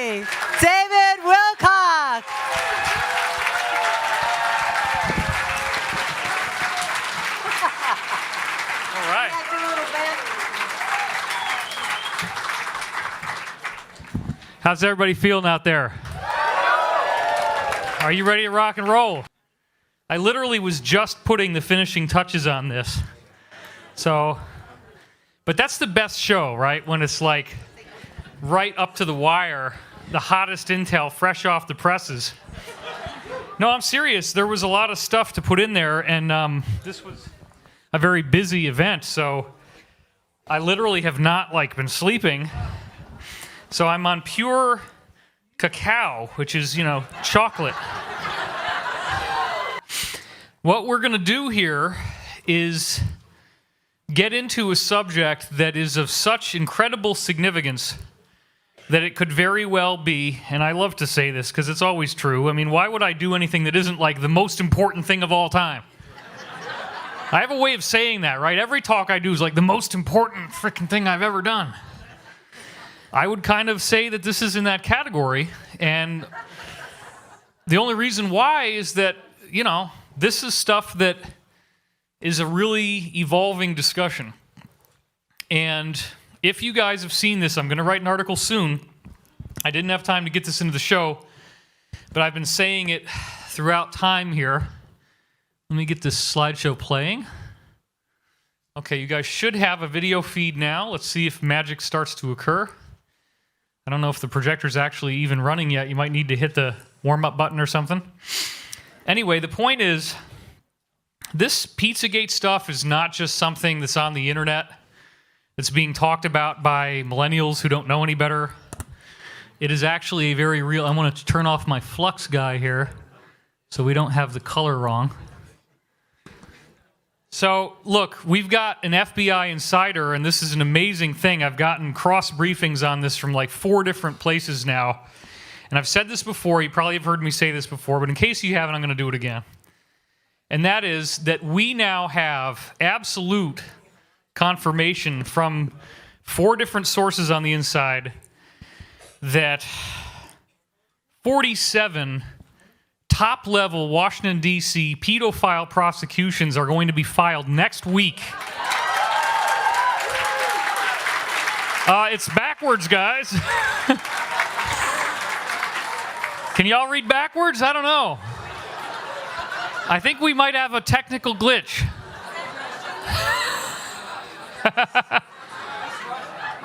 everybody, David Wilcock. All right. How's everybody feeling out there? Are you ready to rock and roll? I literally was just putting the finishing touches on this. So, but that's the best show, right? When it's like right up to the wire, the hottest intel fresh off the presses. No, I'm serious. There was a lot of stuff to put in there, and this was a very busy event, so I literally have not been sleeping. So I'm on pure cacao, which is, chocolate. What we're going to do here is get into a subject that is of such incredible significance that it could very well be, and I love to say this because it's always true. I mean, why would I do anything that isn't the most important thing of all time? I have a way of saying that, right? Every talk I do is the most important freaking thing I've ever done. I would kind of say that this is in that category, and the only reason why is that, this is stuff that is a really evolving discussion. And if you guys have seen this, I'm going to write an article soon. I didn't have time to get this into the show, but I've been saying it throughout time here. Let me get this slideshow playing. Okay, you guys should have a video feed now. Let's see if magic starts to occur. I don't know if the projector's actually even running yet. You might need to hit the warm-up button or something. Anyway, the point is, this Pizzagate stuff is not just something that's on the internet that's being talked about by millennials who don't know any better. It is actually a very real... I want to turn off my flux guy here so we don't have the color wrong. So, look, we've got an FBI insider, and this is an amazing thing. I've gotten cross briefings on this from 4 different places now. And I've said this before. You probably have heard me say this before, but in case you haven't, I'm going to do it again. And that is that we now have absolute confirmation from 4 different sources on the inside that 47 top-level Washington, D.C. pedophile prosecutions are going to be filed next week. It's backwards, guys. Can y'all read backwards? I don't know. I think we might have a technical glitch.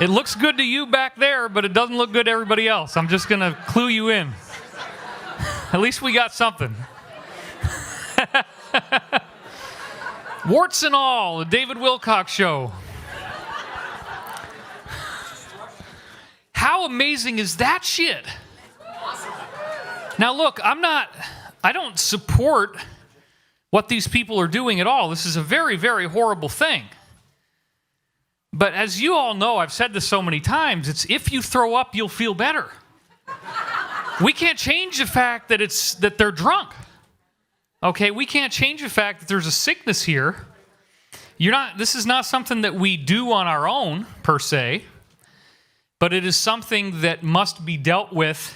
It looks good to you back there, but it doesn't look good to everybody else. I'm just going to clue you in. At least we got something. Warts and all, the David Wilcock Show. How amazing is that shit? Now look, I don't support what these people are doing at all. This is a very, very horrible thing. But as you all know, I've said this so many times, it's if you throw up, you'll feel better. We can't change the fact that they're drunk. Okay, we can't change the fact that there's a sickness here. This is not something that we do on our own, per se, but it is something that must be dealt with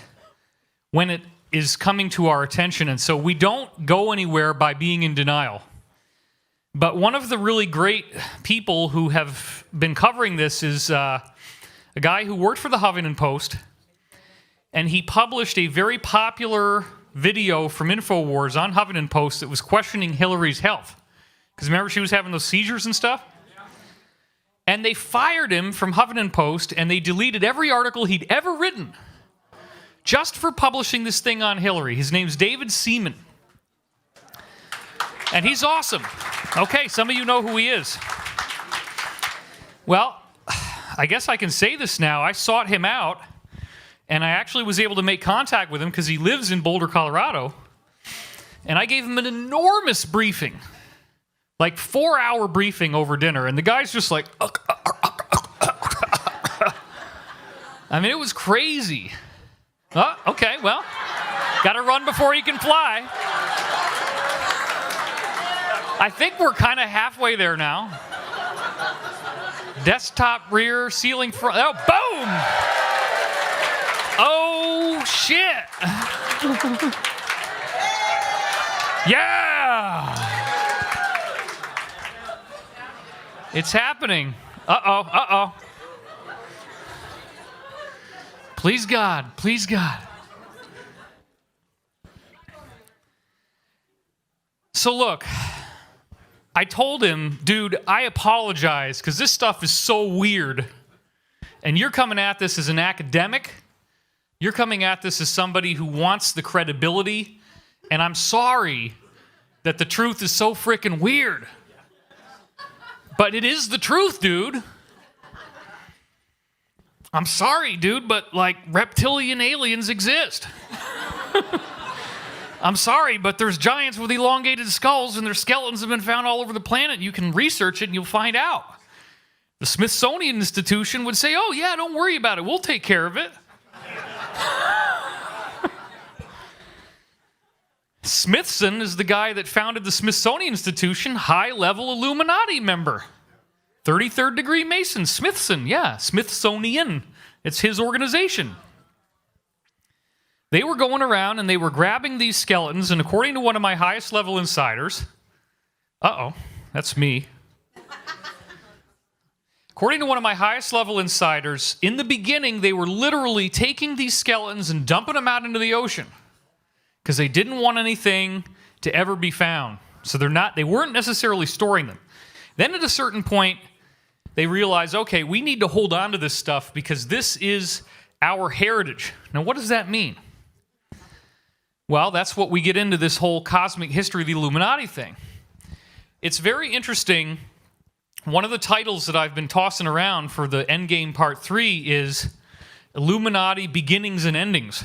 when it is coming to our attention, and so we don't go anywhere by being in denial. But one of the really great people who have been covering this is a guy who worked for the Huffington Post, and he published a very popular video from InfoWars on Huffington Post that was questioning Hillary's health. Because remember she was having those seizures and stuff? And they fired him from Huffington Post, and they deleted every article he'd ever written just for publishing this thing on Hillary. His name's David Seaman. And he's awesome. Okay, some of you know who he is. Well, I guess I can say this now. I sought him out, and I actually was able to make contact with him because he lives in Boulder, Colorado. And I gave him an enormous briefing, 4-hour briefing over dinner. And the guy's just like, I mean, it was crazy. Oh, okay, well, got to run before you can fly. I think we're kind of halfway there now. Desktop rear, ceiling front. Oh, boom! Oh, shit. Yeah. It's happening. Uh-oh. Please God. So look, I told him, dude, I apologize because this stuff is so weird. And you're coming at this as an academic. You're coming at this as somebody who wants the credibility. And I'm sorry that the truth is so freaking weird. But it is the truth, dude. I'm sorry, dude, but like reptilian aliens exist. I'm sorry, but there's giants with elongated skulls and their skeletons have been found all over the planet. You can research it and you'll find out. The Smithsonian Institution would say, oh yeah, don't worry about it. We'll take care of it. Smithson is the guy that founded the Smithsonian Institution, high-level Illuminati member. 33rd degree Mason, Smithson, yeah, Smithsonian. It's his organization. They were going around and they were grabbing these skeletons, and according to one of my highest level insiders, that's me. According to one of my highest level insiders, in the beginning they were literally taking these skeletons and dumping them out into the ocean because they didn't want anything to ever be found. So they weren't necessarily storing them. Then at a certain point, they realized, okay, we need to hold on to this stuff because this is our heritage. Now, what does that mean? Well, that's what we get into this whole cosmic history of the Illuminati thing. It's very interesting. One of the titles that I've been tossing around for the Endgame Part 3 is Illuminati Beginnings and Endings.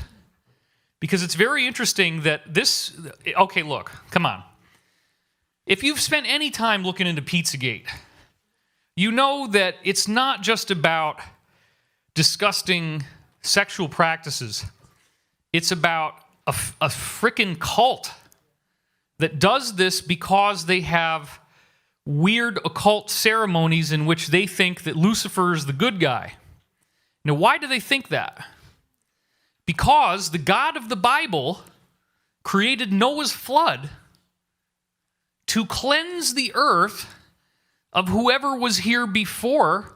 Because it's very interesting that this... Okay, look, come on. If you've spent any time looking into Pizzagate, you know that it's not just about disgusting sexual practices. It's about a frickin' cult that does this because they have weird occult ceremonies in which they think that Lucifer is the good guy. Now, why do they think that? Because the God of the Bible created Noah's flood to cleanse the earth of whoever was here before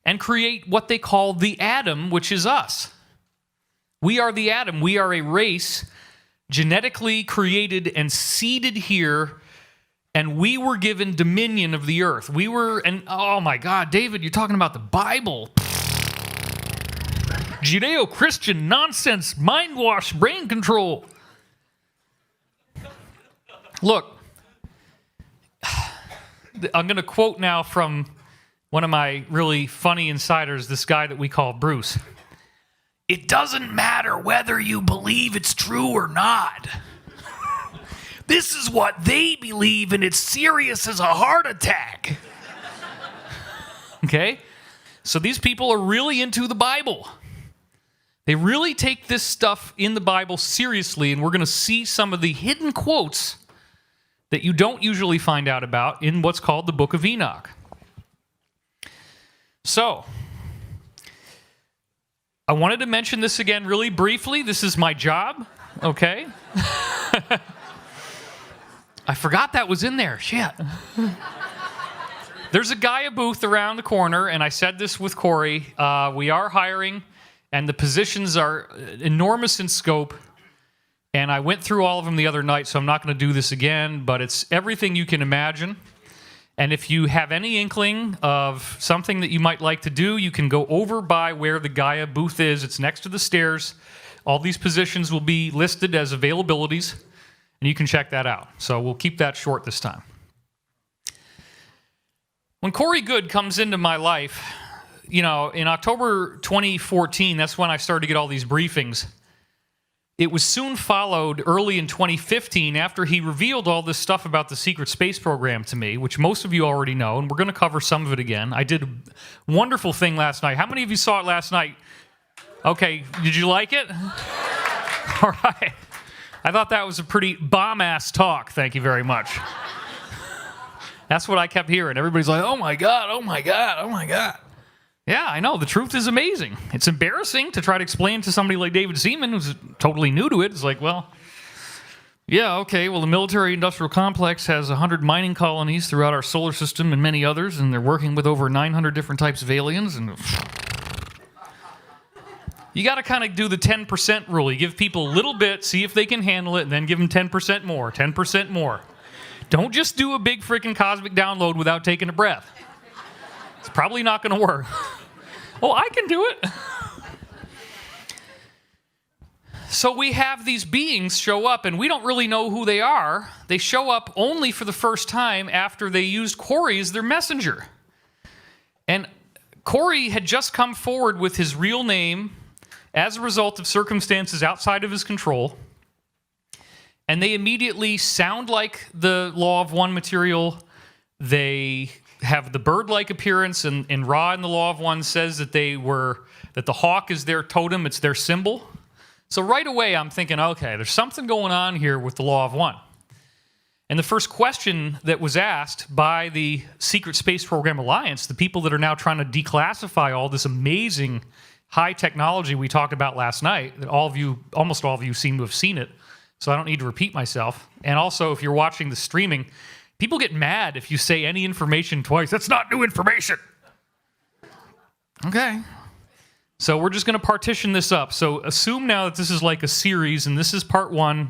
and create what they call the Adam, which is us. We are the Adam. We are a race genetically created and seeded here, and we were given dominion of the earth. Oh my God, David, you're talking about the Bible. Judeo-Christian nonsense, mind wash, brain control. Look, I'm going to quote now from one of my really funny insiders, this guy that we call Bruce. It doesn't matter whether you believe it's true or not. This is what they believe, and it's serious as a heart attack. Okay? So these people are really into the Bible. They really take this stuff in the Bible seriously, and we're going to see some of the hidden quotes that you don't usually find out about in what's called the Book of Enoch. So, I wanted to mention this again really briefly. This is my job, okay? I forgot that was in there. Shit. There's a Gaia booth around the corner, and I said this with Corey. We are hiring, and the positions are enormous in scope. And I went through all of them the other night, so I'm not going to do this again, but it's everything you can imagine. And if you have any inkling of something that you might like to do, you can go over by where the Gaia booth is. It's next to the stairs. All these positions will be listed as availabilities, and you can check that out. So we'll keep that short this time. When Corey Good comes into my life, in October 2014, that's when I started to get all these briefings. It was soon followed early in 2015 after he revealed all this stuff about the secret space program to me, which most of you already know, and we're going to cover some of it again. I did a wonderful thing last night. How many of you saw it last night? Okay, did you like it? All right. I thought that was a pretty bomb-ass talk. Thank you very much. That's what I kept hearing. Everybody's like, oh my God, oh my God, oh my God. Yeah, I know. The truth is amazing. It's embarrassing to try to explain to somebody like David Seaman, who's totally new to it. It's like, well, yeah, okay, well, the military-industrial complex has 100 mining colonies throughout our solar system and many others, and they're working with over 900 different types of aliens, and you got to kind of do the 10% rule. You give people a little bit, see if they can handle it, and then give them 10% more, 10% more. Don't just do a big freaking cosmic download without taking a breath. It's probably not going to work. Oh, I can do it. So we have these beings show up, and we don't really know who they are. They show up only for the first time after they used Corey as their messenger. And Corey had just come forward with his real name as a result of circumstances outside of his control. And they immediately sound like the Law of One material. They have the bird-like appearance, and Ra in the Law of One says that that the hawk is their totem, it's their symbol. So right away, I'm thinking, okay, there's something going on here with the Law of One. And the first question that was asked by the Secret Space Program Alliance, the people that are now trying to declassify all this amazing high technology we talked about last night, that almost all of you seem to have seen it, so I don't need to repeat myself. And also, if you're watching the streaming, people get mad if you say any information twice. That's not new information. Okay. So we're just going to partition this up. So assume now that this is like a series, and this is part 1,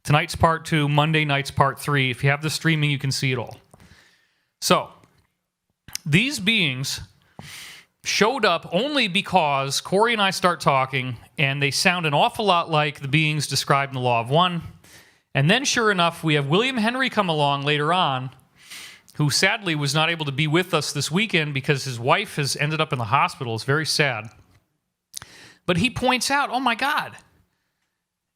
tonight's part 2, Monday night's part 3. If you have the streaming, you can see it all. So these beings showed up only because Corey and I start talking, and they sound an awful lot like the beings described in the Law of One. And then, sure enough, we have William Henry come along later on, who sadly was not able to be with us this weekend because his wife has ended up in the hospital. It's very sad. But he points out, oh my God,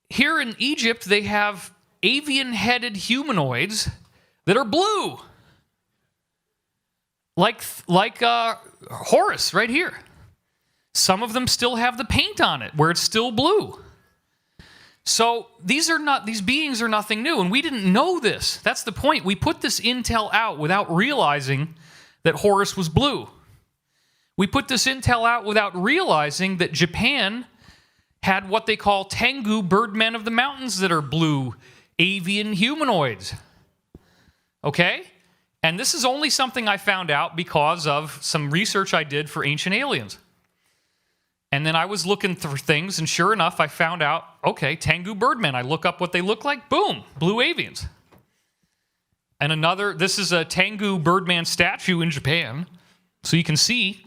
here in Egypt they have avian-headed humanoids that are blue. Like Horus right here. Some of them still have the paint on it where it's still blue. So these beings are nothing new, and we didn't know this. That's the point. We put this intel out without realizing that Horus was blue. We put this intel out without realizing that Japan had what they call Tengu birdmen of the mountains that are blue, avian humanoids. Okay? And this is only something I found out because of some research I did for Ancient Aliens. And then I was looking through things, and sure enough, I found out, okay, Tengu birdmen. I look up what they look like, boom, blue avians. And this is a Tengu birdman statue in Japan. So you can see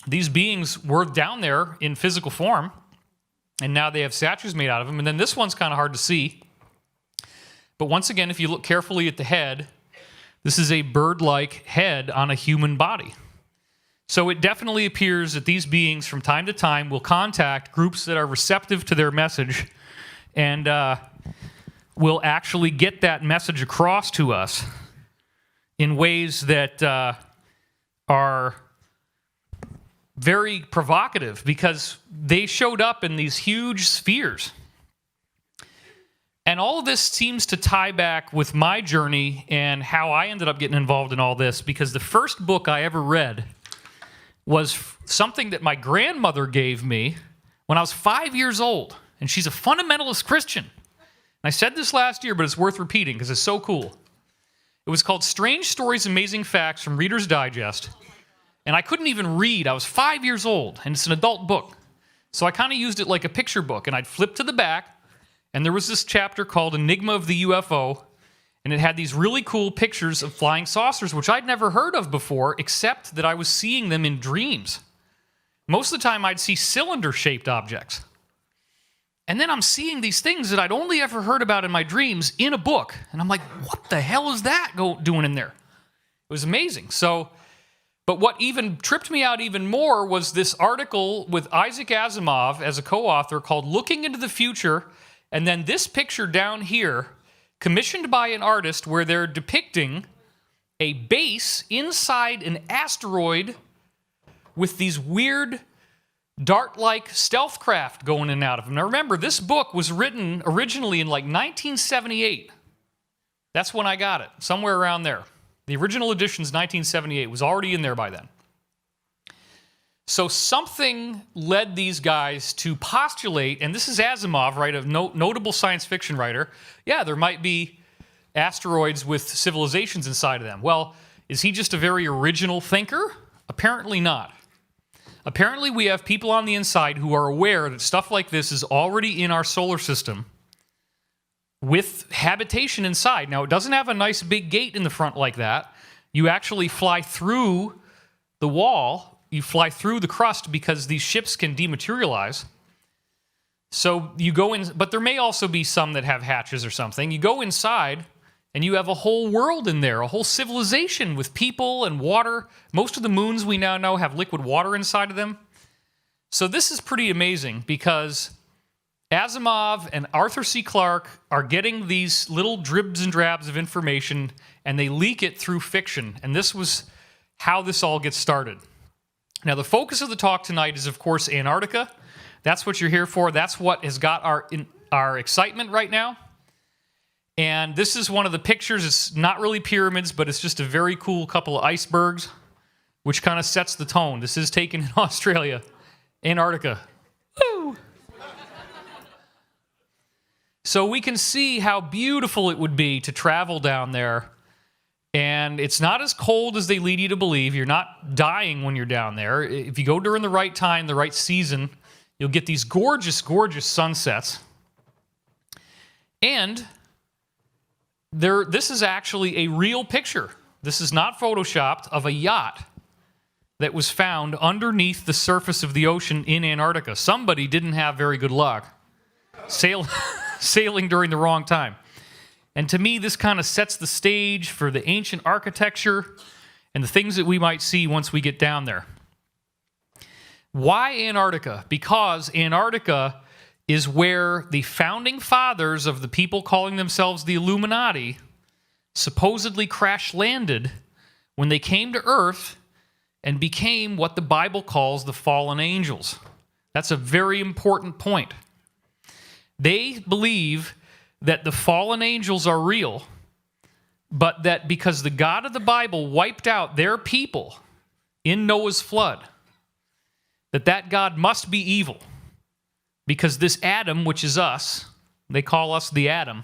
these beings were down there in physical form, and now they have statues made out of them. And then this one's kind of hard to see. But once again, if you look carefully at the head, this is a bird-like head on a human body. So it definitely appears that these beings from time to time will contact groups that are receptive to their message and will actually get that message across to us in ways that are very provocative, because they showed up in these huge spheres. And all of this seems to tie back with my journey and how I ended up getting involved in all this, because the first book I ever read was something that my grandmother gave me when I was 5 years old. And she's a fundamentalist Christian. And I said this last year, but it's worth repeating because it's so cool. It was called Strange Stories, Amazing Facts from Reader's Digest. And I couldn't even read. I was 5 years old, and it's an adult book. So I kind of used it like a picture book, and I'd flip to the back, and there was this chapter called Enigma of the UFO, and it had these really cool pictures of flying saucers, which I'd never heard of before, except that I was seeing them in dreams. Most of the time, I'd see cylinder-shaped objects. And then I'm seeing these things that I'd only ever heard about in my dreams in a book. And I'm like, what the hell is that doing in there? It was amazing. But what even tripped me out even more was this article with Isaac Asimov as a co-author called Looking into the Future, and then this picture down here, commissioned by an artist, where they're depicting a base inside an asteroid with these weird dart-like stealth craft going in and out of them. Now remember, this book was written originally in like 1978. That's when I got it, somewhere around there. The original edition's 1978, was already in there by then. So something led these guys to postulate, and this is Asimov, right, a notable science fiction writer. Yeah, there might be asteroids with civilizations inside of them. Well, is he just a very original thinker? Apparently not. Apparently we have people on the inside who are aware that stuff like this is already in our solar system with habitation inside. Now, it doesn't have a nice big gate in the front like that. You actually fly through the wall. You fly through the crust because these ships can dematerialize. So you go in, but there may also be some that have hatches or something. You go inside, and you have a whole world in there, a whole civilization with people and water. Most of the moons we now know have liquid water inside of them. So this is pretty amazing because Asimov and Arthur C. Clarke are getting these little dribs and drabs of information, and they leak it through fiction. And this was how this all gets started. Now, the focus of the talk tonight is, of course, Antarctica. That's what you're here for. That's what has got our excitement right now. And this is one of the pictures. It's not really pyramids, but it's just a very cool couple of icebergs, which kind of sets the tone. This is taken in Australia, Antarctica. Woo! So we can see how beautiful it would be to travel down there. And it's not as cold as they lead you to believe. You're not dying when you're down there. If you go during the right time, the right season, you'll get these gorgeous, gorgeous sunsets. And this is actually a real picture. This is not photoshopped, of a yacht that was found underneath the surface of the ocean in Antarctica. Somebody didn't have very good luck sailing during the wrong time. And to me, this kind of sets the stage for the ancient architecture and the things that we might see once we get down there. Why Antarctica? Because Antarctica is where the founding fathers of the people calling themselves the Illuminati supposedly crash-landed when they came to Earth and became what the Bible calls the fallen angels. That's a very important point. They believe that the fallen angels are real, but that because the God of the Bible wiped out their people in Noah's flood, that God must be evil. Because this Adam, which is us, they call us the Adam,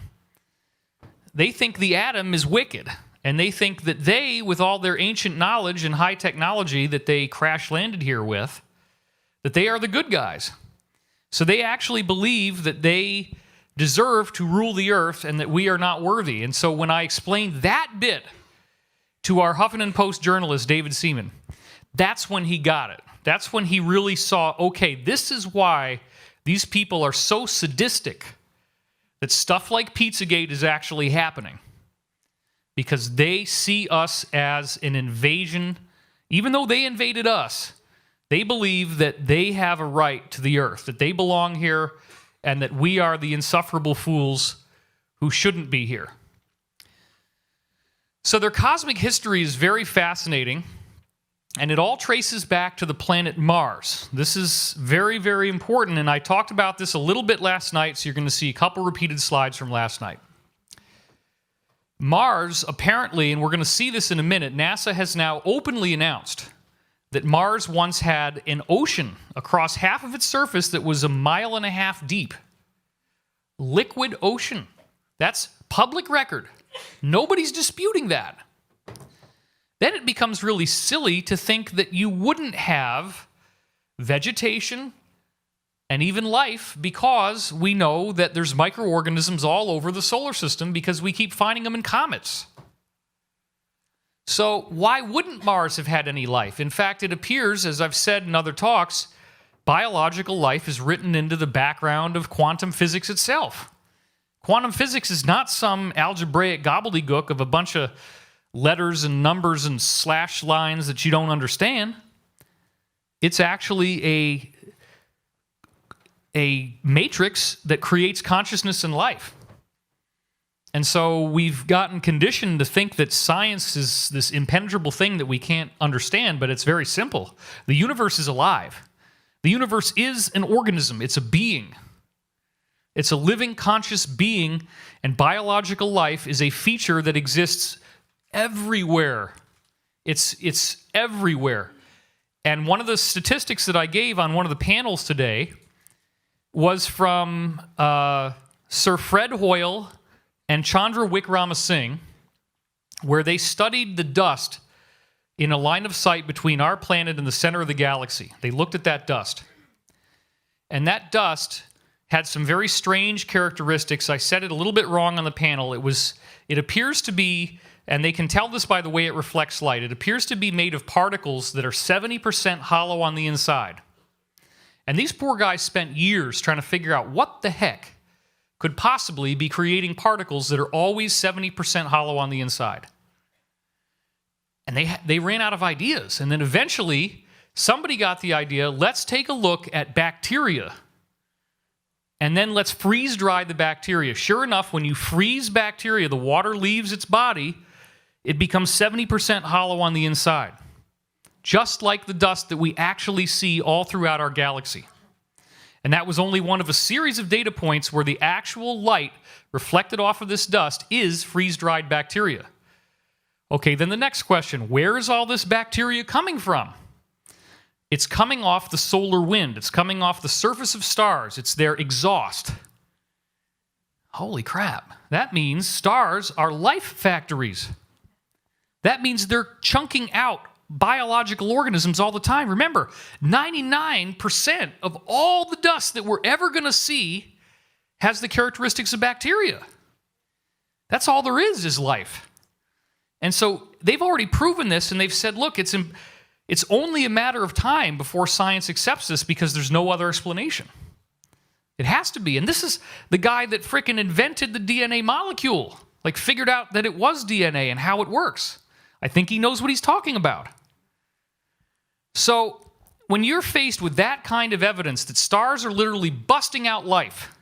they think the Adam is wicked. And they think that they, with all their ancient knowledge and high technology that they crash-landed here with, that they are the good guys. So they actually believe that they deserve to rule the earth and that we are not worthy. And so when I explained that bit to our Huffington Post journalist, David Seaman, that's when he got it. That's when he really saw, okay, this is why these people are so sadistic that stuff like Pizzagate is actually happening. Because they see us as an invasion. Even though they invaded us, they believe that they have a right to the earth, that they belong here, and that we are the insufferable fools who shouldn't be here. So their cosmic history is very fascinating, and it all traces back to the planet Mars. This is very, very important, and I talked about this a little bit last night, so you're going to see a couple repeated slides from last night. Mars, apparently, and we're going to see this in a minute, NASA has now openly announced that Mars once had an ocean across half of its surface that was 1.5 miles deep. Liquid ocean. That's public record. Nobody's disputing that. Then it becomes really silly to think that you wouldn't have vegetation and even life because we know that there's microorganisms all over the solar system because we keep finding them in comets. So why wouldn't Mars have had any life? In fact, it appears, as I've said in other talks, biological life is written into the background of quantum physics itself. Quantum physics is not some algebraic gobbledygook of a bunch of letters and numbers and slash lines that you don't understand. It's actually a matrix that creates consciousness and life. And so we've gotten conditioned to think that science is this impenetrable thing that we can't understand, but it's very simple. The universe is alive. The universe is an organism. It's a being. It's a living, conscious being, and biological life is a feature that exists everywhere. It's everywhere. And one of the statistics that I gave on one of the panels today was from Sir Fred Hoyle and Chandra Wickramasinghe, where they studied the dust in a line of sight between our planet and the center of the galaxy. They looked at that dust. And that dust had some very strange characteristics. I said it a little bit wrong on the panel. It appears to be, and they can tell this by the way it reflects light, it appears to be made of particles that are 70% hollow on the inside. And these poor guys spent years trying to figure out what the heck could possibly be creating particles that are always 70% hollow on the inside. And they ran out of ideas. And then eventually, somebody got the idea, let's take a look at bacteria. And then let's freeze dry the bacteria. Sure enough, when you freeze bacteria, the water leaves its body, it becomes 70% hollow on the inside. Just like the dust that we actually see all throughout our galaxy. And that was only one of a series of data points where the actual light reflected off of this dust is freeze-dried bacteria. Okay, then the next question, where is all this bacteria coming from? It's coming off the solar wind. It's coming off the surface of stars. It's their exhaust. Holy crap. That means stars are life factories. That means they're chunking out biological organisms all the time. Remember, 99% of all the dust that we're ever going to see has the characteristics of bacteria. That's all there is life. And so they've already proven this, and they've said, look, it's only a matter of time before science accepts this because there's no other explanation. It has to be. And this is the guy that frickin' invented the DNA molecule, like figured out that it was DNA and how it works. I think he knows what he's talking about. So when you're faced with that kind of evidence that stars are literally busting out life,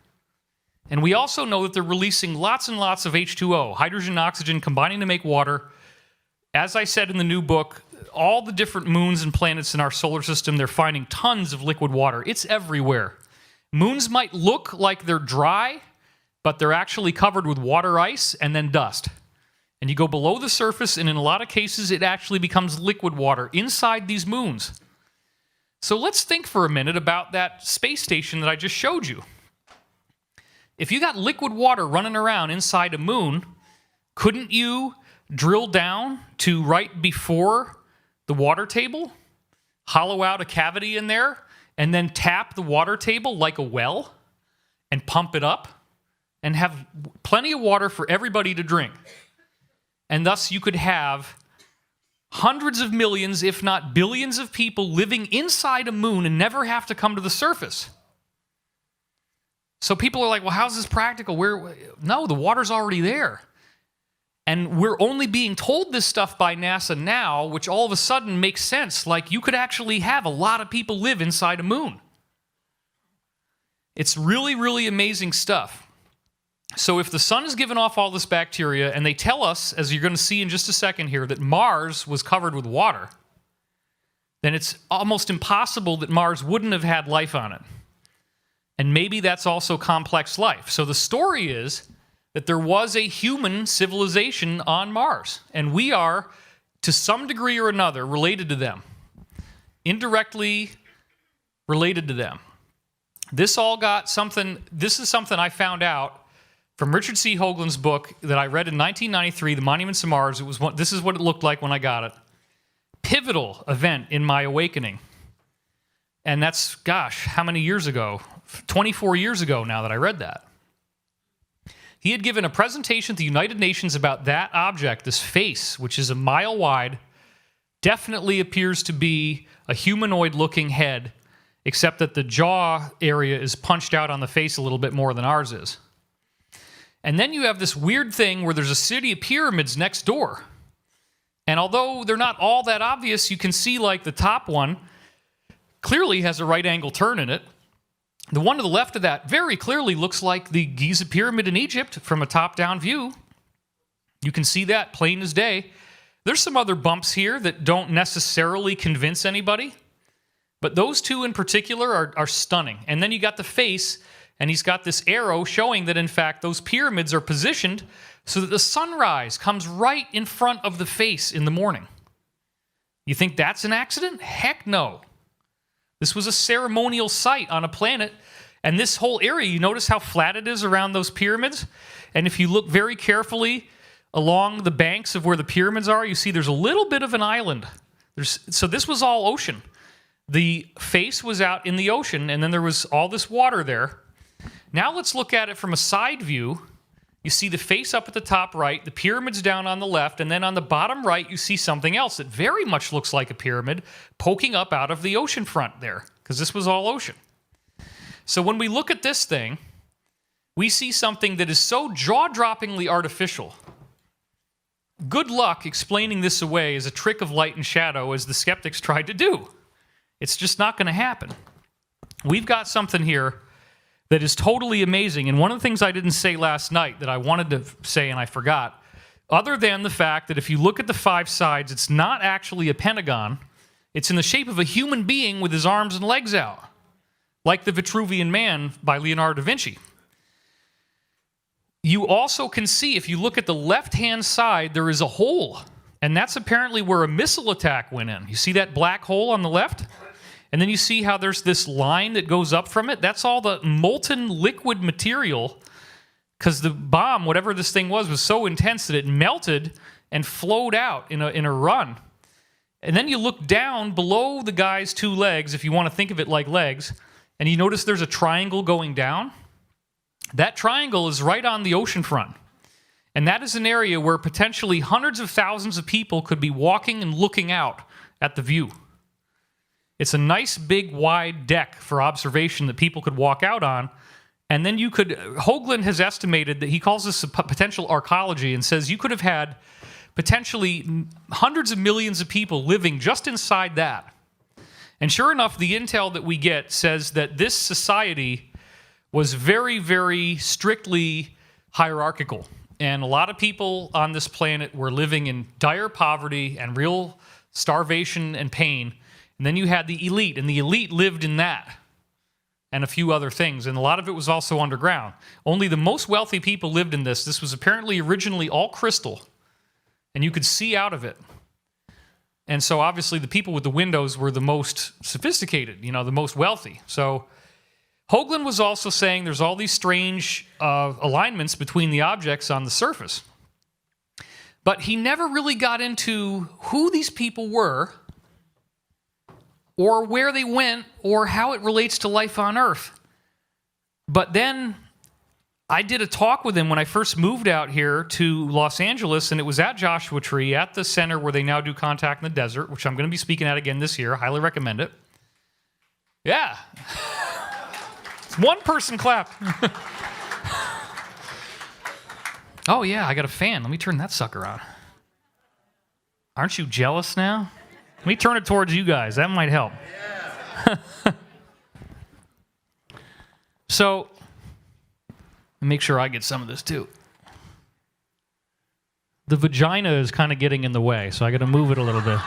and we also know that they're releasing lots and lots of H2O, hydrogen and oxygen combining to make water. As I said in the new book, all the different moons and planets in our solar system, they're finding tons of liquid water. It's everywhere. Moons might look like they're dry, but they're actually covered with water ice and then dust. And you go below the surface, and in a lot of cases, it actually becomes liquid water inside these moons. So let's think for a minute about that space station that I just showed you. If you got liquid water running around inside a moon, couldn't you drill down to right before the water table, hollow out a cavity in there, and then tap the water table like a well and pump it up and have plenty of water for everybody to drink? And thus you could have hundreds of millions, if not billions of people living inside a moon and never have to come to the surface. So people are like, well, how's this practical? No, the water's already there. And we're only being told this stuff by NASA now, which all of a sudden makes sense. Like, you could actually have a lot of people live inside a moon. It's really, really amazing stuff. So if the sun is giving off all this bacteria, and they tell us, as you're going to see in just a second here, that Mars was covered with water, then it's almost impossible that Mars wouldn't have had life on it. And maybe that's also complex life. So the story is that there was a human civilization on Mars, and we are, to some degree or another, related to them. Indirectly related to them. This is something I found out from Richard C. Hoagland's book that I read in 1993, The Monuments of Mars. This is what it looked like when I got it. Pivotal event in my awakening. And that's, gosh, how many years ago? 24 years ago now that I read that. He had given a presentation at the United Nations about that object, this face, which is a mile wide, definitely appears to be a humanoid-looking head, except that the jaw area is punched out on the face a little bit more than ours is. And then you have this weird thing where there's a city of pyramids next door. And although they're not all that obvious, you can see like the top one clearly has a right angle turn in it. The one to the left of that very clearly looks like the Giza Pyramid in Egypt from a top-down view. You can see that plain as day. There's some other bumps here that don't necessarily convince anybody, but those two in particular are stunning. And then you got the face, and he's got this arrow showing that, in fact, those pyramids are positioned so that the sunrise comes right in front of the face in the morning. You think that's an accident? Heck no. This was a ceremonial site on a planet, and this whole area, you notice how flat it is around those pyramids? And if you look very carefully along the banks of where the pyramids are, you see there's a little bit of an island. So this was all ocean. The face was out in the ocean, and then there was all this water there. Now let's look at it from a side view. You see the face up at the top right, the pyramids down on the left, and then on the bottom right, you see something else that very much looks like a pyramid poking up out of the ocean front there, because this was all ocean. So when we look at this thing, we see something that is so jaw-droppingly artificial. Good luck explaining this away as a trick of light and shadow, as the skeptics tried to do. It's just not going to happen. We've got something here that is totally amazing. And one of the things I didn't say last night that I wanted to say and I forgot, other than the fact that if you look at the 5 sides, it's not actually a pentagon. It's in the shape of a human being with his arms and legs out, like the Vitruvian Man by Leonardo da Vinci. You also can see, if you look at the left-hand side, there is a hole. And that's apparently where a missile attack went in. You see that black hole on the left? And then you see how there's this line that goes up from it. That's all the molten liquid material, because the bomb, whatever this thing was so intense that it melted and flowed out in a run. And then you look down below the guy's 2 legs, if you want to think of it like legs, and you notice there's a triangle going down. That triangle is right on the ocean front. And that is an area where potentially hundreds of thousands of people could be walking and looking out at the view. It's a nice, big, wide deck for observation that people could walk out on. And then you could, Hoagland has estimated that he calls this a potential arcology and says you could have had potentially hundreds of millions of people living just inside that. And sure enough, the intel that we get says that this society was very, very strictly hierarchical. And a lot of people on this planet were living in dire poverty and real starvation and pain. And then you had the elite, and the elite lived in that and a few other things. And a lot of it was also underground. Only the most wealthy people lived in this. This was apparently originally all crystal, and you could see out of it. And so obviously the people with the windows were the most sophisticated, the most wealthy. So Hoagland was also saying there's all these strange alignments between the objects on the surface. But he never really got into who these people were, or where they went, or how it relates to life on Earth. But then I did a talk with him when I first moved out here to Los Angeles, and it was at Joshua Tree, at the center where they now do Contact in the Desert, which I'm going to be speaking at again this year. I highly recommend it. Yeah. One person clap. Oh, yeah, I got a fan. Let me turn that sucker on. Aren't you jealous now? Let me turn it towards you guys. That might help. So, make sure I get some of this too. The vagina is kind of getting in the way, so I got to move it a little bit.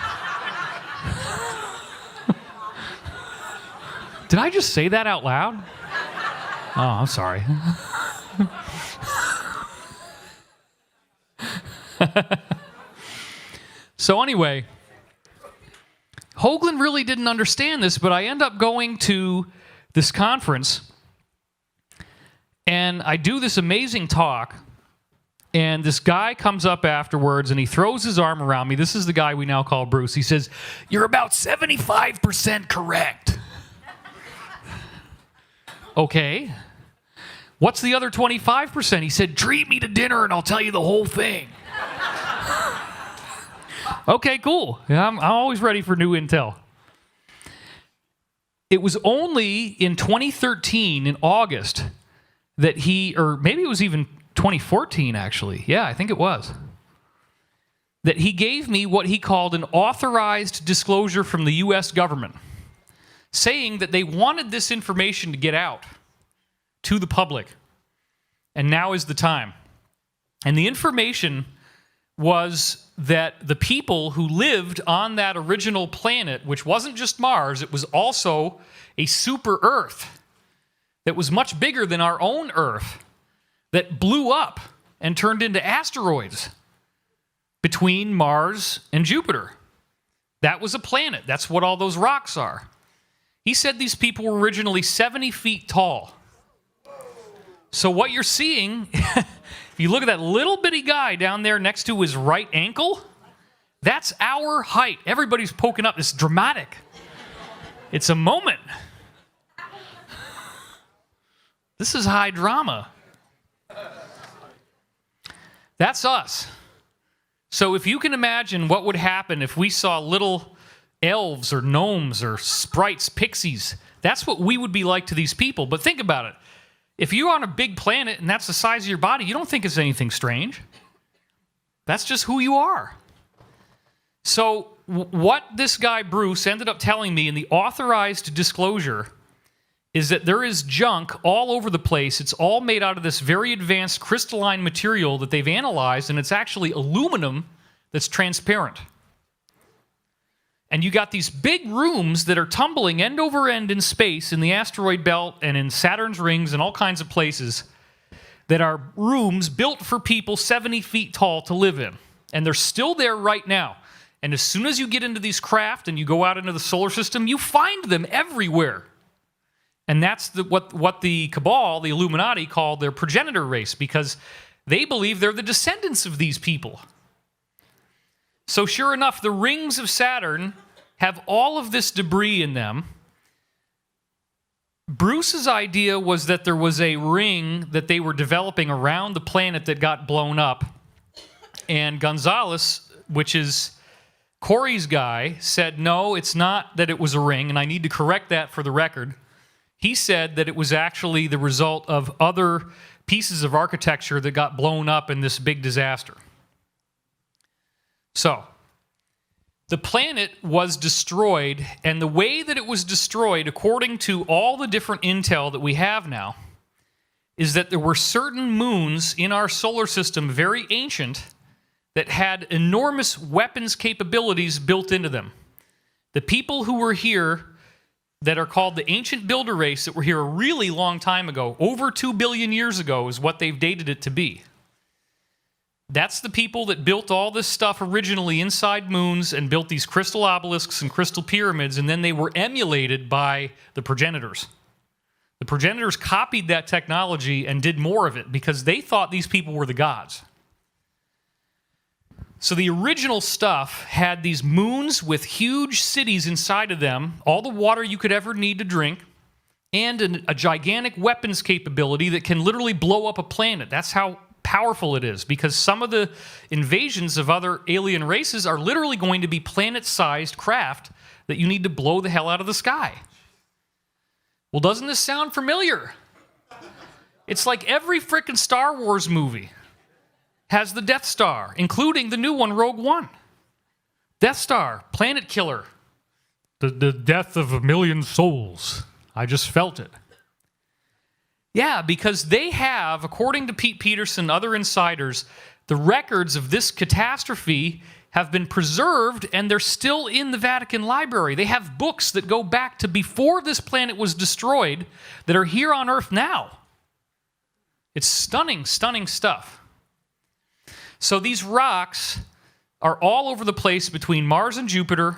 Did I just say that out loud? Oh, I'm sorry. So anyway, Hoagland really didn't understand this, but I end up going to this conference, and I do this amazing talk, and this guy comes up afterwards, and he throws his arm around me. This is the guy we now call Bruce. He says, "You're about 75% correct." Okay. What's the other 25%? He said, "Treat me to dinner, and I'll tell you the whole thing." Okay, cool. Yeah, I'm always ready for new intel. It was only in 2013, in August, that or maybe it was even 2014, actually. Yeah, I think it was. That he gave me what he called an authorized disclosure from the U.S. government, saying that they wanted this information to get out to the public, and now is the time. And the information was that the people who lived on that original planet, which wasn't just Mars, it was also a super Earth that was much bigger than our own Earth, that blew up and turned into asteroids between Mars and Jupiter. That was a planet. That's what all those rocks are. He said these people were originally 70 feet tall. So what you're seeing, if you look at that little bitty guy down there next to his right ankle, that's our height. Everybody's poking up. It's dramatic. It's a moment. This is high drama. That's us. So if you can imagine what would happen if we saw little elves or gnomes or sprites, pixies, that's what we would be like to these people. But think about it. If you're on a big planet and that's the size of your body, you don't think it's anything strange. That's just who you are. So what this guy Bruce ended up telling me in the authorized disclosure is that there is junk all over the place. It's all made out of this very advanced crystalline material that they've analyzed, and it's actually aluminum that's transparent. And you got these big rooms that are tumbling end over end in space in the asteroid belt and in Saturn's rings and all kinds of places that are rooms built for people 70 feet tall to live in. And they're still there right now. And as soon as you get into these craft and you go out into the solar system, you find them everywhere. And that's what the Cabal, the Illuminati, call their progenitor race, because they believe they're the descendants of these people. So sure enough, the rings of Saturn have all of this debris in them. Bruce's idea was that there was a ring that they were developing around the planet that got blown up. And Gonzalez, which is Corey's guy, said, no, it's not that it was a ring, and I need to correct that for the record. He said that it was actually the result of other pieces of architecture that got blown up in this big disaster. So, the planet was destroyed, and the way that it was destroyed, according to all the different intel that we have now, is that there were certain moons in our solar system, very ancient, that had enormous weapons capabilities built into them. The people who were here that are called the ancient builder race that were here a really long time ago, over 2 billion years ago is what they've dated it to be. That's the people that built all this stuff originally inside moons and built these crystal obelisks and crystal pyramids, and then they were emulated by the progenitors. The progenitors copied that technology and did more of it because they thought these people were the gods. So the original stuff had these moons with huge cities inside of them, all the water you could ever need to drink, and a gigantic weapons capability that can literally blow up a planet. That's how powerful it is, because some of the invasions of other alien races are literally going to be planet-sized craft that you need to blow the hell out of the sky. Well, doesn't this sound familiar? It's like every frickin' Star Wars movie has the Death Star, including the new one, Rogue One. Death Star, planet killer. The death of a million souls. I just felt it. Yeah, because they have, according to Pete Peterson and other insiders, the records of this catastrophe have been preserved, and they're still in the Vatican Library. They have books that go back to before this planet was destroyed that are here on Earth now. It's stunning, stunning stuff. So these rocks are all over the place between Mars and Jupiter.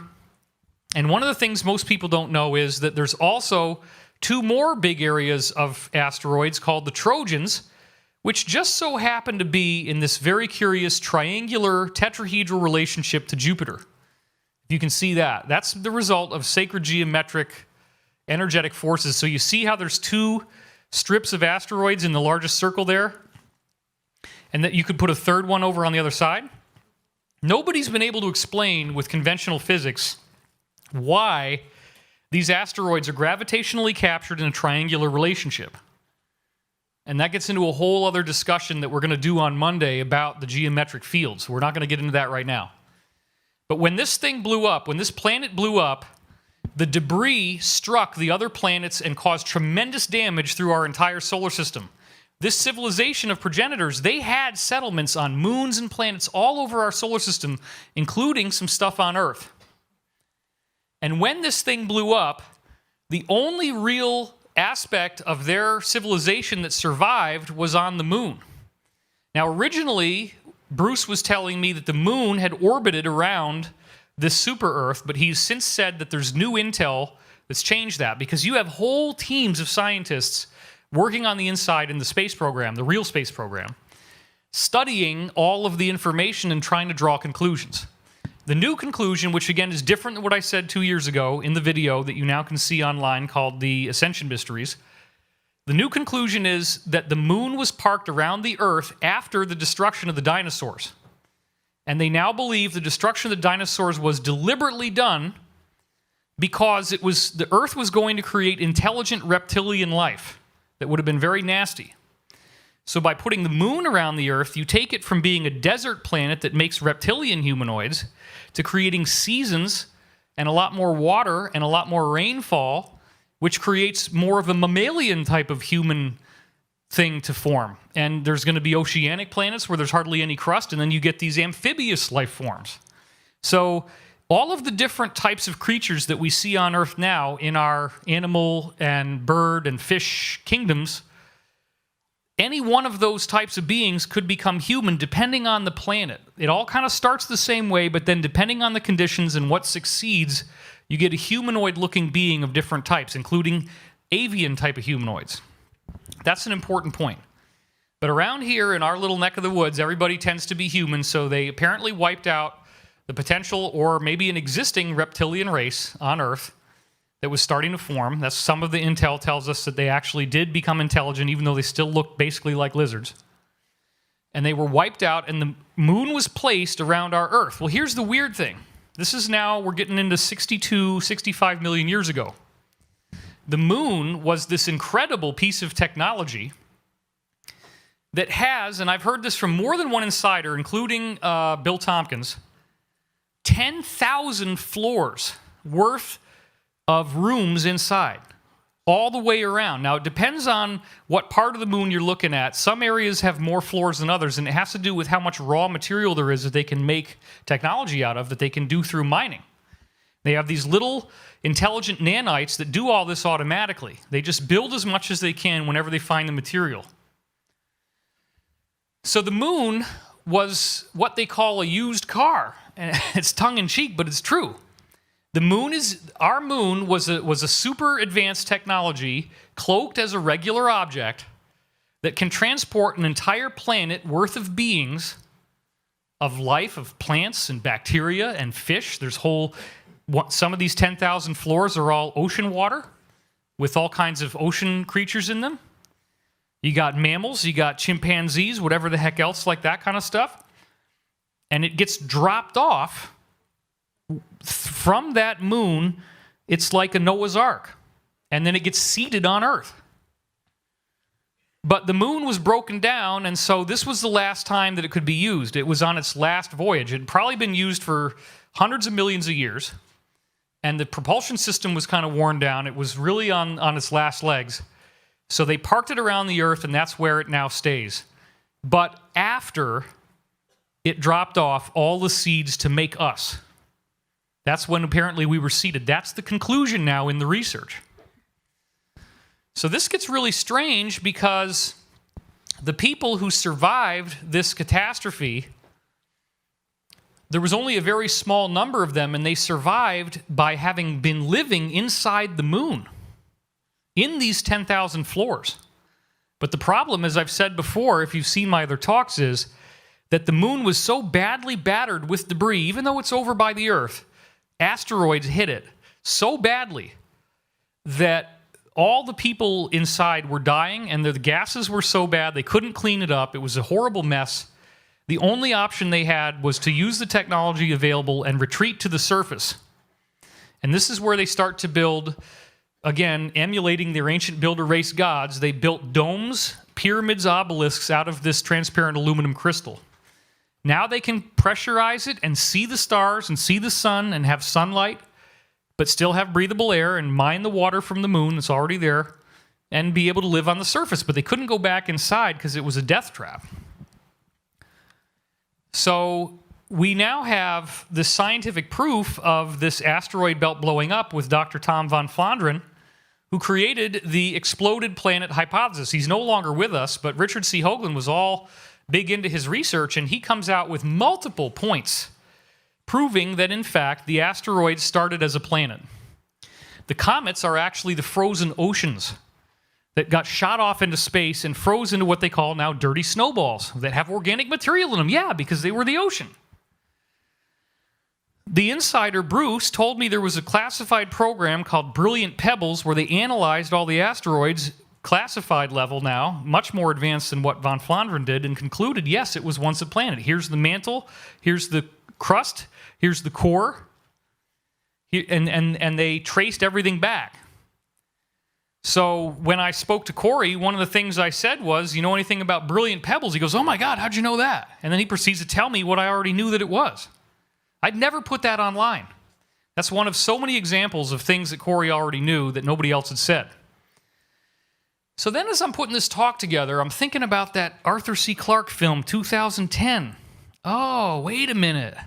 And one of the things most people don't know is that there's also 2 more big areas of asteroids called the Trojans, which just so happen to be in this very curious triangular tetrahedral relationship to Jupiter. If you can see that, that's the result of sacred geometric energetic forces. So you see how there's 2 strips of asteroids in the largest circle there? And that you could put a third one over on the other side? Nobody's been able to explain with conventional physics why these asteroids are gravitationally captured in a triangular relationship. And that gets into a whole other discussion that we're going to do on Monday about the geometric fields. We're not going to get into that right now. But when this thing blew up, when this planet blew up, the debris struck the other planets and caused tremendous damage through our entire solar system. This civilization of progenitors, they had settlements on moons and planets all over our solar system, including some stuff on Earth. And when this thing blew up, the only real aspect of their civilization that survived was on the moon. Now, originally, Bruce was telling me that the moon had orbited around this super Earth, but he's since said that there's new intel that's changed that, because you have whole teams of scientists working on the inside in the space program, the real space program, studying all of the information and trying to draw conclusions. The new conclusion, which again is different than what I said 2 years ago in the video that you now can see online called the Ascension Mysteries, the new conclusion is that the moon was parked around the Earth after the destruction of the dinosaurs. And they now believe the destruction of the dinosaurs was deliberately done because the Earth was going to create intelligent reptilian life that would have been very nasty. So by putting the moon around the Earth, you take it from being a desert planet that makes reptilian humanoids to creating seasons and a lot more water and a lot more rainfall, which creates more of a mammalian type of human thing to form. And there's going to be oceanic planets where there's hardly any crust, and then you get these amphibious life forms. So all of the different types of creatures that we see on Earth now in our animal and bird and fish kingdoms, any one of those types of beings could become human depending on the planet. It all kind of starts the same way, but then depending on the conditions and what succeeds, you get a humanoid-looking being of different types, including avian type of humanoids. That's an important point. But around here in our little neck of the woods, everybody tends to be human, so they apparently wiped out the potential or maybe an existing reptilian race on Earth that was starting to form. That's some of the intel tells us that they actually did become intelligent, even though they still look basically like lizards. And they were wiped out, and the moon was placed around our Earth. Well, here's the weird thing. This is now, we're getting into 62, 65 million years ago. The moon was this incredible piece of technology that has, and I've heard this from more than one insider, including Bill Tompkins, 10,000 floors worth of rooms inside, all the way around. Now, it depends on what part of the moon you're looking at. Some areas have more floors than others, and it has to do with how much raw material there is that they can make technology out of, that they can do through mining. They have these little intelligent nanites that do all this automatically. They just build as much as they can whenever they find the material. So the moon was what they call a used car. And it's tongue-in-cheek, but it's true. Our moon was a super advanced technology cloaked as a regular object that can transport an entire planet worth of beings, of life, of plants and bacteria and fish. Some of these 10,000 floors are all ocean water with all kinds of ocean creatures in them. You got mammals, you got chimpanzees, whatever the heck else, like that kind of stuff. And it gets dropped off from that moon. It's like a Noah's Ark. And then it gets seeded on Earth. But the moon was broken down, and so this was the last time that it could be used. It was on its last voyage. It had probably been used for hundreds of millions of years. And the propulsion system was kind of worn down. It was really on its last legs. So they parked it around the Earth, and that's where it now stays. But after it dropped off all the seeds to make us, that's when apparently we were seeded. That's the conclusion now in the research. So this gets really strange because the people who survived this catastrophe, there was only a very small number of them, and they survived by having been living inside the moon in these 10,000 floors. But the problem, as I've said before, if you've seen my other talks, is that the moon was so badly battered with debris, even though it's over by the Earth, asteroids hit it so badly that all the people inside were dying, and the gases were so bad they couldn't clean it up. It was a horrible mess. The only option they had was to use the technology available and retreat to the surface. And this is where they start to build, again, emulating their ancient builder race gods. They built domes, pyramids, obelisks out of this transparent aluminum crystal. Now they can pressurize it and see the stars and see the sun and have sunlight, but still have breathable air and mine the water from the moon that's already there and be able to live on the surface. But they couldn't go back inside because it was a death trap. So we now have the scientific proof of this asteroid belt blowing up with Dr. Tom von Flandern, who created the exploded planet hypothesis. He's no longer with us, but Richard C. Hoagland was all big into his research, and he comes out with multiple points proving that, in fact, the asteroids started as a planet. The comets are actually the frozen oceans that got shot off into space and froze into what they call now dirty snowballs that have organic material in them. Yeah, because they were the ocean. The insider, Bruce, told me there was a classified program called Brilliant Pebbles where they analyzed all the asteroids, classified level now, much more advanced than what von Flandern did, and concluded, yes, it was once a planet. Here's the mantle, here's the crust, here's the core, and they traced everything back. So when I spoke to Corey, one of the things I said was, you know anything about Brilliant Pebbles? He goes, oh my God, how'd you know that? And then he proceeds to tell me what I already knew that it was. I'd never put that online. That's one of so many examples of things that Corey already knew that nobody else had said. So then as I'm putting this talk together, I'm thinking about that Arthur C. Clarke film, 2010. Oh, wait a minute.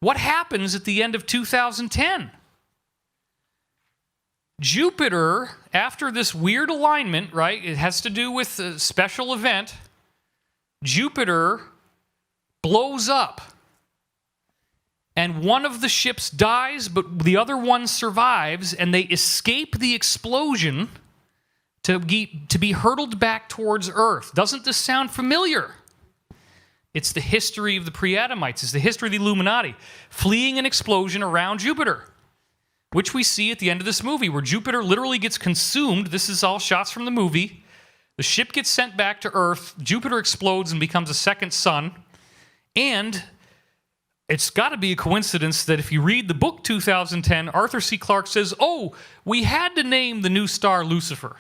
What happens at the end of 2010? Jupiter, after this weird alignment, right, it has to do with a special event, Jupiter blows up. And one of the ships dies, but the other one survives, and they escape the explosion to be hurtled back towards Earth. Doesn't this sound familiar? It's the history of the pre-Adamites. It's the history of the Illuminati, fleeing an explosion around Jupiter, which we see at the end of this movie, where Jupiter literally gets consumed. This is all shots from the movie. The ship gets sent back to Earth. Jupiter explodes and becomes a second sun. And it's got to be a coincidence that if you read the book 2010, Arthur C. Clarke says, oh, we had to name the new star Lucifer.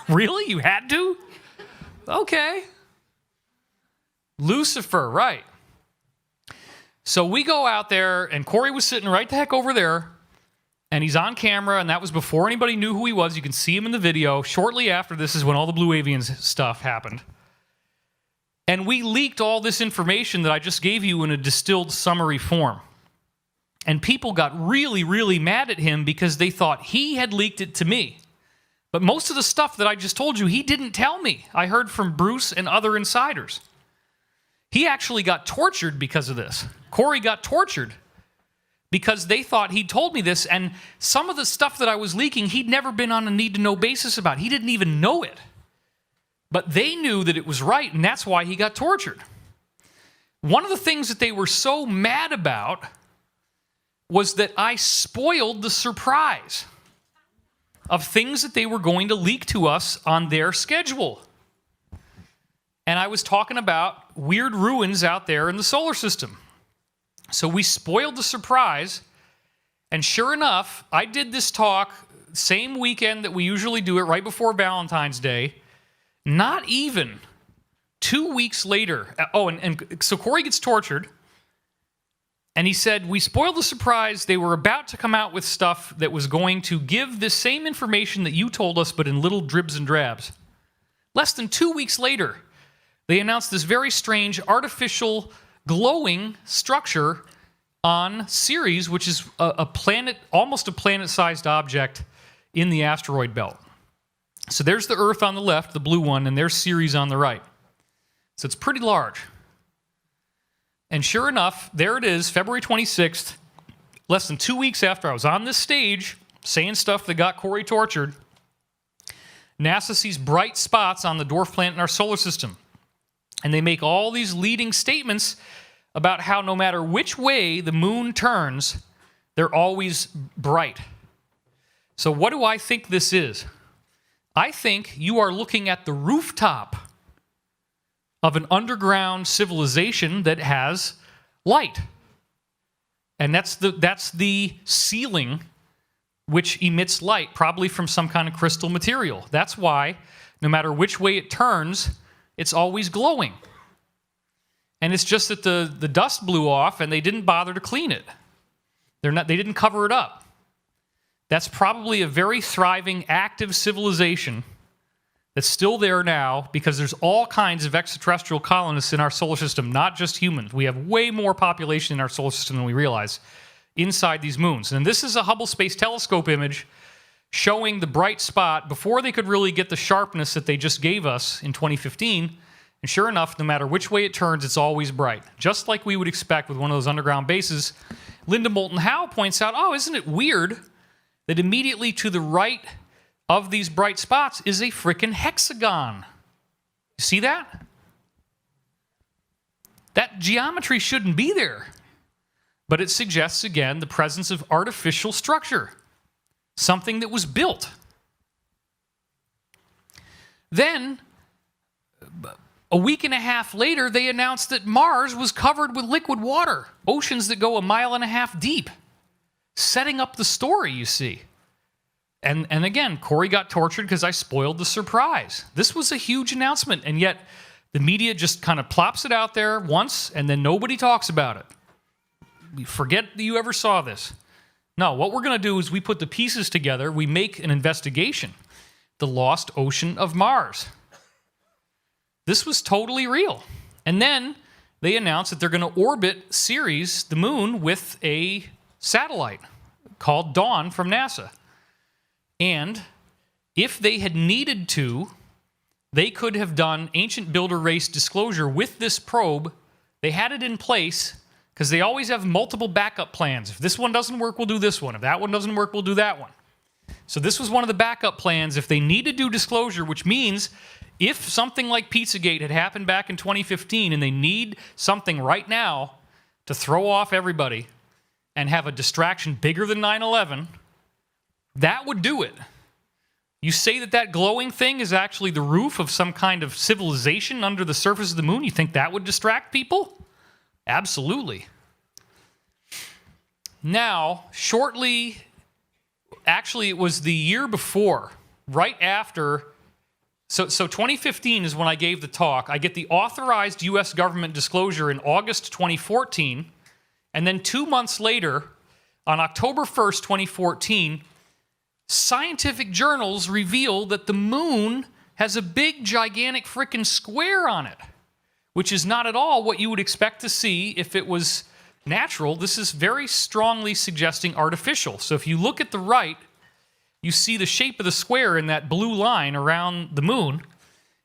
Really? You had to? Okay. Lucifer, right. So we go out there, and Corey was sitting right the heck over there, and he's on camera, and that was before anybody knew who he was. You can see him in the video. Shortly after this is when all the Blue Avians stuff happened. And we leaked all this information that I just gave you in a distilled summary form. And people got really, really mad at him because they thought he had leaked it to me. But most of the stuff that I just told you, he didn't tell me. I heard from Bruce and other insiders. He actually got tortured because of this. Corey got tortured because they thought he'd told me this, and some of the stuff that I was leaking, he'd never been on a need-to-know basis about. He didn't even know it. But they knew that it was right, and that's why he got tortured. One of the things that they were so mad about was that I spoiled the surprise of things that they were going to leak to us on their schedule. And I was talking about weird ruins out there in the solar system. So we spoiled the surprise, and sure enough, I did this talk same weekend that we usually do it, right before Valentine's Day. Not even 2 weeks later. And so Corey gets tortured, and he said, we spoiled the surprise. They were about to come out with stuff that was going to give the same information that you told us, but in little dribs and drabs. Less than 2 weeks later, they announced this very strange artificial glowing structure on Ceres, which is a planet, almost a planet-sized object in the asteroid belt. So there's the Earth on the left, the blue one, and there's Ceres on the right. So it's pretty large. And sure enough, there it is, February 26th, less than 2 weeks after I was on this stage saying stuff that got Corey tortured. NASA sees bright spots on the dwarf planet in our solar system. And they make all these leading statements about how no matter which way the moon turns, they're always bright. So what do I think this is? I think you are looking at the rooftop of an underground civilization that has light. And that's the ceiling which emits light, probably from some kind of crystal material. That's why, no matter which way it turns, it's always glowing. And it's just that the dust blew off and they didn't bother to clean it. They didn't cover it up. That's probably a very thriving, active civilization that's still there now because there's all kinds of extraterrestrial colonists in our solar system, not just humans. We have way more population in our solar system than we realize inside these moons. And this is a Hubble Space Telescope image showing the bright spot before they could really get the sharpness that they just gave us in 2015 And sure enough, no matter which way it turns, it's always bright. Just like we would expect with one of those underground bases. Linda Moulton Howe points out, oh, isn't it weird that immediately to the right of these bright spots is a frickin' hexagon? You see that? That geometry shouldn't be there. But it suggests, again, the presence of artificial structure. Something that was built. Then, a week and a half later, they announced that Mars was covered with liquid water. Oceans that go 1.5 miles deep. Setting up the story, you see. And again, Corey got tortured because I spoiled the surprise. This was a huge announcement, and yet the media just kind of plops it out there once, and then nobody talks about it. We forget that you ever saw this. No, what we're going to do is we put the pieces together. We make an investigation. The lost ocean of Mars. This was totally real. And then they announced that they're going to orbit Ceres, the moon, with a satellite called Dawn from NASA. And if they had needed to, they could have done ancient builder race disclosure with this probe. They had it in place because they always have multiple backup plans. If this one doesn't work, we'll do this one. If that one doesn't work, we'll do that one. So this was one of the backup plans if they need to do disclosure, which means if something like Pizzagate had happened back in 2015 and they need something right now to throw off everybody and have a distraction bigger than 9/11, that would do it. You say that that glowing thing is actually the roof of some kind of civilization under the surface of the moon. You think that would distract people? Absolutely. Now, shortly, actually it was the year before, right after, so 2015 is when I gave the talk. I get the authorized U.S. government disclosure in August 2014, and then 2 months later, on October 1st, 2014, scientific journals reveal that the moon has a big, gigantic frickin' square on it, which is not at all what you would expect to see if it was natural. This is very strongly suggesting artificial. So if you look at the right, you see the shape of the square in that blue line around the moon.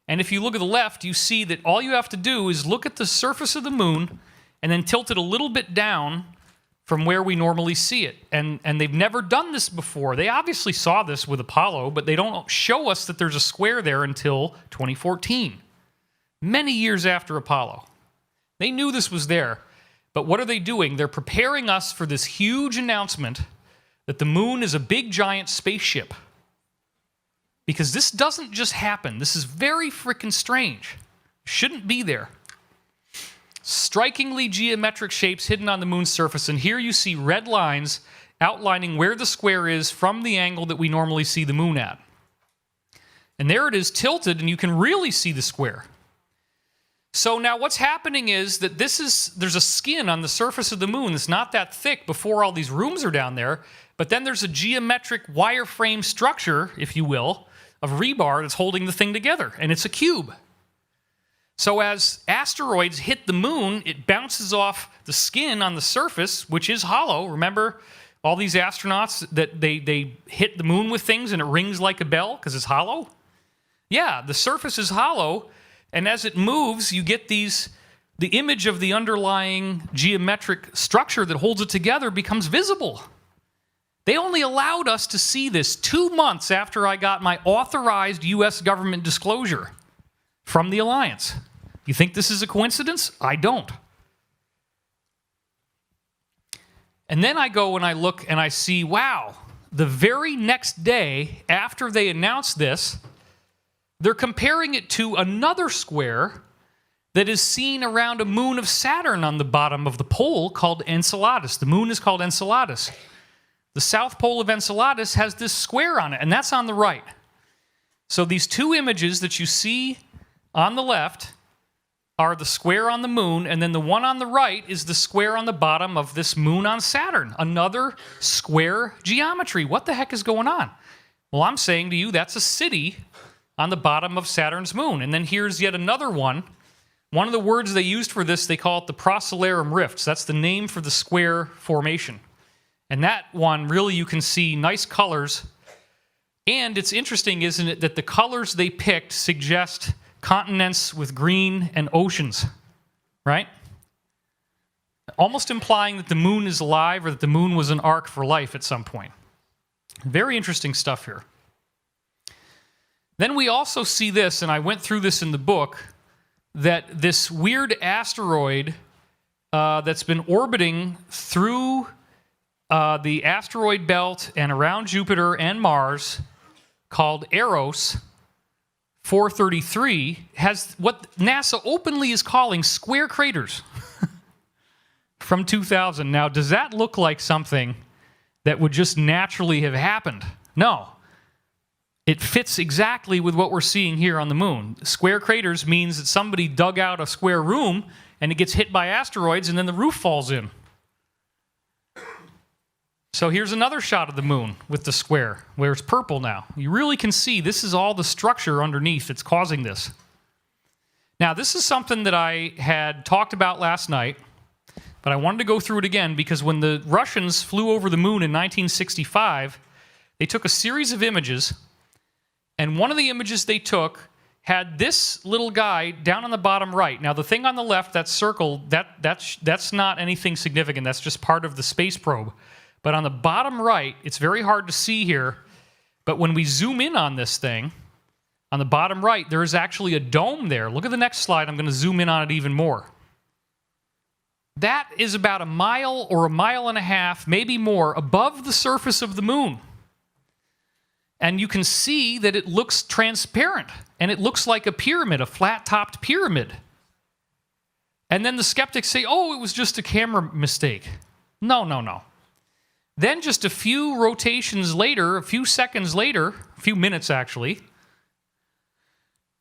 And if you look at the left, you see that all you have to do is look at the surface of the moon and then tilt it a little bit down from where we normally see it. And they've never done this before. They obviously saw this with Apollo, but they don't show us that there's a square there until 2014. Many years after Apollo. They knew this was there. But what are they doing? They're preparing us for this huge announcement that the moon is a big, giant spaceship. Because this doesn't just happen. This is very frickin' strange. Shouldn't be there. Strikingly geometric shapes hidden on the moon's surface, and here you see red lines outlining where the square is from the angle that we normally see the moon at. And there it is tilted, and you can really see the square. So now what's happening is that there's a skin on the surface of the moon that's not that thick before all these rooms are down there, but then there's a geometric wireframe structure, if you will, of rebar that's holding the thing together, and it's a cube. So as asteroids hit the moon, it bounces off the skin on the surface, which is hollow. Remember all these astronauts that they hit the moon with things and it rings like a bell because it's hollow? Yeah, the surface is hollow, and as it moves, you get the image of the underlying geometric structure that holds it together becomes visible. They only allowed us to see this 2 months after I got my authorized U.S. government disclosure from the Alliance. You think this is a coincidence? I don't. And then I go and I look and I see, wow, the very next day after they announced this, they're comparing it to another square that is seen around a moon of Saturn on the bottom of the pole called Enceladus. The moon is called Enceladus. The south pole of Enceladus has this square on it, and that's on the right. So these two images that you see on the left are the square on the moon, and then the one on the right is the square on the bottom of this moon on Saturn. Another square geometry. What the heck is going on? Well, I'm saying to you, that's a city on the bottom of Saturn's moon. And then here's yet another one. One of the words they used for this, they call it the Procellarum Rifts. That's the name for the square formation. And that one, really, you can see nice colors. And it's interesting, isn't it, that the colors they picked suggest continents with green and oceans, right? Almost implying that the moon is alive or that the moon was an ark for life at some point. Very interesting stuff here. Then we also see this, and I went through this in the book, that this weird asteroid that's been orbiting through the asteroid belt and around Jupiter and Mars, called Eros 433, has what NASA openly is calling square craters from 2000. Now, does that look like something that would just naturally have happened? No. It fits exactly with what we're seeing here on the moon. Square craters means that somebody dug out a square room and it gets hit by asteroids and then the roof falls in. So here's another shot of the moon with the square, where it's purple now. You really can see this is all the structure underneath that's causing this. Now, this is something that I had talked about last night, but I wanted to go through it again because when the Russians flew over the moon in 1965, they took a series of images, and one of the images they took had this little guy down on the bottom right. Now, the thing on the left, that circle, that's not anything significant. That's just part of the space probe. But on the bottom right, it's very hard to see here, but when we zoom in on this thing, on the bottom right, there is actually a dome there. Look at the next slide. I'm going to zoom in on it even more. That is about a mile or a mile and a half, maybe more, above the surface of the moon. And you can see that it looks transparent, and it looks like a pyramid, a flat-topped pyramid. And then the skeptics say, oh, it was just a camera mistake. No, no, no. Then just a few rotations later, a few seconds later, a few minutes actually,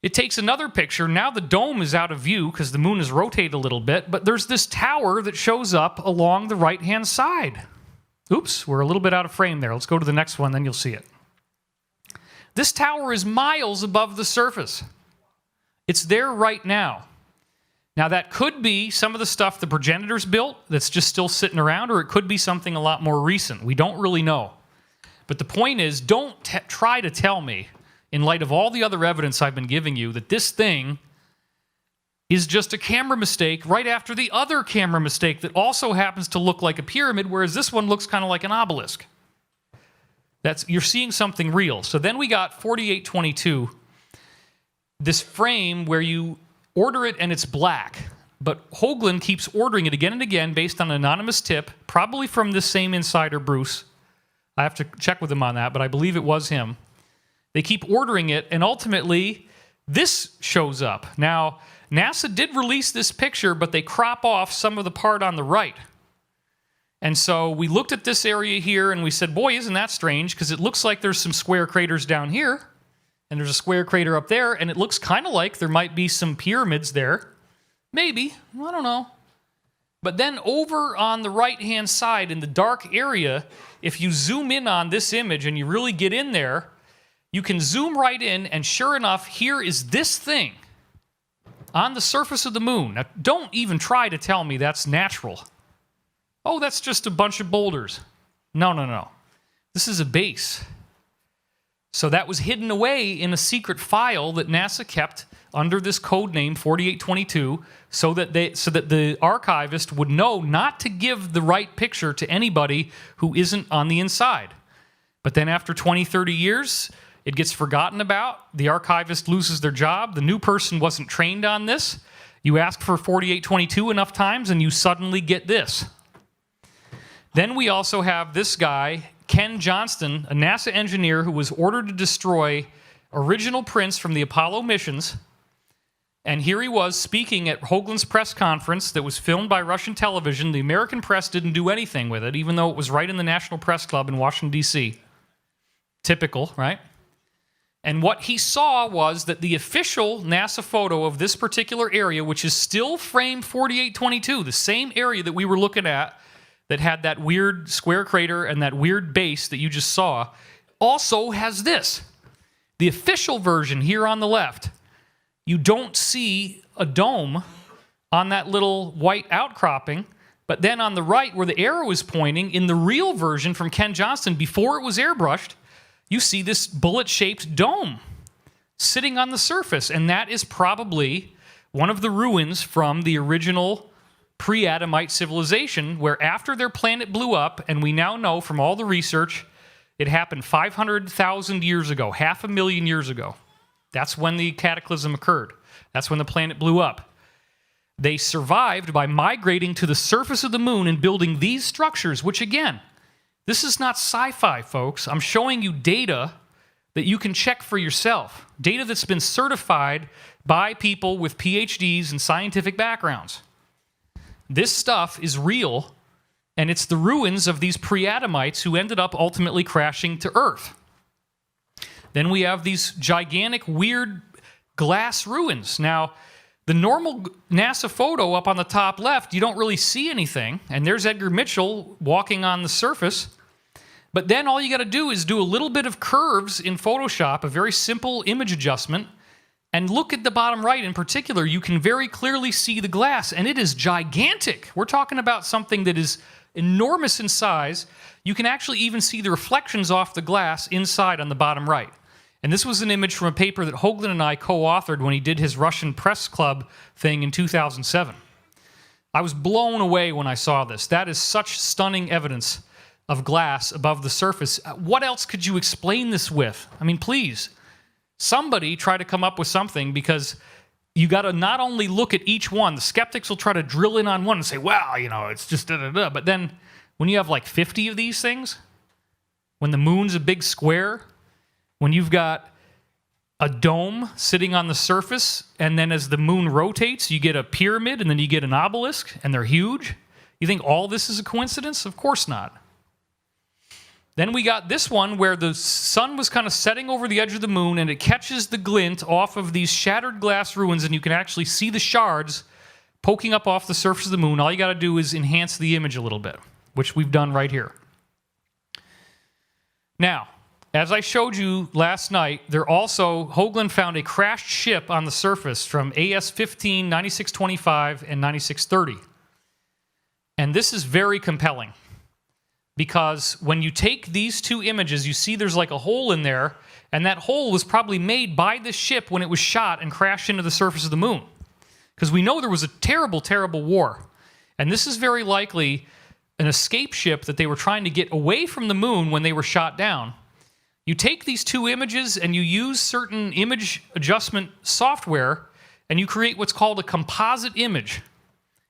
it takes another picture. Now the dome is out of view because the moon is rotated a little bit, but there's this tower that shows up along the right-hand side. Oops, we're a little bit out of frame there. Let's go to the next one, then you'll see it. This tower is miles above the surface. It's there right now. Now, that could be some of the stuff the progenitors built that's just still sitting around, or it could be something a lot more recent. We don't really know. But the point is, don't try to tell me, in light of all the other evidence I've been giving you, that this thing is just a camera mistake right after the other camera mistake that also happens to look like a pyramid, whereas this one looks kind of like an obelisk. You're seeing something real. So then we got 4822, this frame where you order it and it's black. But Hoagland keeps ordering it again and again based on an anonymous tip, probably from this same insider, Bruce. I have to check with him on that, but I believe it was him. They keep ordering it, and ultimately, this shows up. Now, NASA did release this picture, but they crop off some of the part on the right. And so we looked at this area here, and we said, boy, isn't that strange, because it looks like there's some square craters down here, and there's a square crater up there, and it looks kind of like there might be some pyramids there. Maybe. I don't know. But then over on the right-hand side in the dark area, if you zoom in on this image and you really get in there, you can zoom right in, and sure enough, here is this thing on the surface of the moon. Now, don't even try to tell me that's natural. Oh, that's just a bunch of boulders. No, no, no. This is a base. So that was hidden away in a secret file that NASA kept under this code name 4822 so that the archivist would know not to give the right picture to anybody who isn't on the inside. But then after 20, 30 years, it gets forgotten about. The archivist loses their job. The new person wasn't trained on this. You ask for 4822 enough times and you suddenly get this. Then we also have this guy, Ken Johnston, a NASA engineer who was ordered to destroy original prints from the Apollo missions. And here he was speaking at Hoagland's press conference that was filmed by Russian television. The American press didn't do anything with it, even though it was right in the National Press Club in Washington, D.C. Typical, right? And what he saw was that the official NASA photo of this particular area, which is still framed 4822, the same area that we were looking at, that had that weird square crater and that weird base that you just saw, also has this. The official version here on the left, you don't see a dome on that little white outcropping, but then on the right where the arrow is pointing, in the real version from Ken Johnston, before it was airbrushed, you see this bullet-shaped dome sitting on the surface. And that is probably one of the ruins from the original pre-Adamite civilization, where after their planet blew up, and we now know from all the research, it happened 500,000 years ago, 500,000 years ago. That's when the cataclysm occurred. That's when the planet blew up. They survived by migrating to the surface of the moon and building these structures, which again, this is not sci-fi, folks. I'm showing you data that you can check for yourself. Data that's been certified by people with PhDs and scientific backgrounds. This stuff is real, and it's the ruins of these pre-Adamites who ended up ultimately crashing to Earth. Then we have these gigantic, weird glass ruins. Now, the normal NASA photo up on the top left, you don't really see anything, and there's Edgar Mitchell walking on the surface. But then all you got to do is do a little bit of curves in Photoshop, a very simple image adjustment, and look at the bottom right in particular. You can very clearly see the glass, and it is gigantic. We're talking about something that is enormous in size. You can actually even see the reflections off the glass inside on the bottom right. And this was an image from a paper that Hoagland and I co-authored when he did his Russian press club thing in 2007. I was blown away when I saw this. That is such stunning evidence of glass above the surface. What else could you explain this with? I mean, please, somebody try to come up with something, because you got to not only look at each one. The skeptics will try to drill in on one and say, well, you know, it's just da-da-da. But then when you have like 50 of these things, when the moon's a big square, when you've got a dome sitting on the surface, and then as the moon rotates, you get a pyramid, and then you get an obelisk, and they're huge. You think all this is a coincidence? Of course not. Then we got this one where the sun was kind of setting over the edge of the moon, and it catches the glint off of these shattered glass ruins, and you can actually see the shards poking up off the surface of the moon. All you got to do is enhance the image a little bit, which we've done right here. Now, as I showed you last night, Hoagland found a crashed ship on the surface from AS-15, 9625, and 9630. And this is very compelling, because when you take these two images, you see there's like a hole in there, and that hole was probably made by this ship when it was shot and crashed into the surface of the moon. Because we know there was a terrible, terrible war. And this is very likely an escape ship that they were trying to get away from the moon when they were shot down. You take these two images and you use certain image adjustment software, and you create what's called a composite image.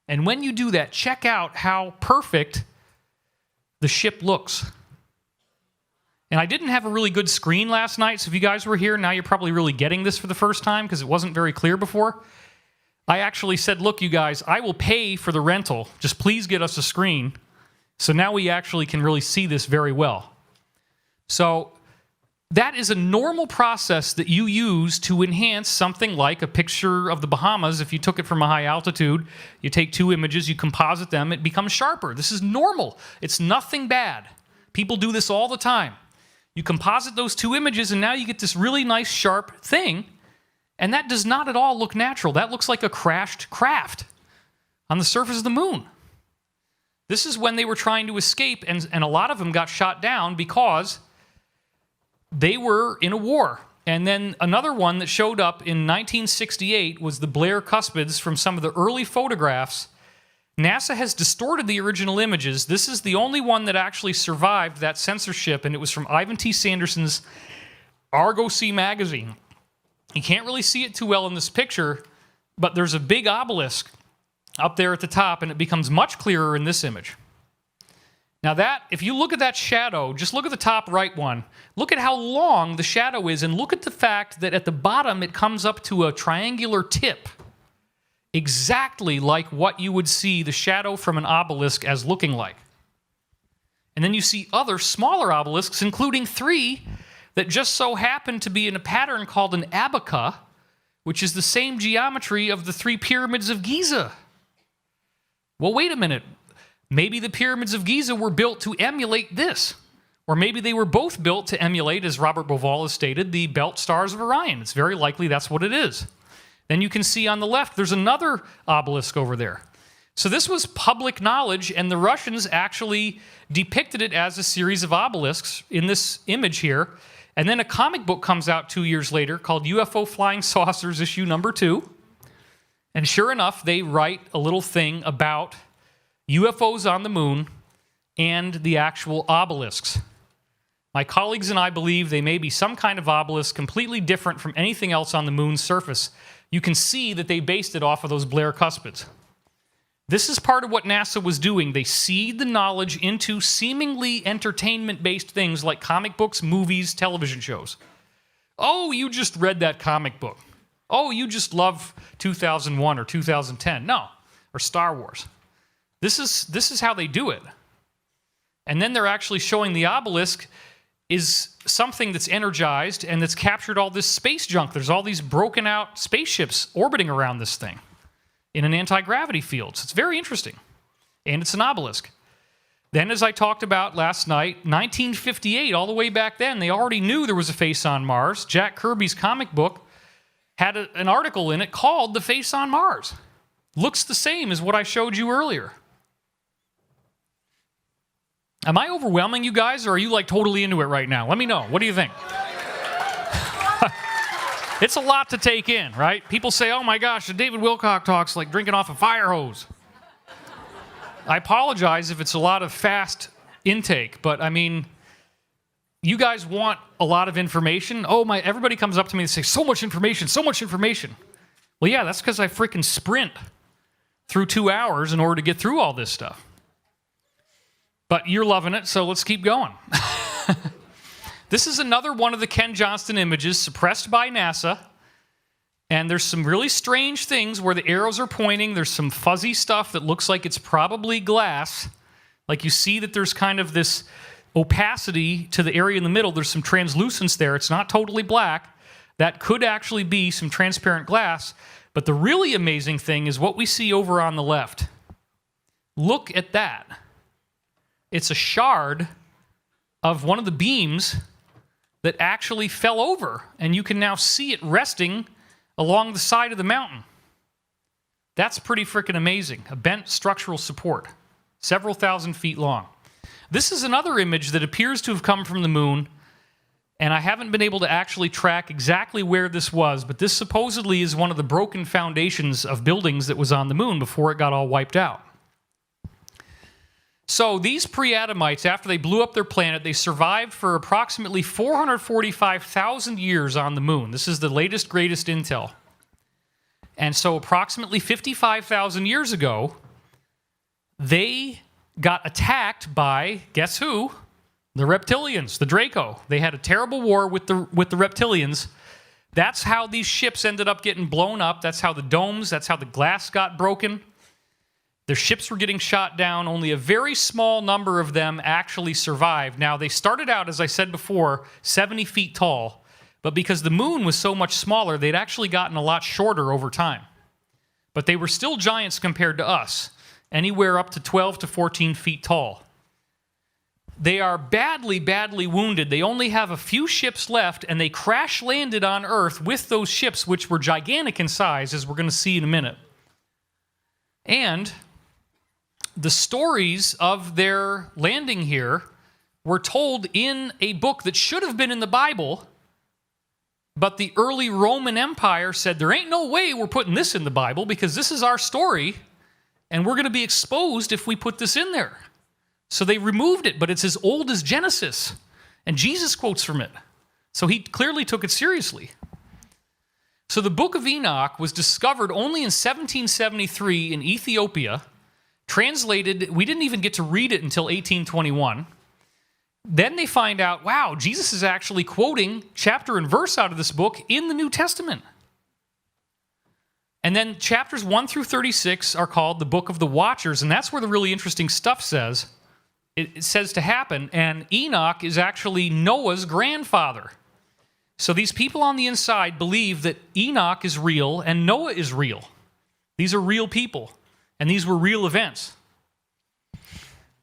And when you do that, check out how perfect the ship looks. And I didn't have a really good screen last night, so if you guys were here, now you're probably really getting this for the first time because it wasn't very clear before. I actually said, look, you guys, I will pay for the rental. Just please get us a screen. So now we actually can really see this very well. So that is a normal process that you use to enhance something like a picture of the Bahamas. If you took it from a high altitude, you take two images, you composite them, it becomes sharper. This is normal. It's nothing bad. People do this all the time. You composite those two images, and now you get this really nice, sharp thing, and that does not at all look natural. That looks like a crashed craft on the surface of the moon. This is when they were trying to escape, and a lot of them got shot down because they were in a war. And then another one that showed up in 1968 was the Blair cuspids from some of the early photographs. NASA has distorted the original images. This is the only one that actually survived that censorship, and it was from Ivan T. Sanderson's Argosy magazine. You can't really see it too well in this picture, but there's a big obelisk up there at the top, and it becomes much clearer in this image. Now that, if you look at that shadow, just look at the top right one. Look at how long the shadow is, and look at the fact that at the bottom it comes up to a triangular tip. Exactly like what you would see the shadow from an obelisk as looking like. And then you see other smaller obelisks, including three that just so happen to be in a pattern called an abaca, which is the same geometry of the three pyramids of Giza. Well, wait a minute. Maybe the pyramids of Giza were built to emulate this. Or maybe they were both built to emulate, as Robert Bauval has stated, the belt stars of Orion. It's very likely that's what it is. Then you can see on the left, there's another obelisk over there. So this was public knowledge, and the Russians actually depicted it as a series of obelisks in this image here. And then a comic book comes out 2 years later called UFO Flying Saucers, issue number 2. And sure enough, they write a little thing about UFOs on the moon and the actual obelisks. My colleagues and I believe they may be some kind of obelisk completely different from anything else on the moon's surface. You can see that they based it off of those Blair cuspids. This is part of what NASA was doing. They seed the knowledge into seemingly entertainment-based things like comic books, movies, television shows. Oh, you just read that comic book. Oh, you just love 2001 or 2010. No, or Star Wars. This is how they do it. And then they're actually showing the obelisk is something that's energized and that's captured all this space junk. There's all these broken out spaceships orbiting around this thing in an anti-gravity field. So it's very interesting. And it's an obelisk. Then, as I talked about last night, 1958, all the way back then, they already knew there was a face on Mars. Jack Kirby's comic book had an article in it called The Face on Mars. Looks the same as what I showed you earlier. Am I overwhelming you guys, or are you like totally into it right now? Let me know. What do you think? It's a lot to take in, right? People say, oh my gosh, the David Wilcock talk's like drinking off a fire hose. I apologize if it's a lot of fast intake, but I mean, you guys want a lot of information. Oh my, everybody comes up to me and says, so much information, so much information. Well, yeah, that's because I freaking sprint through 2 hours in order to get through all this stuff. But you're loving it, so let's keep going. This is another one of the Ken Johnston images suppressed by NASA. And there's some really strange things where the arrows are pointing. There's some fuzzy stuff that looks like it's probably glass. Like you see that there's kind of this opacity to the area in the middle. There's some translucence there. It's not totally black. That could actually be some transparent glass. But the really amazing thing is what we see over on the left. Look at that. It's a shard of one of the beams that actually fell over, and you can now see it resting along the side of the mountain. That's pretty freaking amazing. A bent structural support, several thousand feet long. This is another image that appears to have come from the moon, and I haven't been able to actually track exactly where this was, but this supposedly is one of the broken foundations of buildings that was on the moon before it got all wiped out. So these pre-Adamites, after they blew up their planet, they survived for approximately 445,000 years on the moon. This is the latest, greatest intel. And so approximately 55,000 years ago, they got attacked by, guess who? The reptilians, the Draco. They had a terrible war with the reptilians. That's how these ships ended up getting blown up. That's how the domes, that's how the glass got broken. Their ships were getting shot down. Only a very small number of them actually survived. Now, they started out, as I said before, 70 feet tall. But because the moon was so much smaller, they'd actually gotten a lot shorter over time. But they were still giants compared to us, anywhere up to 12 to 14 feet tall. They are badly, badly wounded. They only have a few ships left, and they crash landed on Earth with those ships, which were gigantic in size, as we're going to see in a minute. And the stories of their landing here were told in a book that should have been in the Bible, but the early Roman Empire said, there ain't no way we're putting this in the Bible because this is our story, and we're going to be exposed if we put this in there. So they removed it, but it's as old as Genesis, and Jesus quotes from it. So he clearly took it seriously. So the Book of Enoch was discovered only in 1773 in Ethiopia. Translated, we didn't even get to read it until 1821. Then they find out, wow, Jesus is actually quoting chapter and verse out of this book in the New Testament. And then chapters 1 through 36 are called the Book of the Watchers, and that's where the really interesting stuff says. It says to happen, and Enoch is actually Noah's grandfather. So these people on the inside believe that Enoch is real and Noah is real. These are real people. And these were real events.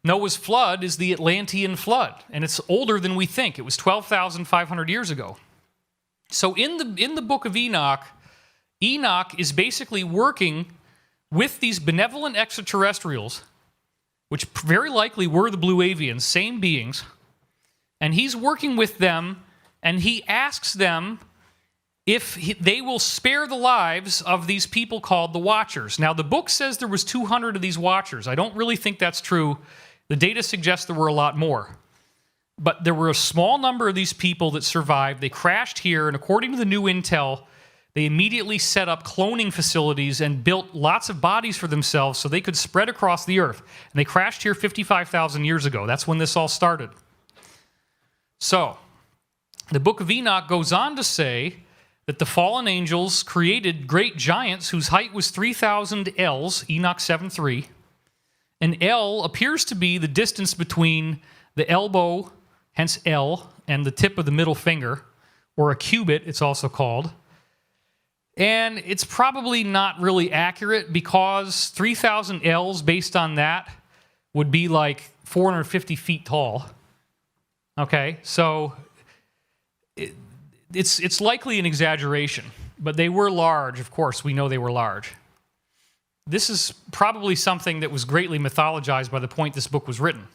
Noah's flood is the Atlantean flood, and it's older than we think. It was 12,500 years ago. So in the book of Enoch, Enoch is basically working with these benevolent extraterrestrials, which very likely were the blue avians, same beings, and he's working with them and he asks them if they will spare the lives of these people called the Watchers. Now, the book says there was 200 of these Watchers. I don't really think that's true. The data suggests there were a lot more. But there were a small number of these people that survived. They crashed here, and according to the new intel, they immediately set up cloning facilities and built lots of bodies for themselves so they could spread across the earth. And they crashed here 55,000 years ago. That's when this all started. So, the book of Enoch goes on to say that the fallen angels created great giants whose height was 3,000 ells, Enoch 7:3. An ell appears to be the distance between the elbow, hence L, and the tip of the middle finger, or a cubit, it's also called. And it's probably not really accurate because 3,000 ells, based on that, would be like 450 feet tall. Okay, so it's likely an exaggeration, but they were large. Of course, we know they were large. This is probably something that was greatly mythologized by the point this book was written.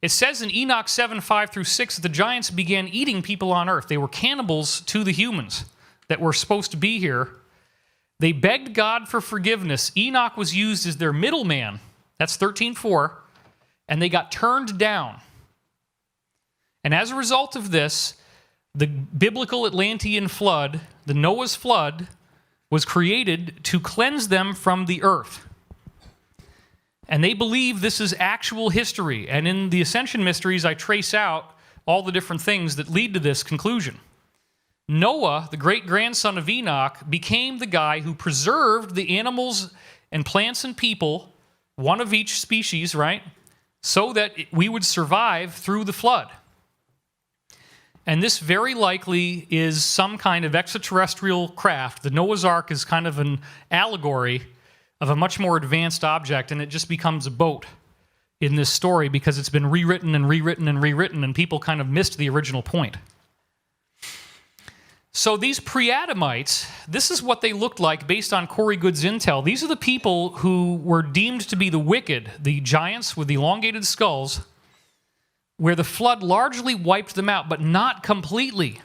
It says in Enoch 7:5-6 that the giants began eating people on earth. They were cannibals to the humans that were supposed to be here. They begged God for forgiveness. Enoch was used as their middleman. That's 13:4. And they got turned down. And as a result of this, the biblical Atlantean flood, the Noah's flood, was created to cleanse them from the earth. And they believe this is actual history. And in the Ascension Mysteries, I trace out all the different things that lead to this conclusion. Noah, the great-grandson of Enoch, became the guy who preserved the animals and plants and people, one of each species, right, so that we would survive through the flood. And this very likely is some kind of extraterrestrial craft. The Noah's Ark is kind of an allegory of a much more advanced object, and it just becomes a boat in this story because it's been rewritten and rewritten and rewritten, and people kind of missed the original point. So these pre-Adamites, this is what they looked like based on Corey Good's intel. These are the people who were deemed to be the wicked, the giants with the elongated skulls, where the flood largely wiped them out, but not completely.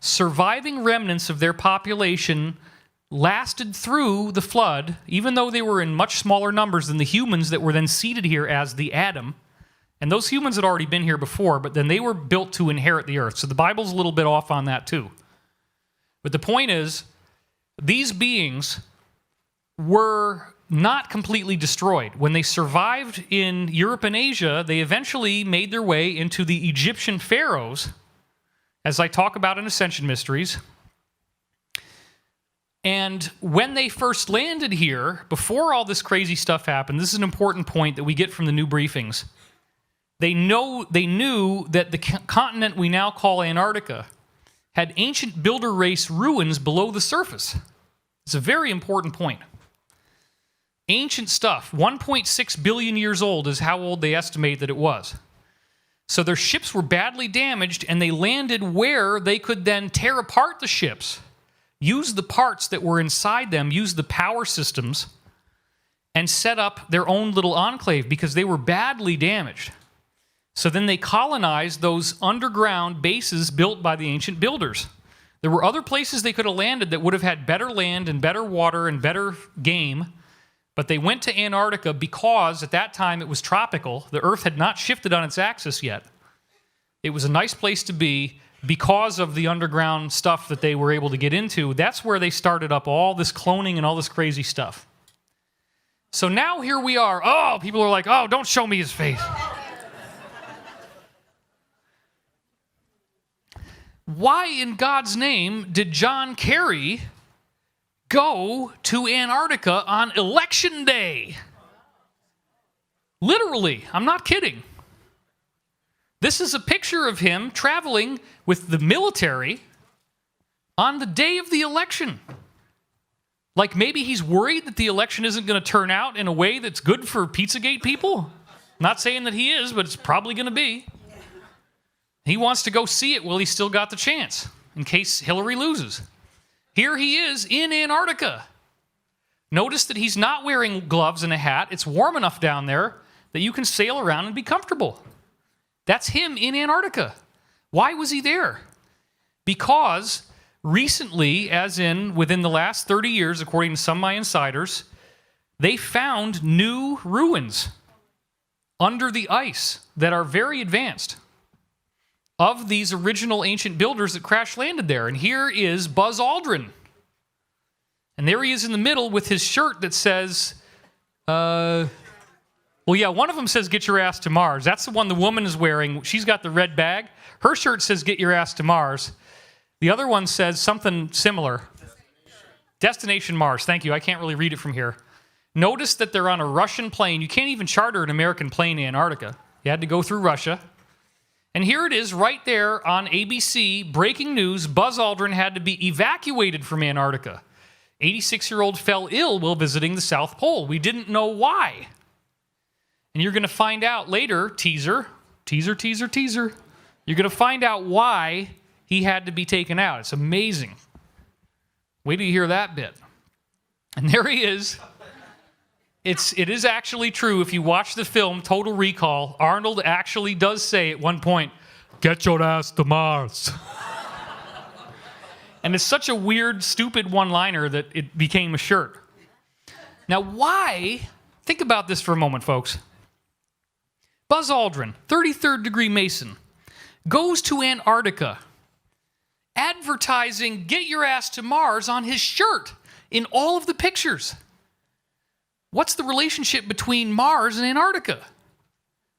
Surviving remnants of their population lasted through the flood, even though they were in much smaller numbers than the humans that were then seated here as the Adam. And those humans had already been here before, but then they were built to inherit the earth. So the Bible's a little bit off on that too. But the point is, these beings were not completely destroyed. When they survived in Europe and Asia, they eventually made their way into the Egyptian pharaohs, as I talk about in Ascension Mysteries. And when they first landed here, before all this crazy stuff happened, this is an important point that we get from the new briefings. They knew that the continent we now call Antarctica had ancient builder race ruins below the surface. It's a very important point. Ancient stuff, 1.6 billion years old is how old they estimate that it was. So their ships were badly damaged, and they landed where they could then tear apart the ships, use the parts that were inside them, use the power systems, and set up their own little enclave because they were badly damaged. So then they colonized those underground bases built by the ancient builders. There were other places they could have landed that would have had better land and better water and better game, but they went to Antarctica because at that time it was tropical. The Earth had not shifted on its axis yet. It was a nice place to be because of the underground stuff that they were able to get into. That's where they started up all this cloning and all this crazy stuff. So now here we are. Oh, people are like, oh, don't show me his face. Why in God's name did John Kerry go to Antarctica on election day? Literally, I'm not kidding. This is a picture of him traveling with the military on the day of the election. Like maybe he's worried that the election isn't going to turn out in a way that's good for Pizzagate people. Not saying that he is, but it's probably going to be. He wants to go see it while he's still got the chance, in case Hillary loses. Here he is in Antarctica. Notice that he's not wearing gloves and a hat. It's warm enough down there that you can sail around and be comfortable. That's him in Antarctica. Why was he there? Because recently, as in within the last 30 years, according to some of my insiders, they found new ruins under the ice that are very advanced of these original ancient builders that crash landed there. And here is Buzz Aldrin. And there he is in the middle with his shirt that says, one of them says, "Get your ass to Mars." That's the one the woman is wearing. She's got the red bag. Her shirt says, "Get your ass to Mars." The other one says something similar. Destination Mars. Thank you. I can't really read it from here. Notice that they're on a Russian plane. You can't even charter an American plane in Antarctica. You had to go through Russia. And here it is right there on ABC, breaking news. Buzz Aldrin had to be evacuated from Antarctica. 86-year-old fell ill while visiting the South Pole. We didn't know why. And you're going to find out later, teaser. You're going to find out why he had to be taken out. It's amazing. Wait till you hear that bit. And there he is. It is actually true. If you watch the film Total Recall, Arnold actually does say at one point, "Get your ass to Mars." And it's such a weird, stupid one-liner that it became a shirt. Now, why? Think about this for a moment, folks. Buzz Aldrin, 33rd degree Mason, goes to Antarctica, advertising "Get your ass to Mars" on his shirt in all of the pictures. What's the relationship between Mars and Antarctica?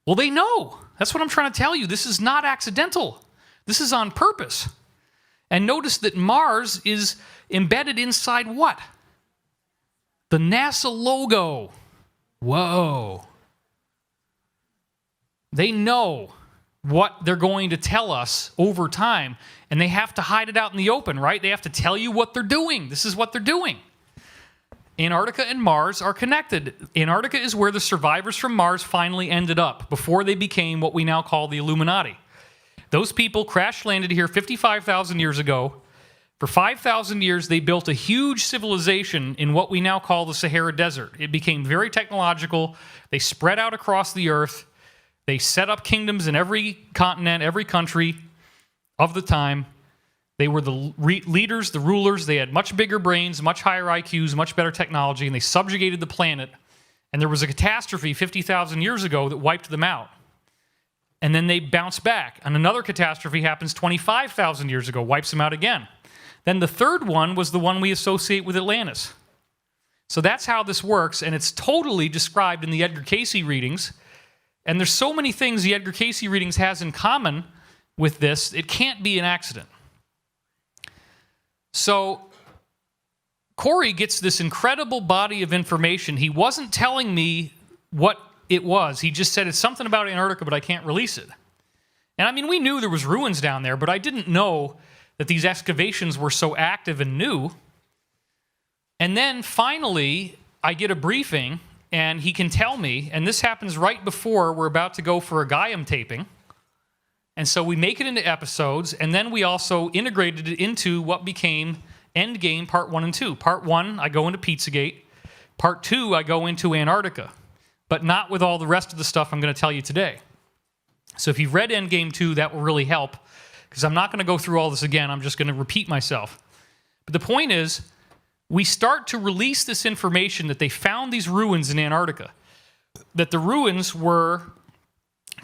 Well, they know. That's what I'm trying to tell you. This is not accidental. This is on purpose. And notice that Mars is embedded inside what? The NASA logo. Whoa. They know what they're going to tell us over time, and they have to hide it out in the open, right? They have to tell you what they're doing. This is what they're doing. Antarctica and Mars are connected. Antarctica is where the survivors from Mars finally ended up before they became what we now call the Illuminati. Those people crash landed here 55,000 years ago. For 5,000 years, they built a huge civilization in what we now call the Sahara Desert. It became very technological. They spread out across the earth. They set up kingdoms in every continent, every country of the time. They were the leaders, the rulers. They had much bigger brains, much higher IQs, much better technology, and they subjugated the planet. And there was a catastrophe 50,000 years ago that wiped them out. And then they bounce back. And another catastrophe happens 25,000 years ago, wipes them out again. Then the third one was the one we associate with Atlantis. So that's how this works, and it's totally described in the Edgar Cayce readings. And there's so many things the Edgar Cayce readings has in common with this, it can't be an accident. So Corey gets this incredible body of information. He wasn't telling me what it was. He just said it's something about Antarctica, but I can't release it. And I mean, we knew there was ruins down there, but I didn't know that these excavations were so active and new. And then finally, I get a briefing, and he can tell me, and this happens right before we're about to go for a Gaiam taping. And so we make it into episodes, and then we also integrated it into what became Endgame Part 1 and 2. Part 1, I go into Pizzagate. Part 2, I go into Antarctica. But not with all the rest of the stuff I'm going to tell you today. So if you've read Endgame 2, that will really help, because I'm not going to go through all this again. I'm just going to repeat myself. But the point is, we start to release this information that they found these ruins in Antarctica, that the ruins were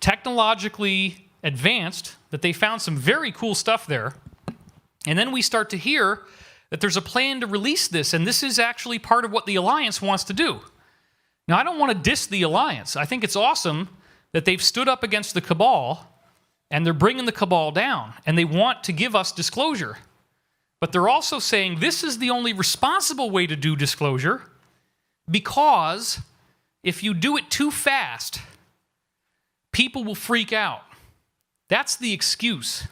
technologically advanced, that they found some very cool stuff there. And then we start to hear that there's a plan to release this, and this is actually part of what the Alliance wants to do. Now, I don't want to diss the Alliance. I think it's awesome that they've stood up against the Cabal, and they're bringing the Cabal down, and they want to give us disclosure. But they're also saying this is the only responsible way to do disclosure, because if you do it too fast, people will freak out. That's the excuse.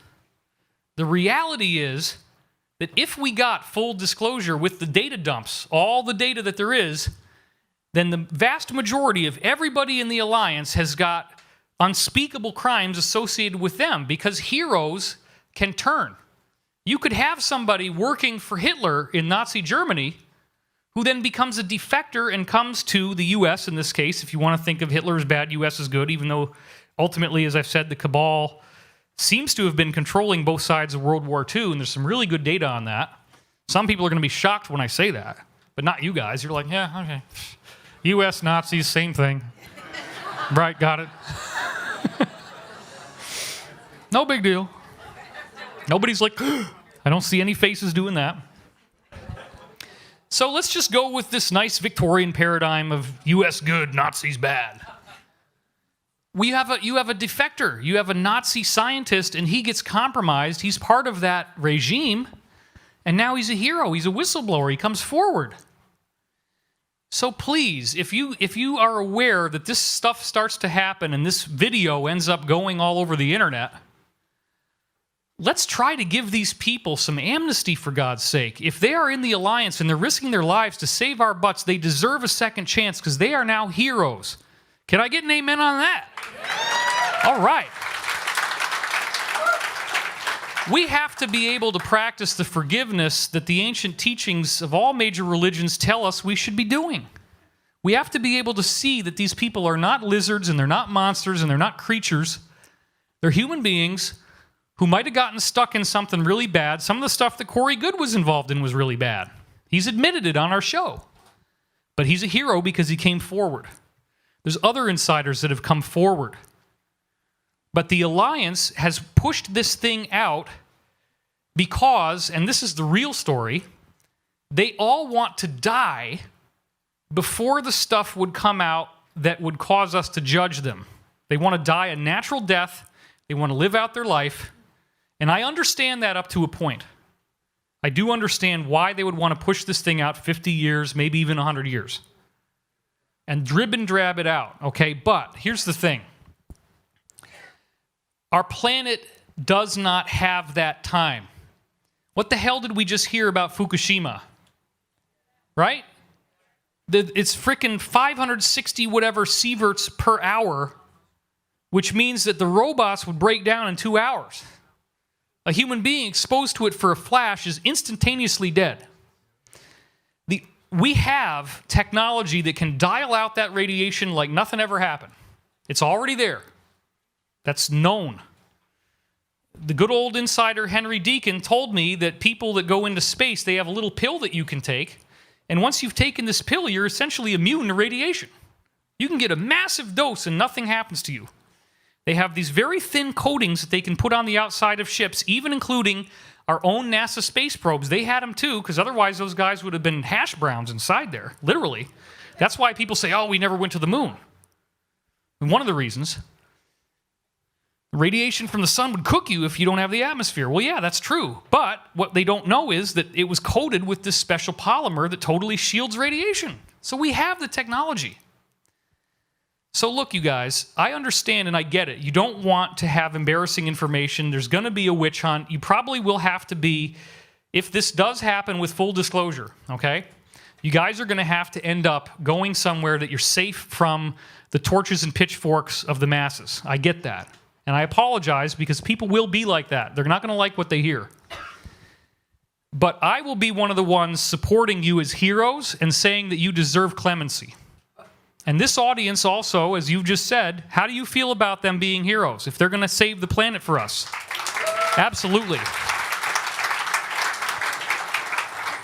The reality is that if we got full disclosure with the data dumps, all the data that there is, then the vast majority of everybody in the Alliance has got unspeakable crimes associated with them, because heroes can turn. You could have somebody working for Hitler in Nazi Germany who then becomes a defector and comes to the U.S. in this case. If you want to think of Hitler as bad, U.S. is good, even though ultimately, as I've said, the Cabal seems to have been controlling both sides of World War II, and there's some really good data on that. Some people are going to be shocked when I say that, but not you guys. You're like, yeah, okay. U.S. Nazis, same thing. Right, got it. No big deal. Nobody's like, I don't see any faces doing that. So let's just go with this nice Victorian paradigm of U.S. good, Nazis bad. You have a defector. You have a Nazi scientist, and he gets compromised. He's part of that regime, and now he's a hero. He's a whistleblower. He comes forward. So please, if you are aware that this stuff starts to happen and this video ends up going all over the internet, let's try to give these people some amnesty, for God's sake. If they are in the alliance and they're risking their lives to save our butts, they deserve a second chance because they are now heroes. Can I get an amen on that? All right. We have to be able to practice the forgiveness that the ancient teachings of all major religions tell us we should be doing. We have to be able to see that these people are not lizards and they're not monsters and they're not creatures. They're human beings who might have gotten stuck in something really bad. Some of the stuff that Corey Good was involved in was really bad. He's admitted it on our show. But he's a hero because he came forward. There's other insiders that have come forward. But the Alliance has pushed this thing out because, and this is the real story, they all want to die before the stuff would come out that would cause us to judge them. They want to die a natural death. They want to live out their life. And I understand that up to a point. I do understand why they would want to push this thing out 50 years, maybe even 100 years. And drib and drab it out, okay? But here's the thing. Our planet does not have that time. What the hell did we just hear about Fukushima? Right? It's frickin' 560 whatever sieverts per hour, which means that the robots would break down in 2 hours. A human being exposed to it for a flash is instantaneously dead. We have technology that can dial out that radiation like nothing ever happened. It's already there. That's known. The good old insider Henry Deacon told me that people that go into space, they have a little pill that you can take, and once you've taken this pill, you're essentially immune to radiation. You can get a massive dose and nothing happens to you. They have these very thin coatings that they can put on the outside of ships, even including our own NASA space probes. They had them too, because otherwise those guys would have been hash browns inside there, literally. That's why people say, oh, we never went to the moon. And one of the reasons, radiation from the sun would cook you if you don't have the atmosphere. Well, yeah, that's true. But what they don't know is that it was coated with this special polymer that totally shields radiation. So we have the technology. So look, you guys, I understand and I get it. You don't want to have embarrassing information. There's going to be a witch hunt. You probably will have to be, if this does happen with full disclosure, okay? You guys are going to have to end up going somewhere that you're safe from the torches and pitchforks of the masses. I get that. And I apologize because people will be like that. They're not going to like what they hear. But I will be one of the ones supporting you as heroes and saying that you deserve clemency. And this audience also, as you've just said, how do you feel about them being heroes if they're going to save the planet for us? Absolutely.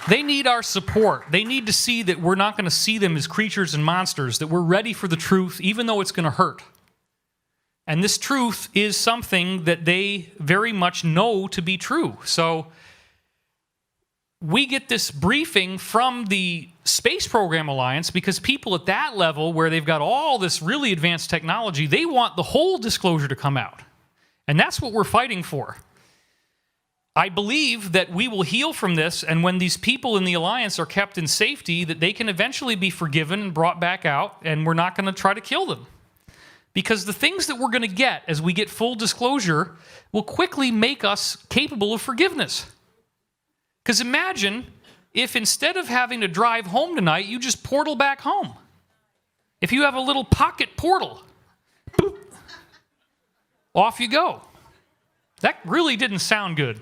They need our support. They need to see that we're not going to see them as creatures and monsters, that we're ready for the truth, even though it's going to hurt. And this truth is something that they very much know to be true. So we get this briefing from the Space Program Alliance because people at that level, where they've got all this really advanced technology, they want the whole disclosure to come out. And that's what we're fighting for. I believe that we will heal from this, and when these people in the Alliance are kept in safety, that they can eventually be forgiven and brought back out, and we're not going to try to kill them. Because the things that we're going to get as we get full disclosure will quickly make us capable of forgiveness. Because imagine if instead of having to drive home tonight, you just portal back home. If you have a little pocket portal, boop, off you go. That really didn't sound good.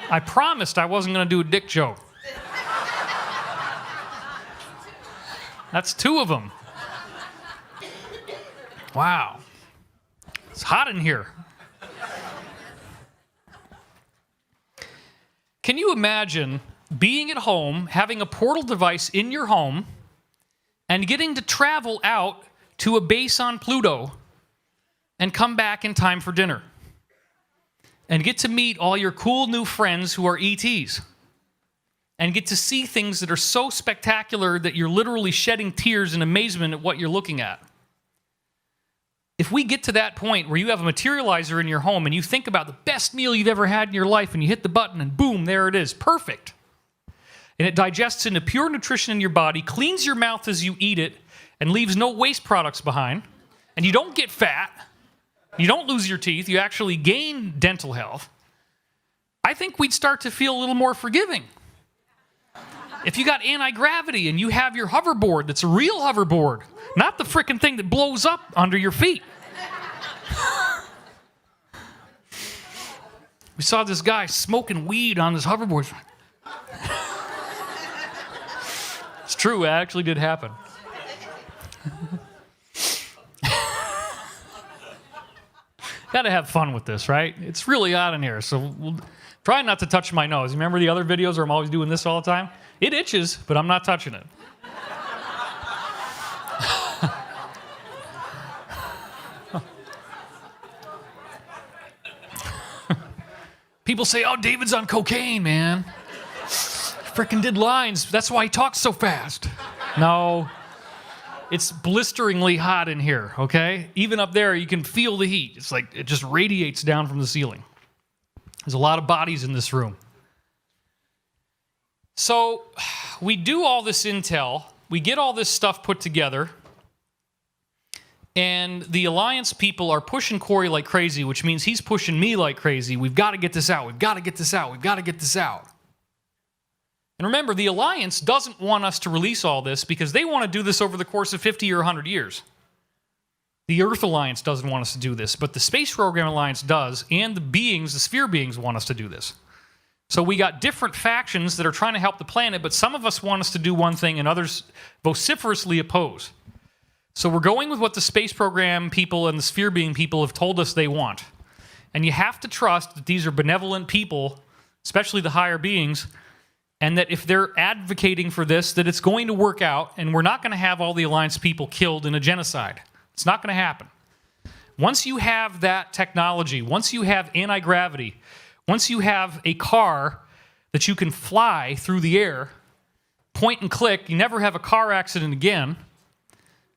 I promised I wasn't going to do a dick joke. That's 2 of them. Wow. It's hot in here. Can you imagine being at home, having a portal device in your home, and getting to travel out to a base on Pluto and come back in time for dinner? And get to meet all your cool new friends who are ETs. And get to see things that are so spectacular that you're literally shedding tears in amazement at what you're looking at. If we get to that point where you have a materializer in your home and you think about the best meal you've ever had in your life and you hit the button and boom, there it is, perfect. And it digests into pure nutrition in your body, cleans your mouth as you eat it, and leaves no waste products behind, and you don't get fat, you don't lose your teeth, you actually gain dental health, I think we'd start to feel a little more forgiving. If you got anti-gravity and you have your hoverboard that's a real hoverboard, not the frickin' thing that blows up under your feet. We saw this guy smoking weed on his hoverboard. It's true, it actually did happen. Gotta have fun with this, right? It's really hot in here, so we'll try not to touch my nose. Remember the other videos where I'm always doing this all the time? It itches, but I'm not touching it. People say, oh, David's on cocaine, man. Frickin' did lines. That's why he talks so fast. No. It's blisteringly hot in here, okay? Even up there, you can feel the heat. It's like it just radiates down from the ceiling. There's a lot of bodies in this room. So we do all this intel. We get all this stuff put together. And the Alliance people are pushing Corey like crazy, which means he's pushing me like crazy. We've got to get this out. We've got to get this out. We've got to get this out. And remember, the Alliance doesn't want us to release all this because they want to do this over the course of 50 or 100 years. The Earth Alliance doesn't want us to do this, but the Space Program Alliance does, and the sphere beings want us to do this. So we got different factions that are trying to help the planet, but some of us want us to do one thing and others vociferously oppose. So we're going with what the space program people and the sphere being people have told us they want. And you have to trust that these are benevolent people, especially the higher beings, and that if they're advocating for this, that it's going to work out, and we're not going to have all the Alliance people killed in a genocide. It's not going to happen. Once you have that technology, once you have anti-gravity, once you have a car that you can fly through the air, point and click, you never have a car accident again,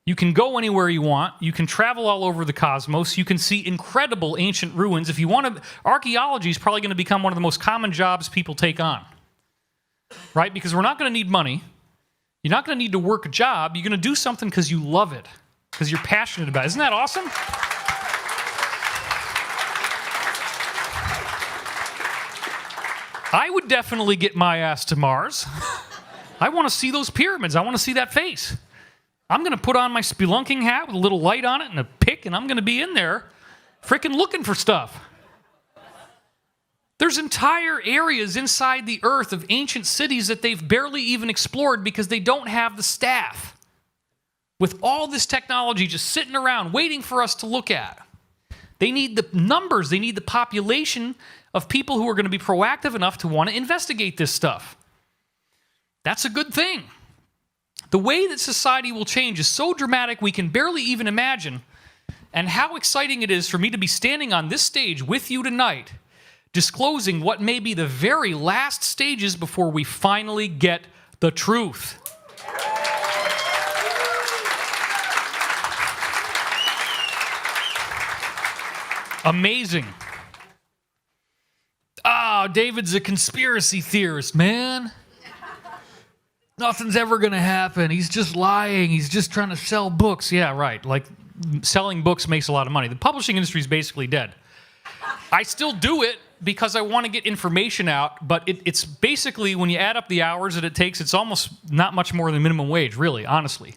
you can go anywhere you want, you can travel all over the cosmos, you can see incredible ancient ruins. If you want to, archaeology is probably going to become one of the most common jobs people take on, right? Because we're not going to need money. You're not going to need to work a job. You're going to do something because you love it, because you're passionate about it. Isn't that awesome? I would definitely get my ass to Mars. I want to see those pyramids. I want to see that face. I'm going to put on my spelunking hat with a little light on it and a pick, and I'm going to be in there frickin' looking for stuff. There's entire areas inside the Earth of ancient cities that they've barely even explored because they don't have the staff. With all this technology just sitting around waiting for us to look at. They need the numbers, they need the population of people who are going to be proactive enough to want to investigate this stuff. That's a good thing. The way that society will change is so dramatic we can barely even imagine. And how exciting it is for me to be standing on this stage with you tonight, disclosing what may be the very last stages before we finally get the truth. Amazing. David's a conspiracy theorist, man. Nothing's ever going to happen. He's just lying. He's just trying to sell books. Yeah, right. Like, selling books makes a lot of money. The publishing industry is basically dead. I still do it because I want to get information out, but it's basically, when you add up the hours that it takes, it's almost not much more than minimum wage, really, honestly.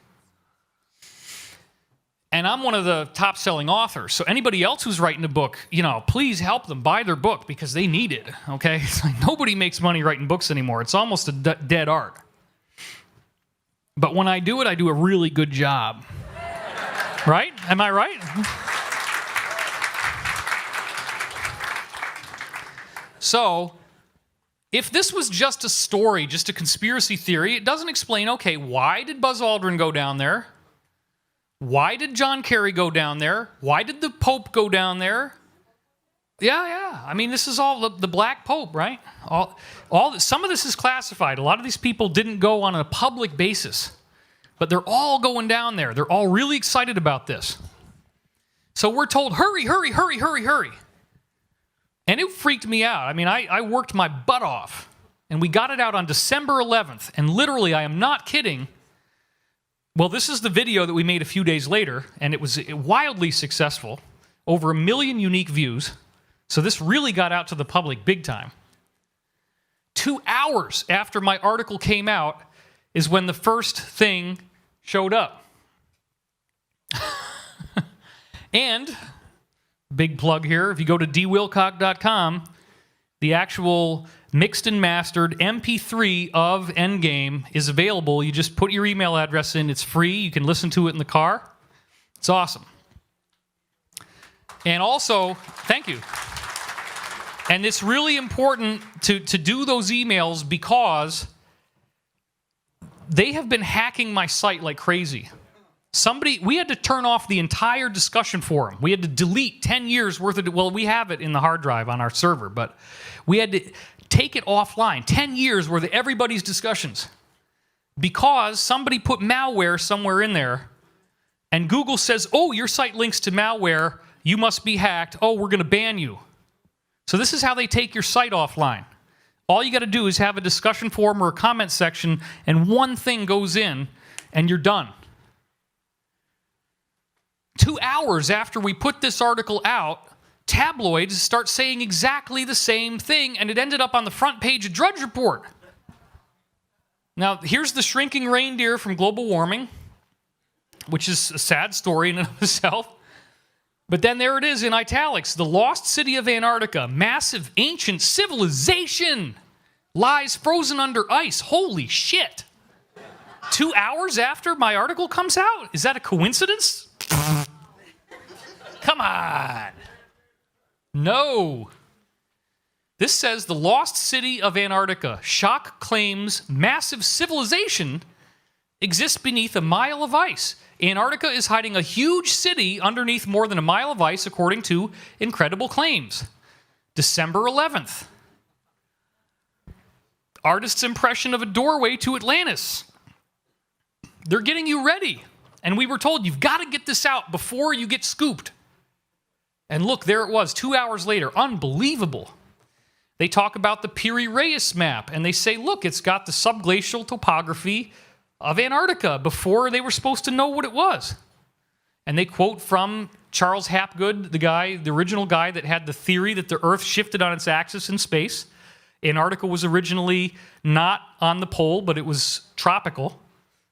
And I'm one of the top-selling authors, so anybody else who's writing a book, please help them buy their book because they need it, okay? It's like nobody makes money writing books anymore. It's almost a dead art. But when I do it, I do a really good job. Right? Am I right? So, if this was just a story, just a conspiracy theory, it doesn't explain, okay, why did Buzz Aldrin go down there? Why did John Kerry go down there? Why did the Pope go down there? Yeah. I mean, this is all the Black Pope, right? Some of this is classified. A lot of these people didn't go on a public basis, but they're all going down there. They're all really excited about this. So we're told, hurry. And it freaked me out. I mean, I worked my butt off, and we got it out on December 11th. And literally, I am not kidding. Well, this is the video that we made a few days later, and it was wildly successful. Over 1 million unique views. So this really got out to the public big time. 2 hours after my article came out is when the first thing showed up. And, big plug here, if you go to dwilcock.com, the actual mixed and mastered MP3 of Endgame is available. You just put your email address in. It's free. You can listen to it in the car. It's awesome. And also, thank you. And it's really important to do those emails because they have been hacking my site like crazy. We had to turn off the entire discussion forum. We had to delete 10 years worth of, well, we have it in the hard drive on our server, but we had to take it offline, 10 years worth of everybody's discussions, because somebody put malware somewhere in there, and Google says, oh, your site links to malware, you must be hacked, oh, we're going to ban you. So this is how they take your site offline. All you got to do is have a discussion forum or a comment section, and one thing goes in, and you're done. 2 hours after we put this article out, tabloids start saying exactly the same thing, and it ended up on the front page of Drudge Report. Now, here's the shrinking reindeer from global warming, which is a sad story in and of itself. But then there it is in italics. The lost city of Antarctica, massive ancient civilization, lies frozen under ice. Holy shit. 2 hours after my article comes out? Is that a coincidence? Come on. No. This says the lost city of Antarctica. Shock claims massive civilization exists beneath a mile of ice. Antarctica is hiding a huge city underneath more than a mile of ice, according to incredible claims. December 11th. Artist's impression of a doorway to Atlantis. They're getting you ready. And we were told, you've got to get this out before you get scooped. And look, there it was, 2 hours later. Unbelievable. They talk about the Piri-Reis map, and they say, look, it's got the subglacial topography of Antarctica before they were supposed to know what it was. And they quote from Charles Hapgood, the original guy that had the theory that the Earth shifted on its axis in space. Antarctica was originally not on the pole, but it was tropical,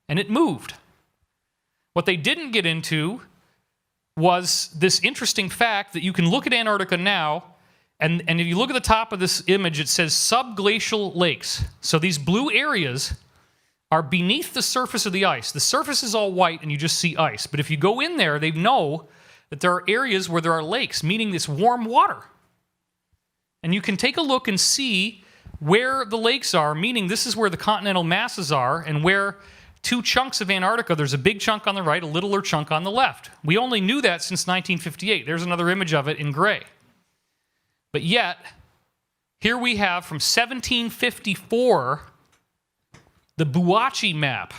and it moved. What they didn't get into was this interesting fact that you can look at Antarctica now, and if you look at the top of this image, it says subglacial lakes. So these blue areas are beneath the surface of the ice. The surface is all white, and you just see ice. But if you go in there, they know that there are areas where there are lakes, meaning this warm water. And you can take a look and see where the lakes are, meaning this is where the continental masses are, and where two chunks of Antarctica, there's a big chunk on the right, a littler chunk on the left. We only knew that since 1958. There's another image of it in gray. But yet, here we have from 1754, the Buachi map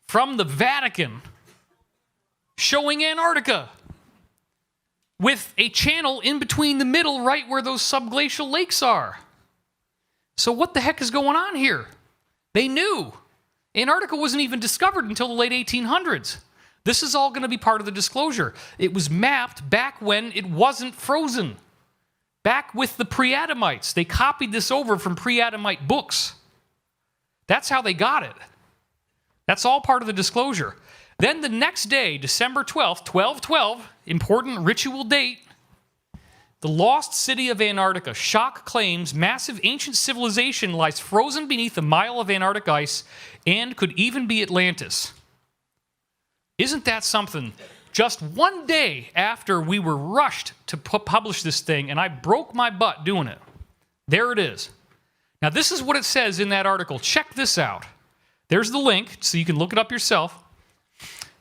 from the Vatican showing Antarctica with a channel in between the middle right where those subglacial lakes are. So what the heck is going on here? They knew. Antarctica wasn't even discovered until the late 1800s. This is all going to be part of the disclosure. It was mapped back when it wasn't frozen. Back with the pre-Adamites. They copied this over from pre-Adamite books. That's how they got it. That's all part of the disclosure. Then the next day, December 12th, 1212, important ritual date, the lost city of Antarctica. Shock claims massive ancient civilization lies frozen beneath a mile of Antarctic ice and could even be Atlantis. Isn't that something? Just one day after we were rushed to publish this thing, and I broke my butt doing it. There it is. Now, this is what it says in that article. Check this out. There's the link, so you can look it up yourself.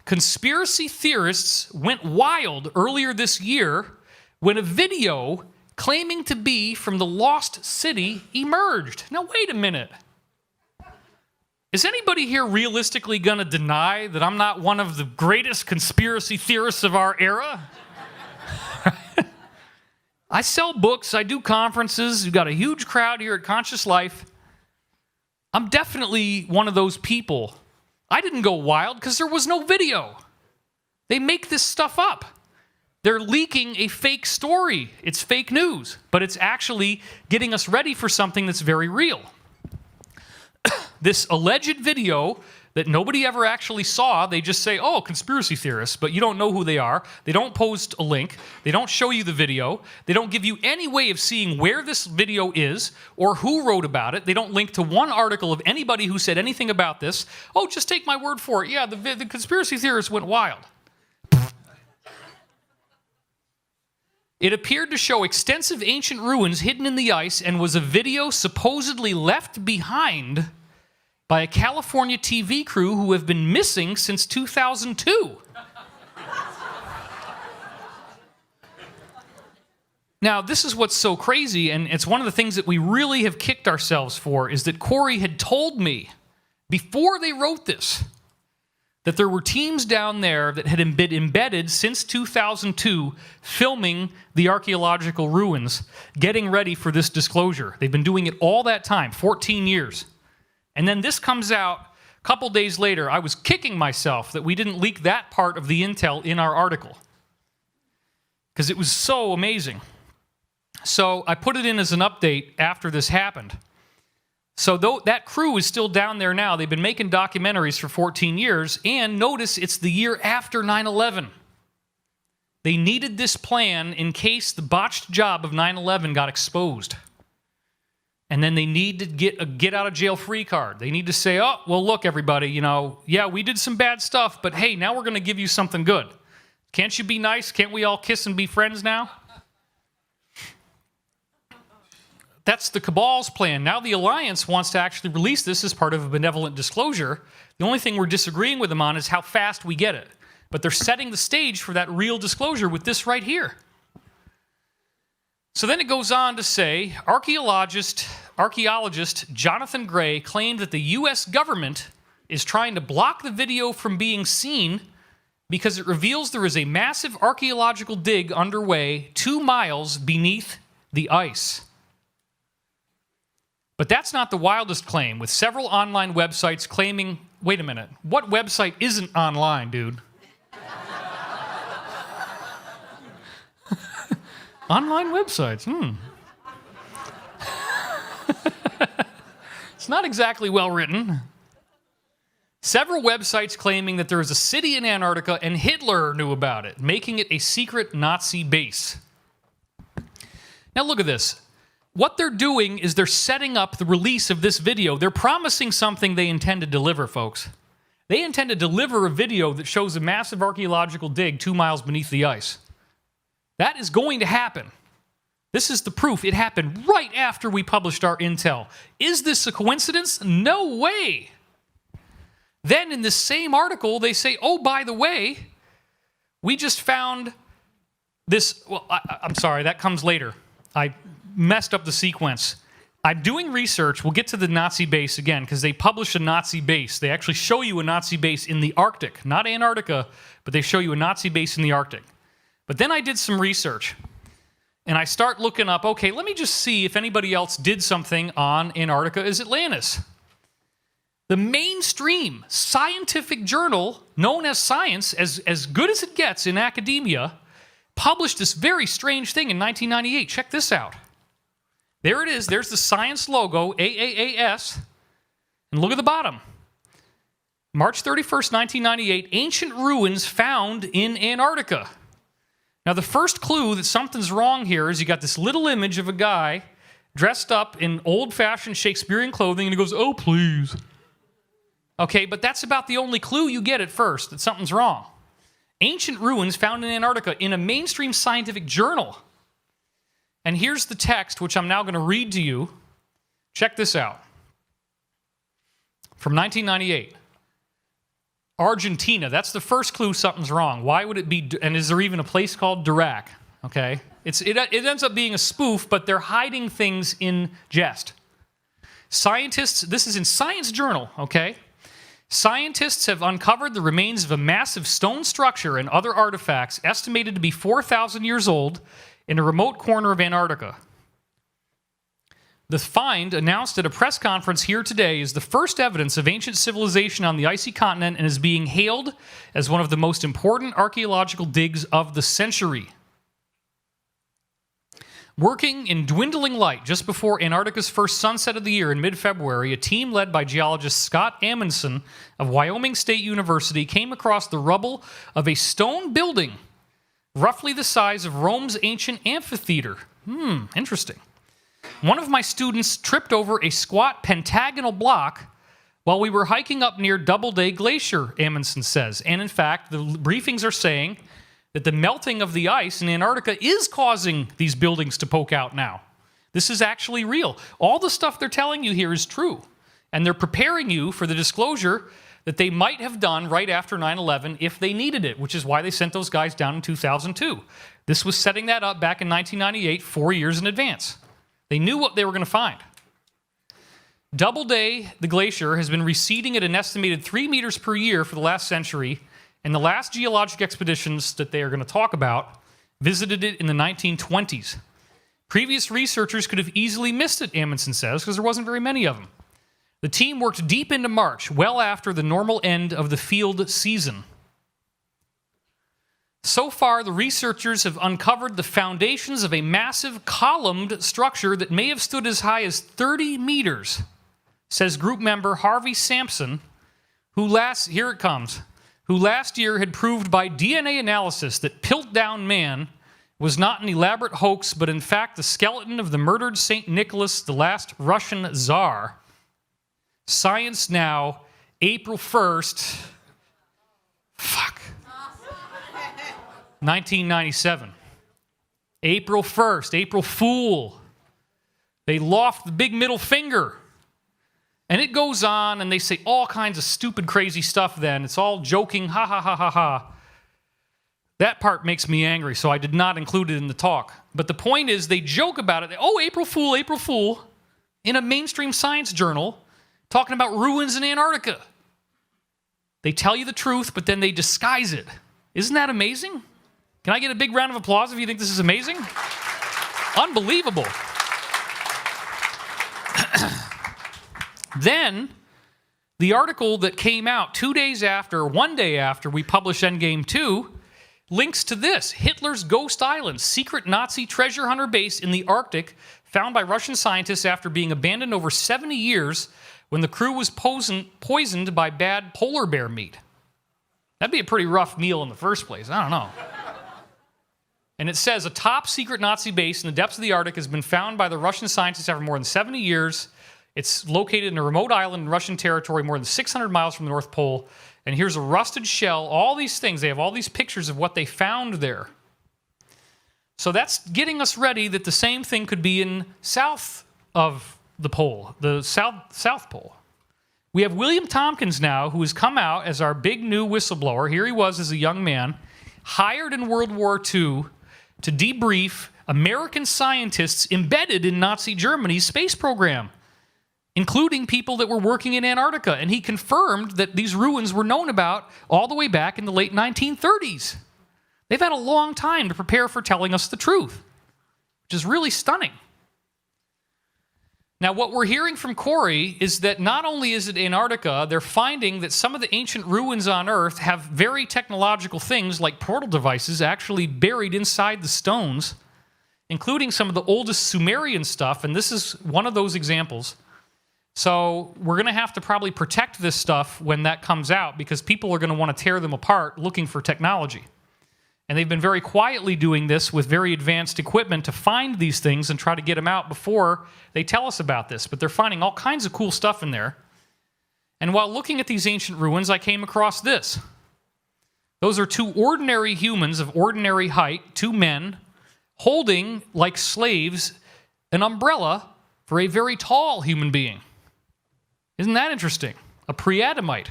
Conspiracy theorists went wild earlier this year when a video claiming to be from the lost city emerged. Now, wait a minute. Is anybody here realistically going to deny that I'm not one of the greatest conspiracy theorists of our era? I sell books, I do conferences, you've got a huge crowd here at Conscious Life. I'm definitely one of those people. I didn't go wild because there was no video. They make this stuff up. They're leaking a fake story. It's fake news, but it's actually getting us ready for something that's very real. This alleged video that nobody ever actually saw, they just say, oh, conspiracy theorists, but you don't know who they are. They don't post a link. They don't show you the video. They don't give you any way of seeing where this video is or who wrote about it. They don't link to one article of anybody who said anything about this. Oh, just take my word for it. Yeah, the conspiracy theorists went wild. It appeared to show extensive ancient ruins hidden in the ice and was a video supposedly left behind by a California TV crew who have been missing since 2002. Now, this is what's so crazy, and it's one of the things that we really have kicked ourselves for, is that Corey had told me before they wrote this that there were teams down there that had been embedded since 2002 filming the archaeological ruins, getting ready for this disclosure. They've been doing it all that time, 14 years. And then this comes out a couple days later. I was kicking myself that we didn't leak that part of the intel in our article because it was so amazing. So I put it in as an update after this happened. So that crew is still down there now. They've been making documentaries for 14 years, and notice it's the year after 9/11. They needed this plan in case the botched job of 9/11 got exposed. And then they need to get a get-out-of-jail-free card. They need to say, oh, well, look, everybody, yeah, we did some bad stuff, but hey, now we're going to give you something good. Can't you be nice? Can't we all kiss and be friends now? That's the cabal's plan. Now the Alliance wants to actually release this as part of a benevolent disclosure. The only thing we're disagreeing with them on is how fast we get it. But they're setting the stage for that real disclosure with this right here. So then it goes on to say, archaeologist Jonathan Gray claimed that the U.S. government is trying to block the video from being seen because it reveals there is a massive archaeological dig underway 2 miles beneath the ice. But that's not the wildest claim, with several online websites claiming, wait a minute, what website isn't online, dude? Online websites, It's not exactly well written. Several websites claiming that there is a city in Antarctica and Hitler knew about it, making it a secret Nazi base. Now look at this. What they're doing is they're setting up the release of this video. They're promising something they intend to deliver, folks. They intend to deliver a video that shows a massive archaeological dig 2 miles beneath the ice. That is going to happen. This is the proof. It happened right after we published our intel. Is this a coincidence? No way. Then in this same article, they say, oh, by the way, we just found this. Well, I'm sorry, that comes later. I messed up the sequence. I'm doing research. We'll get to the Nazi base again because they publish a Nazi base. They actually show you a Nazi base in the Arctic, not Antarctica, but they show you a Nazi base in the Arctic. But then I did some research, and I start looking up, okay, let me just see if anybody else did something on Antarctica as Atlantis. The mainstream scientific journal known as Science, as good as it gets in academia, published this very strange thing in 1998. Check this out. There it is. There's the Science logo, AAAS. And look at the bottom. March 31st, 1998, ancient ruins found in Antarctica. Now, the first clue that something's wrong here is you got this little image of a guy dressed up in old-fashioned Shakespearean clothing, and he goes, oh, please. Okay, but that's about the only clue you get at first, that something's wrong. Ancient ruins found in Antarctica in a mainstream scientific journal. And here's the text, which I'm now going to read to you. Check this out. From 1998. Argentina. That's the first clue something's wrong. Why would it be? And is there even a place called Dirac? Okay. It ends up being a spoof, but they're hiding things in jest. Scientists, this is in Science Journal, okay? Scientists have uncovered the remains of a massive stone structure and other artifacts estimated to be 4,000 years old in a remote corner of Antarctica. The find, announced at a press conference here today, is the first evidence of ancient civilization on the icy continent and is being hailed as one of the most important archaeological digs of the century. Working in dwindling light just before Antarctica's first sunset of the year in mid-February, a team led by geologist Scott Amundsen of Wyoming State University came across the rubble of a stone building roughly the size of Rome's ancient amphitheater. Interesting. One of my students tripped over a squat pentagonal block while we were hiking up near Doubleday Glacier, Amundsen says. And in fact, the briefings are saying that the melting of the ice in Antarctica is causing these buildings to poke out now. This is actually real. All the stuff they're telling you here is true. And they're preparing you for the disclosure that they might have done right after 9/11 if they needed it, which is why they sent those guys down in 2002. This was setting that up back in 1998, 4 years in advance. They knew what they were going to find. Doubleday, the glacier, has been receding at an estimated 3 meters per year for the last century, and the last geologic expeditions that they are going to talk about visited it in the 1920s. Previous researchers could have easily missed it, Amundsen says, because there wasn't very many of them. The team worked deep into March, well after the normal end of the field season. So far, the researchers have uncovered the foundations of a massive columned structure that may have stood as high as 30 meters, says group member Harvey Sampson, who last year had proved by DNA analysis that Piltdown Man was not an elaborate hoax, but in fact the skeleton of the murdered St. Nicholas, the last Russian Tsar. Science Now, April 1st. 1997. April 1st, April Fool. They loft the big middle finger. And it goes on, and they say all kinds of stupid, crazy stuff then. It's all joking, ha, ha, ha, ha, ha. That part makes me angry, so I did not include it in the talk. But the point is, they joke about it. Oh, April Fool, in a mainstream science journal, talking about ruins in Antarctica. They tell you the truth, but then they disguise it. Isn't that amazing? Can I get a big round of applause if you think this is amazing? Unbelievable. Then, the article that came out 1 day after we published Endgame 2, links to this. Hitler's Ghost Island, secret Nazi treasure hunter base in the Arctic, found by Russian scientists after being abandoned over 70 years when the crew was poisoned by bad polar bear meat. That'd be a pretty rough meal in the first place. I don't know. And it says, a top-secret Nazi base in the depths of the Arctic has been found by the Russian scientists after more than 70 years. It's located in a remote island in Russian territory more than 600 miles from the North Pole. And here's a rusted shell, all these things. They have all these pictures of what they found there. So that's getting us ready that the same thing could be in south of the pole, the South Pole. We have William Tompkins now, who has come out as our big new whistleblower. Here he was as a young man, hired in World War II to debrief American scientists embedded in Nazi Germany's space program, including people that were working in Antarctica. And he confirmed that these ruins were known about all the way back in the late 1930s. They've had a long time to prepare for telling us the truth, which is really stunning. Now, what we're hearing from Corey is that not only is it Antarctica, they're finding that some of the ancient ruins on Earth have very technological things like portal devices actually buried inside the stones, including some of the oldest Sumerian stuff, and this is one of those examples. So we're going to have to probably protect this stuff when that comes out because people are going to want to tear them apart looking for technology. And they've been very quietly doing this with very advanced equipment to find these things and try to get them out before they tell us about this. But they're finding all kinds of cool stuff in there. And while looking at these ancient ruins, I came across this. Those are two ordinary humans of ordinary height, two men, holding, like slaves, an umbrella for a very tall human being. Isn't that interesting? A pre-Adamite.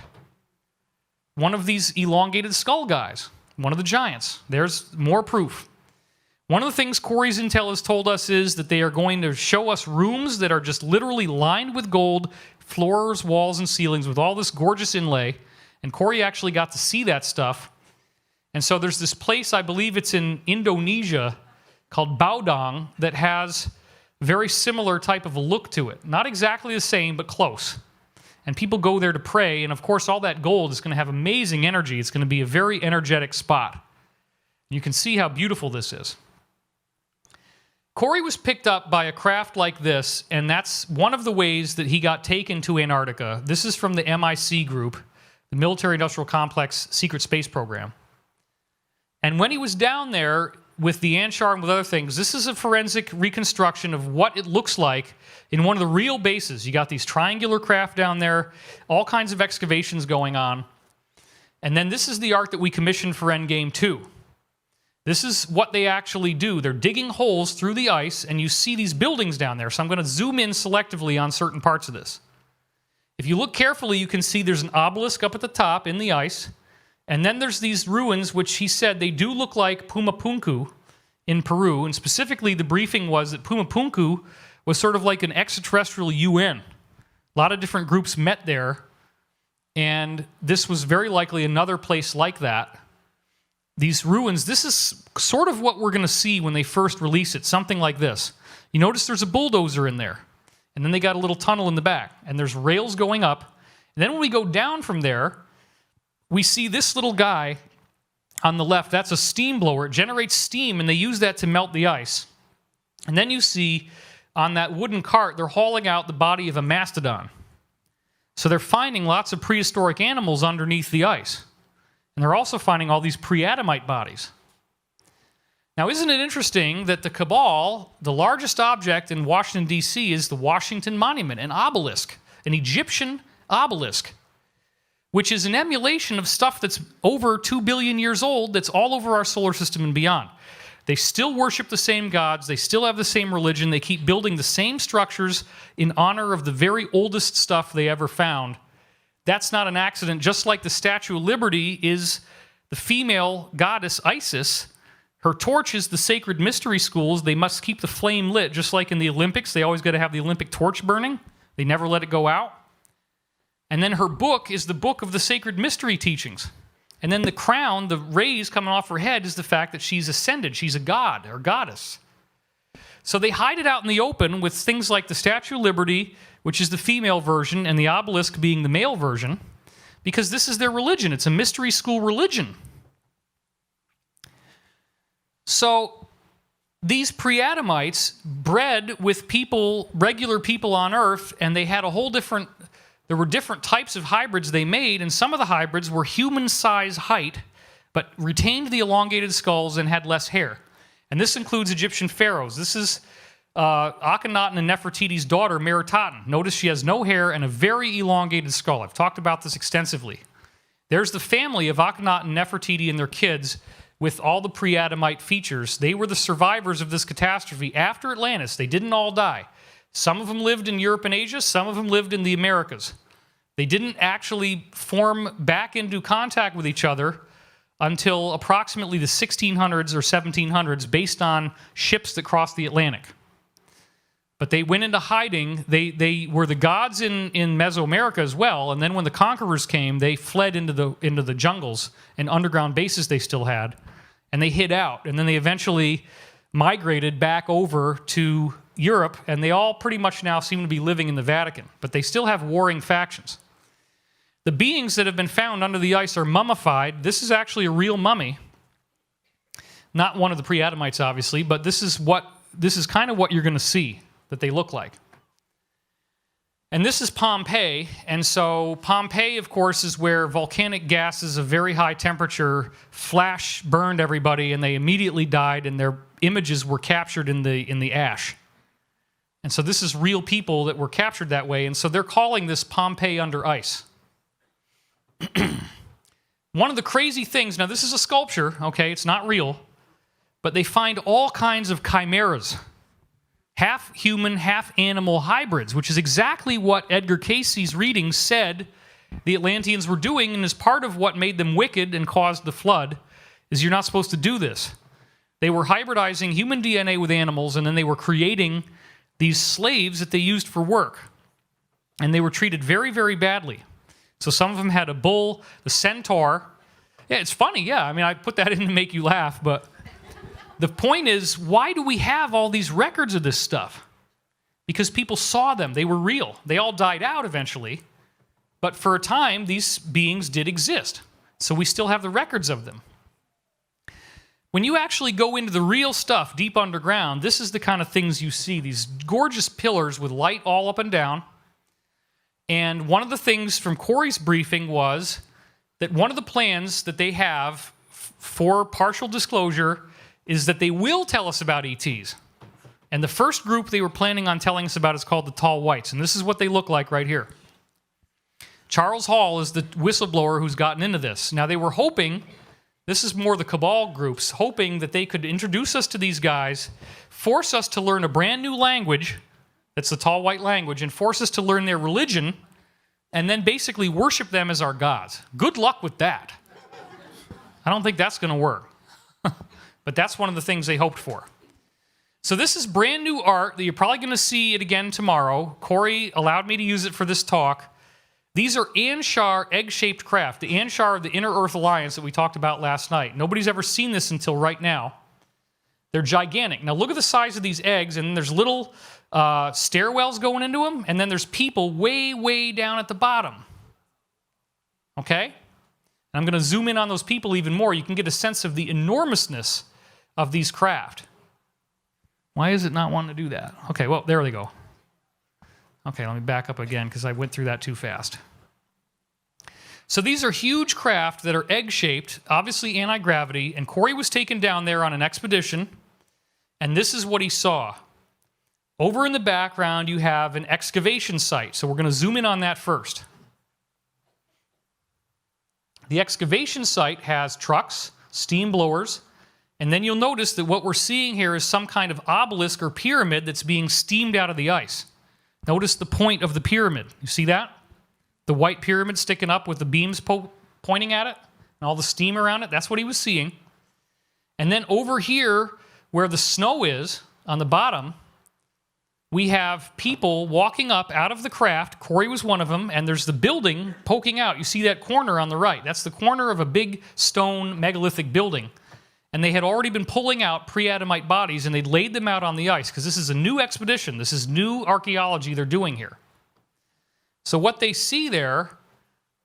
One of these elongated skull guys. One of the giants. There's more proof. One of the things Corey's intel has told us is that they are going to show us rooms that are just literally lined with gold, floors, walls, and ceilings with all this gorgeous inlay. And Corey actually got to see that stuff. And so there's this place, I believe it's in Indonesia, called Baodong, that has a very similar type of a look to it. Not exactly the same, but close. And people go there to pray, and of course all that gold is going to have amazing energy. It's going to be a very energetic spot. You can see how beautiful this is. Corey was picked up by a craft like this, and that's one of the ways that he got taken to Antarctica. This is from the MIC group, the Military Industrial Complex Secret Space Program. And when he was down there with the Anshar and with other things, this is a forensic reconstruction of what it looks like in one of the real bases. You got these triangular craft down there, all kinds of excavations going on. And then this is the art that we commissioned for Endgame 2. This is what they actually do. They're digging holes through the ice, and you see these buildings down there. So I'm going to zoom in selectively on certain parts of this. If you look carefully, you can see there's an obelisk up at the top in the ice. And then there's these ruins, which he said they do look like Pumapunku in Peru. And specifically, the briefing was that Pumapunku was sort of like an extraterrestrial UN. A lot of different groups met there. And this was very likely another place like that. These ruins, this is sort of what we're going to see when they first release it, something like this. You notice there's a bulldozer in there, and then they got a little tunnel in the back, and there's rails going up. And then when we go down from there, we see this little guy on the left. That's a steam blower. It generates steam, and they use that to melt the ice. And then you see on that wooden cart, they're hauling out the body of a mastodon. So they're finding lots of prehistoric animals underneath the ice. And they're also finding all these pre-Adamite bodies. Now, isn't it interesting that the Cabal, the largest object in Washington, D.C., is the Washington Monument, an obelisk, an Egyptian obelisk, which is an emulation of stuff that's over 2 billion years old that's all over our solar system and beyond. They still worship the same gods. They still have the same religion. They keep building the same structures in honor of the very oldest stuff they ever found. That's not an accident. Just like the Statue of Liberty is the female goddess Isis, her torch is the sacred mystery schools. They must keep the flame lit, just like in the Olympics. They always got to have the Olympic torch burning. They never let it go out. And then her book is the book of the sacred mystery teachings. And then the crown, the rays coming off her head, is the fact that she's ascended. She's a god or goddess. So they hide it out in the open with things like the Statue of Liberty, which is the female version, and the obelisk being the male version, because this is their religion. It's a mystery school religion. So these pre-Adamites bred with people, regular people on Earth, and they had a whole different, there were different types of hybrids they made, and some of the hybrids were human-size height, but retained the elongated skulls and had less hair. And this includes Egyptian pharaohs. This is Akhenaten and Nefertiti's daughter, Meritaten. Notice she has no hair and a very elongated skull. I've talked about this extensively. There's the family of Akhenaten, Nefertiti, and their kids with all the pre-Adamite features. They were the survivors of this catastrophe after Atlantis. They didn't all die. Some of them lived in Europe and Asia. Some of them lived in the Americas. They didn't actually form back into contact with each other until approximately the 1600s or 1700s, based on ships that crossed the Atlantic. But they went into hiding. They were the gods in Mesoamerica as well, and then when the conquerors came, they fled into the jungles and underground bases they still had, and they hid out. And then they eventually migrated back over to Europe, and they all pretty much now seem to be living in the Vatican, but they still have warring factions. The beings that have been found under the ice are mummified. This is actually a real mummy. Not one of the pre-Adamites, obviously, but this is kind of what you're going to see that they look like. And this is Pompeii, and so Pompeii, of course, is where volcanic gases of very high temperature flash burned everybody, and they immediately died, and their images were captured in the ash. And so this is real people that were captured that way, and so they're calling this Pompeii under ice. One of the crazy things, now this is a sculpture, okay, it's not real, but they find all kinds of chimeras, half human, half animal hybrids, which is exactly what Edgar Cayce's readings said the Atlanteans were doing, and is part of what made them wicked and caused the flood, is you're not supposed to do this. They were hybridizing human DNA with animals, and then they were creating these slaves that they used for work. And they were treated very, very badly. So some of them had a bull, the centaur. Yeah, it's funny, yeah. I mean, I put that in to make you laugh, but the point is, why do we have all these records of this stuff? Because people saw them. They were real. They all died out eventually. But for a time, these beings did exist. So we still have the records of them. When you actually go into the real stuff deep underground, this is the kind of things you see. These gorgeous pillars with light all up and down. And one of the things from Corey's briefing was that one of the plans that they have for partial disclosure is that they will tell us about ETs. And the first group they were planning on telling us about is called the Tall Whites. And this is what they look like right here. Charles Hall is the whistleblower who's gotten into this. Now, they were hoping, this is more the cabal groups, hoping that they could introduce us to these guys, force us to learn a brand new language, that's the Tall White language, and force us to learn their religion, and then basically worship them as our gods. Good luck with that. I don't think that's going to work. But that's one of the things they hoped for. So this is brand new art that you're probably going to see it again tomorrow. Corey allowed me to use it for this talk. These are Anshar egg-shaped craft, the Anshar of the Inner Earth Alliance that we talked about last night. Nobody's ever seen this until right now. They're gigantic. Now look at the size of these eggs, and there's little stairwells going into them, and then there's people way, way down at the bottom. Okay? And I'm going to zoom in on those people even more. You can get a sense of the enormousness of these craft. Why is it not wanting to do that? Okay, well, there they go. Okay, let me back up again because I went through that too fast. So these are huge craft that are egg-shaped, obviously anti-gravity, and Corey was taken down there on an expedition, and this is what he saw. Over in the background, you have an excavation site, so we're going to zoom in on that first. The excavation site has trucks, steam blowers, and then you'll notice that what we're seeing here is some kind of obelisk or pyramid that's being steamed out of the ice. Notice the point of the pyramid. You see that? The white pyramid sticking up with the beams pointing at it and all the steam around it. That's what he was seeing. And then over here, where the snow is, on the bottom, we have people walking up out of the craft. Corey was one of them, and there's the building poking out. You see that corner on the right. That's the corner of a big stone megalithic building. And they had already been pulling out pre-Adamite bodies, and they'd laid them out on the ice, because this is a new expedition. This is new archaeology they're doing here. So what they see there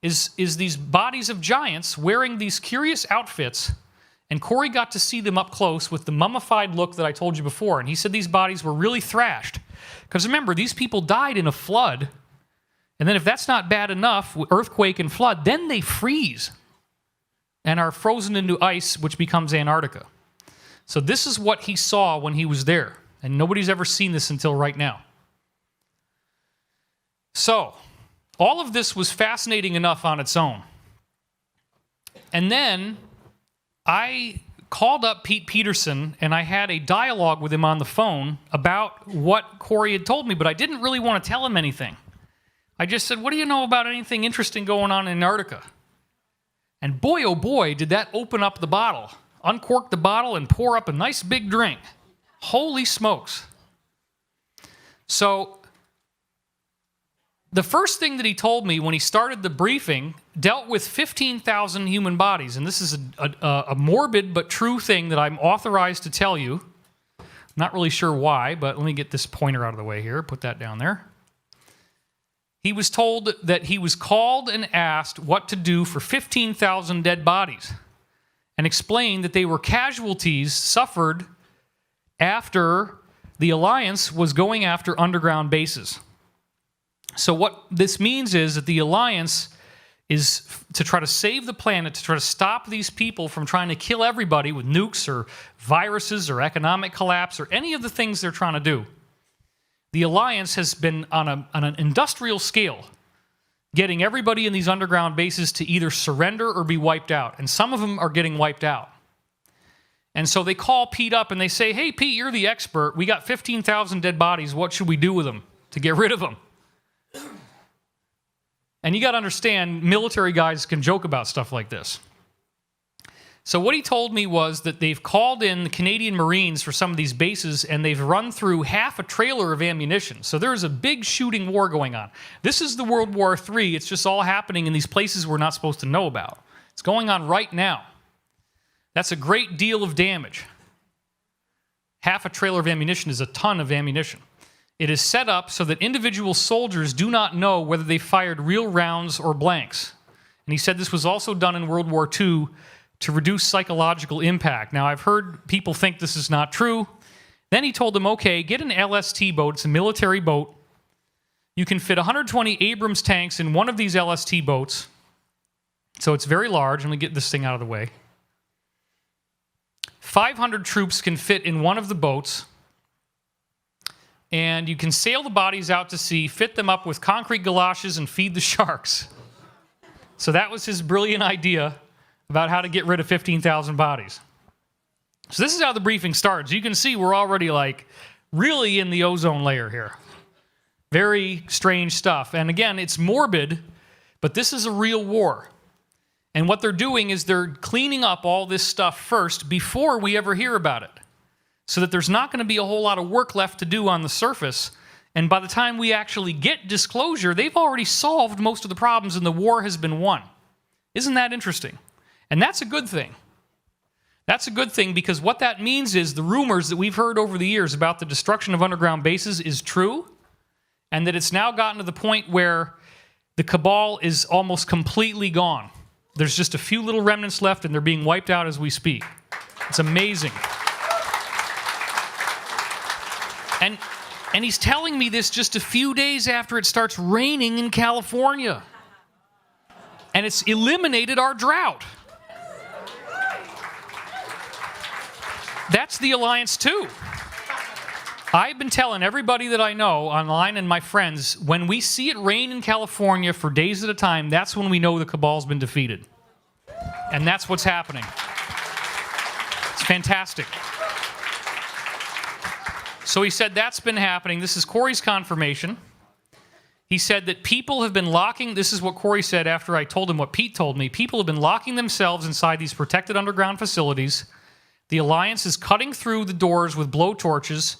is these bodies of giants wearing these curious outfits, and Corey got to see them up close with the mummified look that I told you before, and he said these bodies were really thrashed. Because remember, these people died in a flood, and then if that's not bad enough, earthquake and flood, then they freeze and are frozen into ice, which becomes Antarctica. So this is what he saw when he was there, and nobody's ever seen this until right now. So, all of this was fascinating enough on its own. And then I called up Pete Peterson, and I had a dialogue with him on the phone about what Corey had told me, but I didn't really want to tell him anything. I just said, what do you know about anything interesting going on in Antarctica? And boy, oh boy, did that open up the bottle. Uncork the bottle and pour up a nice big drink. Holy smokes. So, the first thing that he told me when he started the briefing dealt with 15,000 human bodies. And this is a morbid but true thing that I'm authorized to tell you. I'm not really sure why, but let me get this pointer out of the way here. Put that down there. He was told that he was called and asked what to do for 15,000 dead bodies, and explained that they were casualties suffered after the Alliance was going after underground bases. So what this means is that the Alliance is to try to save the planet, to try to stop these people from trying to kill everybody with nukes or viruses or economic collapse or any of the things they're trying to do. The Alliance has been on an industrial scale getting everybody in these underground bases to either surrender or be wiped out. And some of them are getting wiped out. And so they call Pete up and they say, hey, Pete, you're the expert. We got 15,000 dead bodies. What should we do with them to get rid of them? And you got to understand, military guys can joke about stuff like this. So what he told me was that they've called in the Canadian Marines for some of these bases, and they've run through half a trailer of ammunition. So there's a big shooting war going on. This is the World War III. It's just all happening in these places we're not supposed to know about. It's going on right now. That's a great deal of damage. Half a trailer of ammunition is a ton of ammunition. It is set up so that individual soldiers do not know whether they fired real rounds or blanks. And he said this was also done in World War II to reduce psychological impact. Now, I've heard people think this is not true. Then he told them, okay, get an LST boat. It's a military boat. You can fit 120 Abrams tanks in one of these LST boats. So it's very large. Let me get this thing out of the way. 500 troops can fit in one of the boats. And you can sail the bodies out to sea, fit them up with concrete galoshes, and feed the sharks. So that was his brilliant idea about how to get rid of 15,000 bodies. So this is how the briefing starts. You can see we're already like really in the ozone layer here. Very strange stuff. And again, it's morbid, but this is a real war. And what they're doing is they're cleaning up all this stuff first before we ever hear about it, so that there's not going to be a whole lot of work left to do on the surface. And by the time we actually get disclosure, they've already solved most of the problems and the war has been won. Isn't that interesting? And that's a good thing. That's a good thing, because what that means is the rumors that we've heard over the years about the destruction of underground bases is true, and that it's now gotten to the point where the cabal is almost completely gone. There's just a few little remnants left, and they're being wiped out as we speak. It's amazing. And he's telling me this just a few days after it starts raining in California. And it's eliminated our drought. That's the alliance too. I've been telling everybody that I know online and my friends, when we see it rain in California for days at a time, that's when we know the cabal's been defeated. And that's what's happening. It's fantastic. So he said that's been happening. This is Corey's confirmation. He said that people have been locking, this is what Corey said after I told him what Pete told me, people have been locking themselves inside these protected underground facilities. The Alliance is cutting through the doors with blowtorches.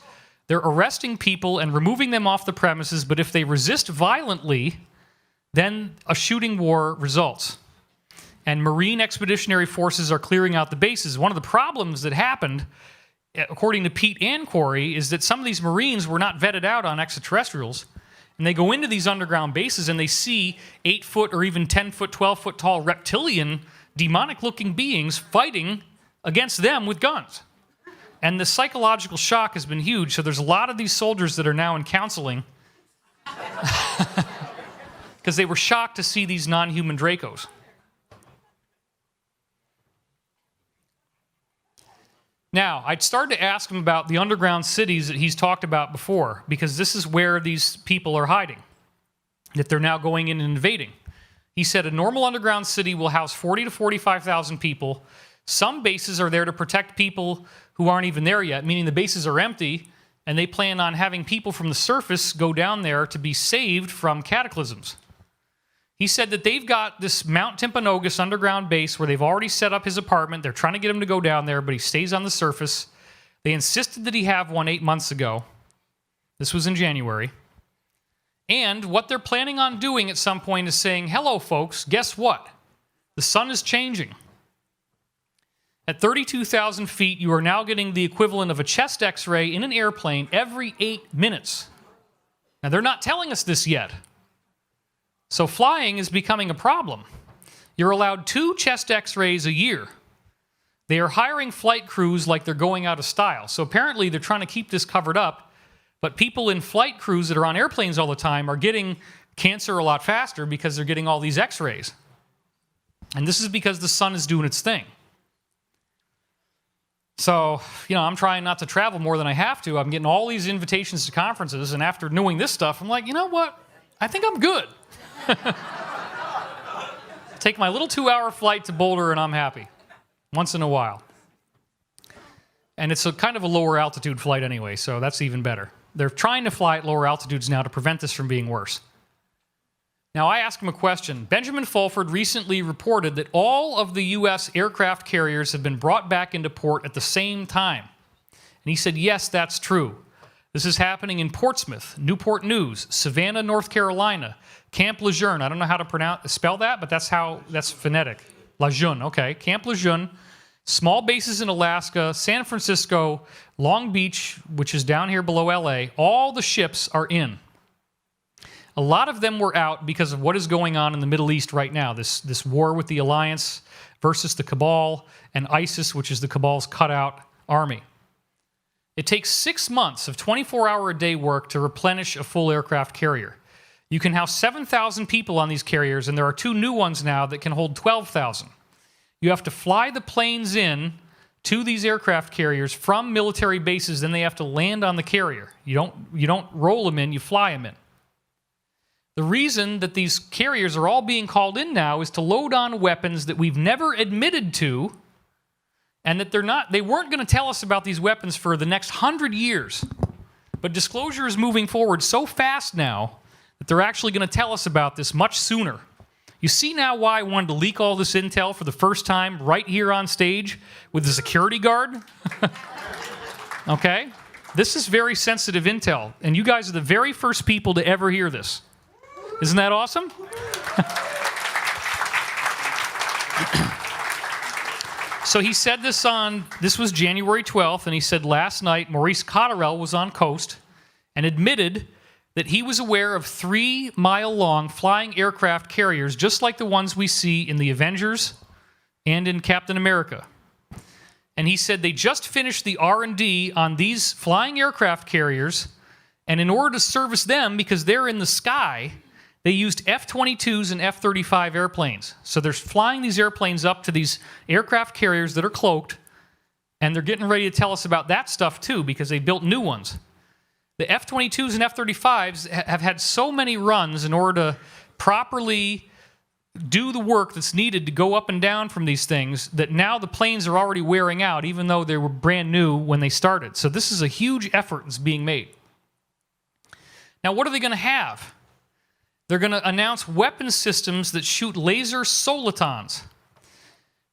They're arresting people and removing them off the premises, but if they resist violently, then a shooting war results. And Marine Expeditionary Forces are clearing out the bases. One of the problems that happened, according to Pete and Corey, is that some of these Marines were not vetted out on extraterrestrials, and they go into these underground bases and they see 8-foot or even 10-foot, 12-foot tall reptilian, demonic-looking beings fighting against them with guns. And the psychological shock has been huge, so there's a lot of these soldiers that are now in counseling because they were shocked to see these non-human Dracos. Now, I'd started to ask him about the underground cities that he's talked about before, because this is where these people are hiding, that they're now going in and invading. He said a normal underground city will house 40 to 45,000 people. Some bases are there to protect people who aren't even there yet, meaning the bases are empty, and they plan on having people from the surface go down there to be saved from cataclysms. He said that they've got this Mount Timpanogos underground base where they've already set up his apartment. They're trying to get him to go down there, but he stays on the surface. They insisted that he have one 8 months ago. This was in January. And what they're planning on doing at some point is saying, hello, folks, guess what? The sun is changing. At 32,000 feet, you are now getting the equivalent of a chest x-ray in an airplane every 8 minutes. Now, they're not telling us this yet. So flying is becoming a problem. You're allowed 2 chest x-rays a year. They are hiring flight crews like they're going out of style. So apparently they're trying to keep this covered up, but people in flight crews that are on airplanes all the time are getting cancer a lot faster because they're getting all these x-rays. And this is because the sun is doing its thing. So, I'm trying not to travel more than I have to. I'm getting all these invitations to conferences, and after knowing this stuff, I'm like, you know what? I think I'm good. Take my little 2-hour flight to Boulder, and I'm happy. Once in a while. And it's a kind of a lower altitude flight anyway, so that's even better. They're trying to fly at lower altitudes now to prevent this from being worse. Now, I asked him a question. Benjamin Fulford recently reported that all of the U.S. aircraft carriers have been brought back into port at the same time. And he said, yes, that's true. This is happening in Portsmouth, Newport News, Savannah, North Carolina, Camp Lejeune. I don't know how to spell that, but that's phonetic. Lejeune, okay. Camp Lejeune, small bases in Alaska, San Francisco, Long Beach, which is down here below L.A. All the ships are in. A lot of them were out because of what is going on in the Middle East right now, this war with the Alliance versus the Cabal and ISIS, which is the Cabal's cutout army. It takes 6 months of 24-hour-a-day work to replenish a full aircraft carrier. You can house 7,000 people on these carriers, and there are 2 new ones now that can hold 12,000. You have to fly the planes in to these aircraft carriers from military bases, then they have to land on the carrier. You don't roll them in, you fly them in. The reason that these carriers are all being called in now is to load on weapons that we've never admitted to, and that they weren't going to tell us about these weapons for the next 100 years. But disclosure is moving forward so fast now that they're actually going to tell us about this much sooner. You see now why I wanted to leak all this intel for the first time right here on stage with the security guard? Okay? This is very sensitive intel, and you guys are the very first people to ever hear this. Isn't that awesome? So he said this was January 12th, and he said last night Maurice Cotterell was on coast and admitted that he was aware of 3-mile-long flying aircraft carriers just like the ones we see in the Avengers and in Captain America. And he said they just finished the R&D on these flying aircraft carriers, and in order to service them, because they're in the sky, they used F-22s and F-35 airplanes. So they're flying these airplanes up to these aircraft carriers that are cloaked, and they're getting ready to tell us about that stuff too, because they built new ones. The F-22s and F-35s have had so many runs in order to properly do the work that's needed to go up and down from these things that now the planes are already wearing out, even though they were brand new when they started. So this is a huge effort that's being made. Now, what are they going to have? They're going to announce weapon systems that shoot laser solitons.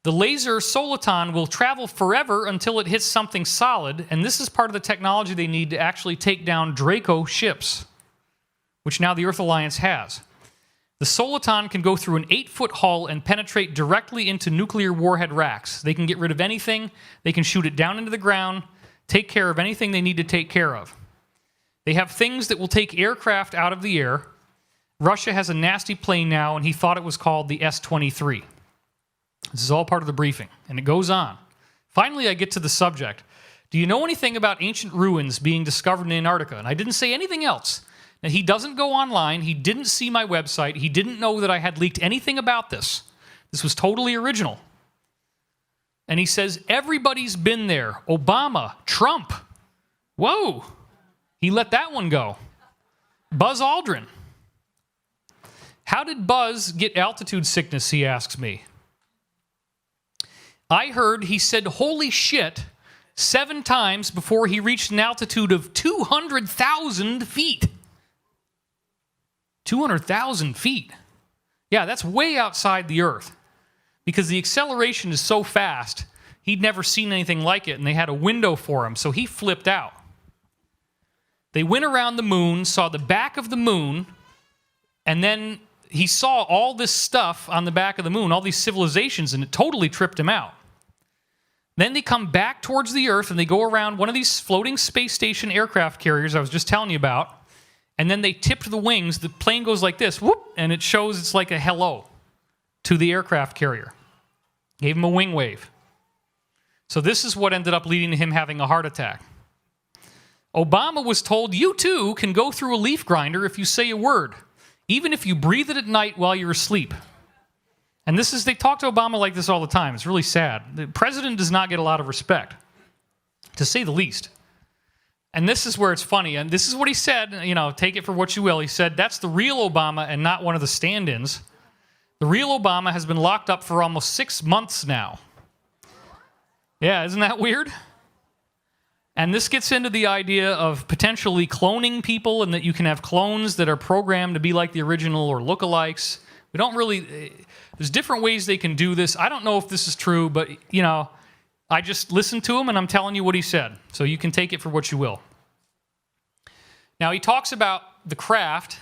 The laser soliton will travel forever until it hits something solid, and this is part of the technology they need to actually take down Draco ships, which now the Earth Alliance has. The soliton can go through an 8-foot hull and penetrate directly into nuclear warhead racks. They can get rid of anything. They can shoot it down into the ground, take care of anything they need to take care of. They have things that will take aircraft out of the air. Russia has a nasty plane now, and he thought it was called the S-23. This is all part of the briefing, and it goes on. Finally, I get to the subject. Do you know anything about ancient ruins being discovered in Antarctica? And I didn't say anything else. Now, he doesn't go online. He didn't see my website. He didn't know that I had leaked anything about this. This was totally original. And he says, everybody's been there. Obama, Trump. Whoa. He let that one go. Buzz Aldrin. How did Buzz get altitude sickness, he asks me. I heard he said, holy shit, 7 times before he reached an altitude of 200,000 feet. 200,000 feet. Yeah, that's way outside the Earth. Because the acceleration is so fast, he'd never seen anything like it, and they had a window for him, so he flipped out. They went around the moon, saw the back of the moon, and then he saw all this stuff on the back of the moon, all these civilizations, and it totally tripped him out. Then they come back towards the Earth, and they go around one of these floating space station aircraft carriers I was just telling you about, and then they tipped the wings. The plane goes like this, whoop, and it shows it's like a hello to the aircraft carrier. Gave him a wing wave. So this is what ended up leading to him having a heart attack. Obama was told, you too can go through a leaf grinder if you say a word, even if you breathe it at night while you're asleep. And they talk to Obama like this all the time. It's really sad. The president does not get a lot of respect, to say the least. And this is where it's funny. And this is what he said, take it for what you will. He said, that's the real Obama and not one of the stand-ins. The real Obama has been locked up for almost 6 months now. Yeah, isn't that weird? And this gets into the idea of potentially cloning people, and that you can have clones that are programmed to be like the original or lookalikes. We don't really... There's different ways they can do this. I don't know if this is true, but, you know, I just listened to him, and I'm telling you what he said. So you can take it for what you will. Now, he talks about the craft.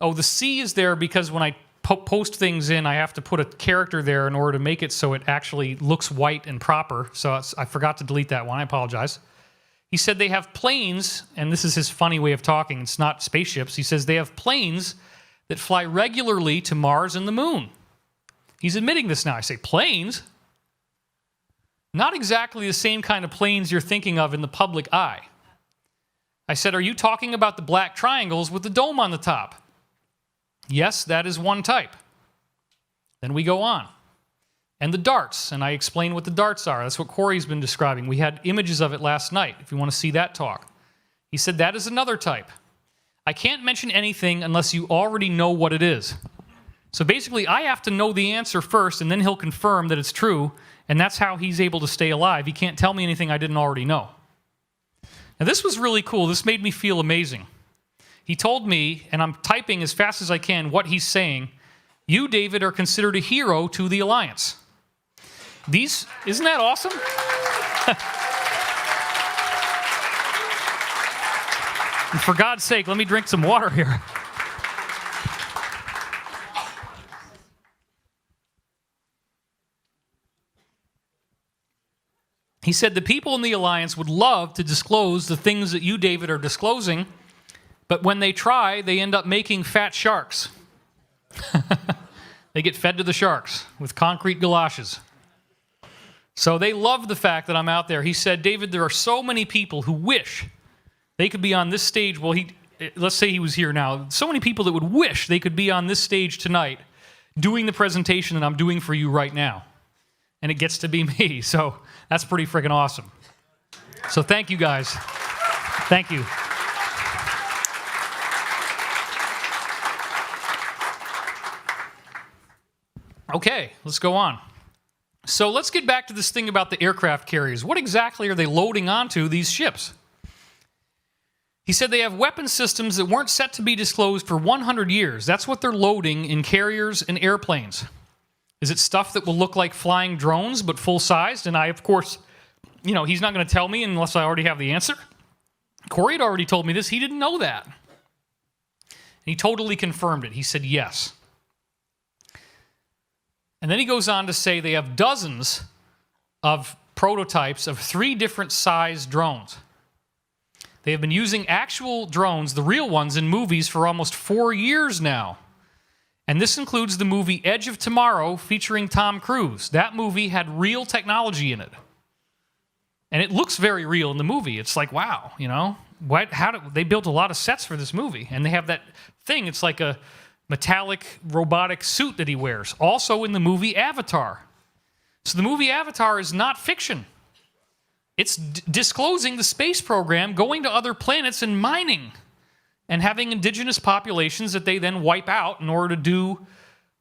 Oh, the C is there because when I post things in, I have to put a character there in order to make it so it actually looks white and proper. So I forgot to delete that one. I apologize. He said they have planes, and this is his funny way of talking. It's not spaceships. He says they have planes that fly regularly to Mars and the moon. He's admitting this now. I say, planes? Not exactly the same kind of planes you're thinking of in the public eye. I said, are you talking about the black triangles with the dome on the top? Yes, that is one type. Then we go on. And the darts, and I explain what the darts are. That's what Corey's been describing. We had images of it last night, if you want to see that talk. He said that is another type. I can't mention anything unless you already know what it is. So basically, I have to know the answer first, and then he'll confirm that it's true, and that's how he's able to stay alive. He can't tell me anything I didn't already know. Now, this was really cool. This made me feel amazing. He told me, and I'm typing as fast as I can what he's saying, you, David, are considered a hero to the Alliance. Isn't that awesome? And for God's sake, let me drink some water here. He said the people in the Alliance would love to disclose the things that you, David, are disclosing, but when they try, they end up making fat sharks. They get fed to the sharks with concrete galoshes. So they love the fact that I'm out there. He said, David, there are so many people who wish they could be on this stage. Well, let's say he was here now. So many people that would wish they could be on this stage tonight doing the presentation that I'm doing for you right now. And it gets to be me. So that's pretty freaking awesome. So thank you, guys. Thank you. Okay, let's go on. So let's get back to this thing about the aircraft carriers. What exactly are they loading onto these ships? He said they have weapon systems that weren't set to be disclosed for 100 years. That's what they're loading in carriers and airplanes. Is it stuff that will look like flying drones but full-sized? And I, of course, you know, he's not going to tell me unless I already have the answer. Corey had already told me this. He didn't know that. And he totally confirmed it. He said yes. And then he goes on to say they have dozens of prototypes of 3 different size drones. They have been using actual drones, the real ones, in movies for almost 4 years now. And this includes the movie Edge of Tomorrow featuring Tom Cruise. That movie had real technology in it. And it looks very real in the movie. It's like, wow, you know, they built a lot of sets for this movie. And they have that thing, it's like a metallic robotic suit that he wears. Also in the movie Avatar. So the movie Avatar is not fiction. It's disclosing the space program, going to other planets and mining, and having indigenous populations that they then wipe out in order to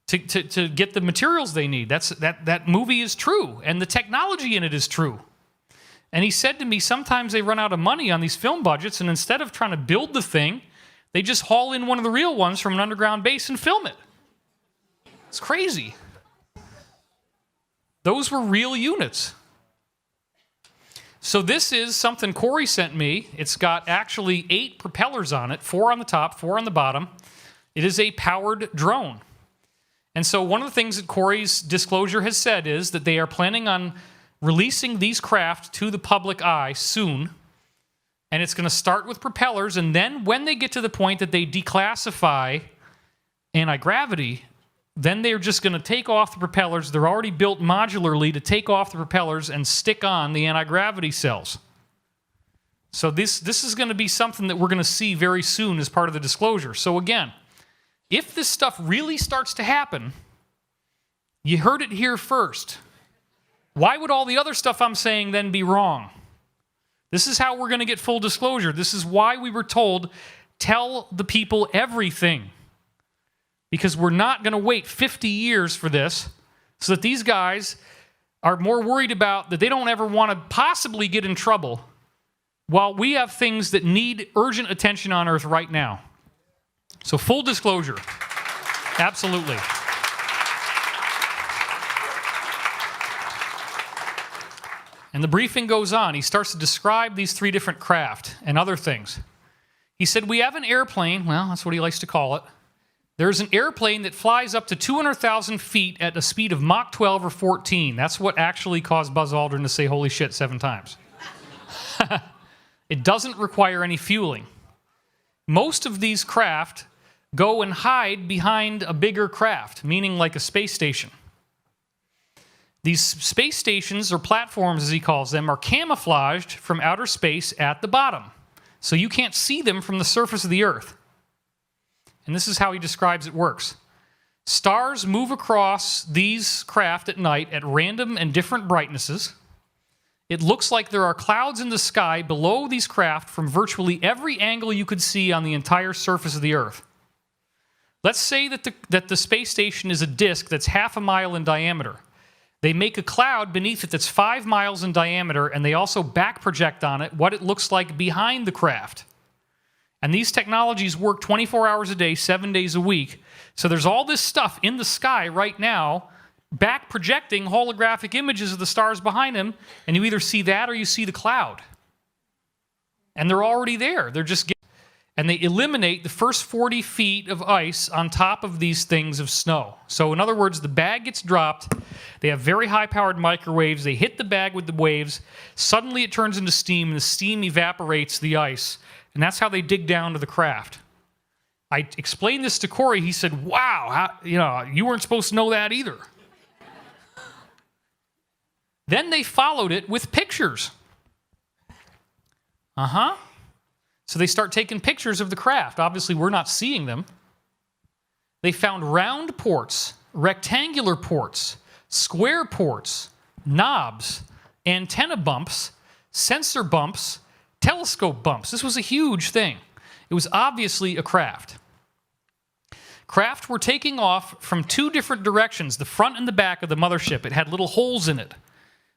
get the materials they need. That movie is true, and the technology in it is true. And he said to me, sometimes they run out of money on these film budgets, and instead of trying to build the thing, they just haul in one of the real ones from an underground base and film it. It's crazy. Those were real units. So this is something Corey sent me. It's got actually 8 propellers on it, 4 on the top, 4 on the bottom. It is a powered drone. And so one of the things that Corey's disclosure has said is that they are planning on releasing these craft to the public eye soon. And it's going to start with propellers, and then when they get to the point that they declassify anti-gravity, then they're just going to take off the propellers. They're already built modularly to take off the propellers and stick on the anti-gravity cells. So this is going to be something that we're going to see very soon as part of the disclosure. So again, if this stuff really starts to happen, you heard it here first. Why would all the other stuff I'm saying then be wrong? This is how we're going to get full disclosure. This is why we were told, tell the people everything. Because we're not going to wait 50 years for this, so that these guys are more worried about that they don't ever want to possibly get in trouble while we have things that need urgent attention on Earth right now. So full disclosure, absolutely. And the briefing goes on. He starts to describe these 3 different craft and other things. He said, we have an airplane, well, that's what he likes to call it. There's an airplane that flies up to 200,000 feet at a speed of Mach 12 or 14. That's what actually caused Buzz Aldrin to say, holy shit, 7 times. It doesn't require any fueling. Most of these craft go and hide behind a bigger craft, meaning like a space station. These space stations, or platforms as he calls them, are camouflaged from outer space at the bottom. So you can't see them from the surface of the Earth. And this is how he describes it works. Stars move across these craft at night at random and different brightnesses. It looks like there are clouds in the sky below these craft from virtually every angle you could see on the entire surface of the Earth. Let's say that the space station is a disk that's half a mile in diameter. They make a cloud beneath it that's 5 miles in diameter, and they also back project on it what it looks like behind the craft. And these technologies work 24 hours a day, 7 days a week. So there's all this stuff in the sky right now, back projecting holographic images of the stars behind them, and you either see that or you see the cloud. And they're already there. They're just and they eliminate the first 40 feet of ice on top of these things of snow. So in other words, the bag gets dropped. They have very high-powered microwaves. They hit the bag with the waves. Suddenly it turns into steam, and the steam evaporates the ice. And that's how they dig down to the craft. I explained this to Corey. He said, wow, you weren't supposed to know that either. Then they followed it with pictures. So they start taking pictures of the craft. Obviously, we're not seeing them. They found round ports, rectangular ports, square ports, knobs, antenna bumps, sensor bumps, telescope bumps. This was a huge thing. It was obviously a craft. Craft were taking off from 2 different directions, the front and the back of the mothership. It had little holes in it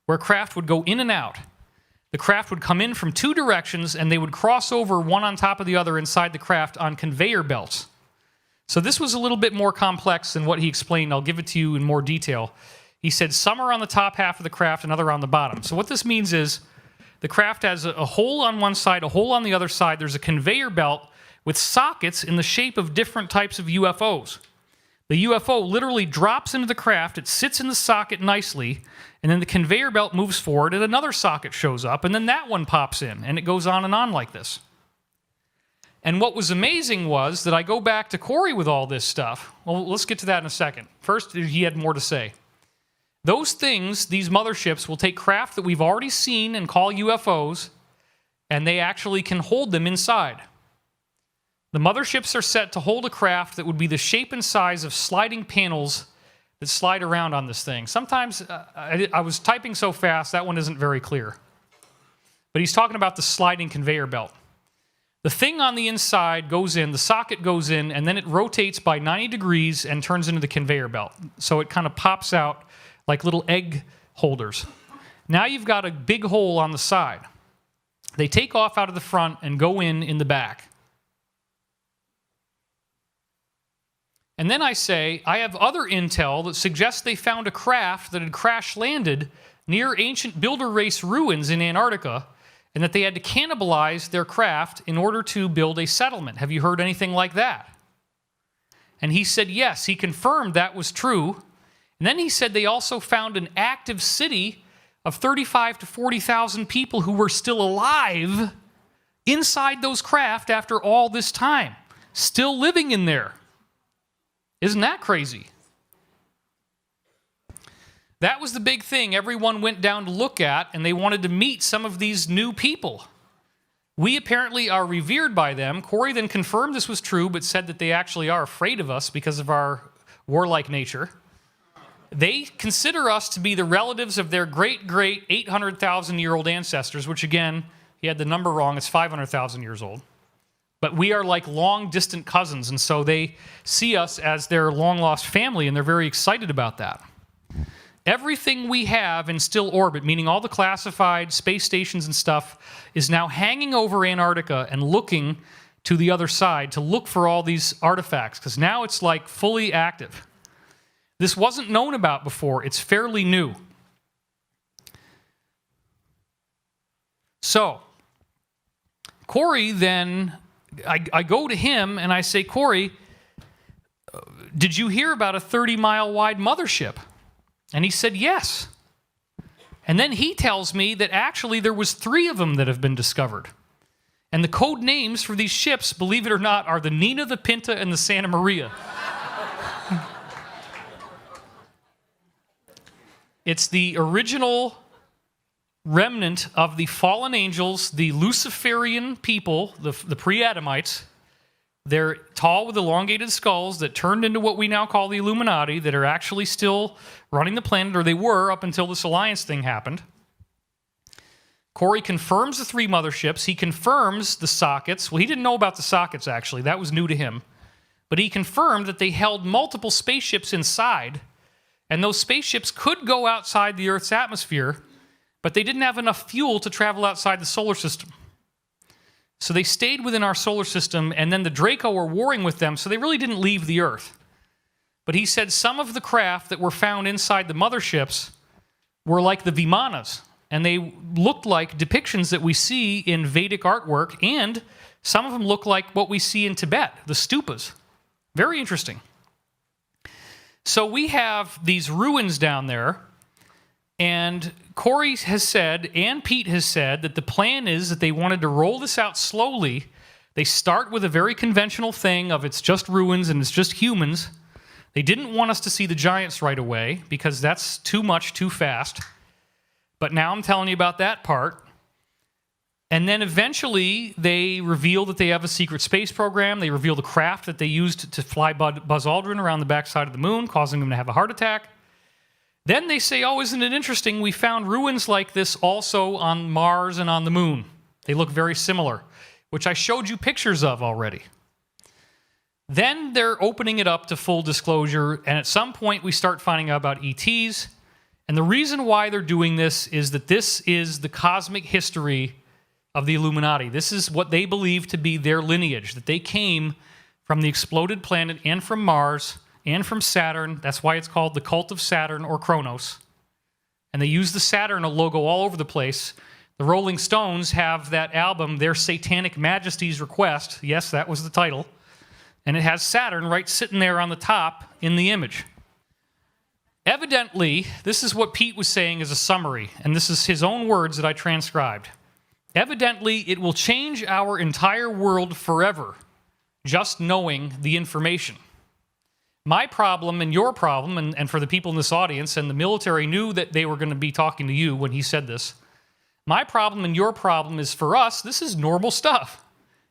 where craft would go in and out. The craft would come in from 2 directions, and they would cross over one on top of the other inside the craft on conveyor belts. So this was a little bit more complex than what he explained. I'll give it to you in more detail. He said some are on the top half of the craft, another on the bottom. So what this means is the craft has a hole on one side, a hole on the other side. There's a conveyor belt with sockets in the shape of different types of UFOs. The UFO literally drops into the craft, it sits in the socket nicely, and then the conveyor belt moves forward, and another socket shows up, and then that one pops in, and it goes on like this. And what was amazing was that I go back to Corey with all this stuff. Well, let's get to that in a second. First, he had more to say. Those things, these motherships, will take craft that we've already seen and call UFOs, and they actually can hold them inside. The motherships are set to hold a craft that would be the shape and size of sliding panels that slide around on this thing. Sometimes, I was typing so fast, that one isn't very clear. But he's talking about the sliding conveyor belt. The thing on the inside goes in, the socket goes in, and then it rotates by 90 degrees and turns into the conveyor belt. So it kind of pops out like little egg holders. Now you've got a big hole on the side. They take off out of the front and go in the back. And then I say, I have other intel that suggests they found a craft that had crash-landed near ancient builder race ruins in Antarctica, and that they had to cannibalize their craft in order to build a settlement. Have you heard anything like that? And he said yes, he confirmed that was true. And then he said they also found an active city of 35 to 40,000 people who were still alive inside those craft after all this time, still living in there. Isn't that crazy? That was the big thing everyone went down to look at, and they wanted to meet some of these new people. We apparently are revered by them. Corey then confirmed this was true, but said that they actually are afraid of us because of our warlike nature. They consider us to be the relatives of their great-great 800,000-year-old ancestors, which again, he had the number wrong, it's 500,000 years old. But we are like long-distant cousins, and so they see us as their long-lost family, and they're very excited about that. everything we have in still orbit, meaning all the classified space stations and stuff, is now hanging over Antarctica and looking to the other side to look for all these artifacts, because now it's like fully active. This wasn't known about before. It's fairly new. So, Corey then, I go to him and I say, Corey, did you hear about a 30-mile wide mothership? And he said, yes. And then he tells me that actually there was 3 of them that have been discovered. And the code names for these ships, believe it or not, are the Nina, the Pinta, and the Santa Maria. It's the original remnant of the fallen angels, the Luciferian people, the pre-Adamites. They're tall with elongated skulls that turned into what we now call the Illuminati, that are actually still running the planet, or they were up until this alliance thing happened. Corey confirms the 3 motherships. He confirms the sockets. Well, he didn't know about the sockets, actually. That was new to him. But he confirmed that they held multiple spaceships inside, and those spaceships could go outside the Earth's atmosphere, but they didn't have enough fuel to travel outside the solar system. So they stayed within our solar system, and then the Draco were warring with them, so they really didn't leave the Earth. But he said some of the craft that were found inside the motherships were like the Vimanas, and they looked like depictions that we see in Vedic artwork, and some of them look like what we see in Tibet, the stupas. Very interesting. So we have these ruins down there, and Corey has said, and Pete has said, that the plan is that they wanted to roll this out slowly. They start with a very conventional thing of it's just ruins and it's just humans. They didn't want us to see the giants right away because that's too much, too fast. But now I'm telling you about that part. And then eventually they reveal that they have a secret space program. They reveal the craft that they used to fly Buzz Aldrin around the backside of the moon, causing him to have a heart attack. Then they say, oh, isn't it interesting? We found ruins like this also on Mars and on the moon. They look very similar, which I showed you pictures of already. Then they're opening it up to full disclosure, and at some point we start finding out about ETs. And the reason why they're doing this is that this is the cosmic history of the Illuminati. This is what they believe to be their lineage, that they came from the exploded planet and from Mars and from Saturn. That's why it's called the Cult of Saturn or Kronos. And they use the Saturn logo all over the place. The Rolling Stones have that album, Their Satanic Majesty's Request. Yes, that was the title. And it has Saturn right sitting there on the top in the image. Evidently, this is what Pete was saying as a summary, and this is his own words that I transcribed. Evidently, it will change our entire world forever, just knowing the information. My problem and your problem, and for the people in this audience, and the military knew that they were going to be talking to you when he said this, my problem and your problem is, for us, this is normal stuff.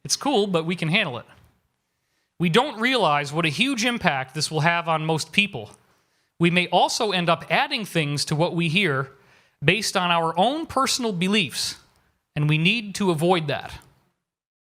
It's cool, but we can handle it. We don't realize what a huge impact this will have on most people. We may also end up adding things to what we hear based on our own personal beliefs, and we need to avoid that.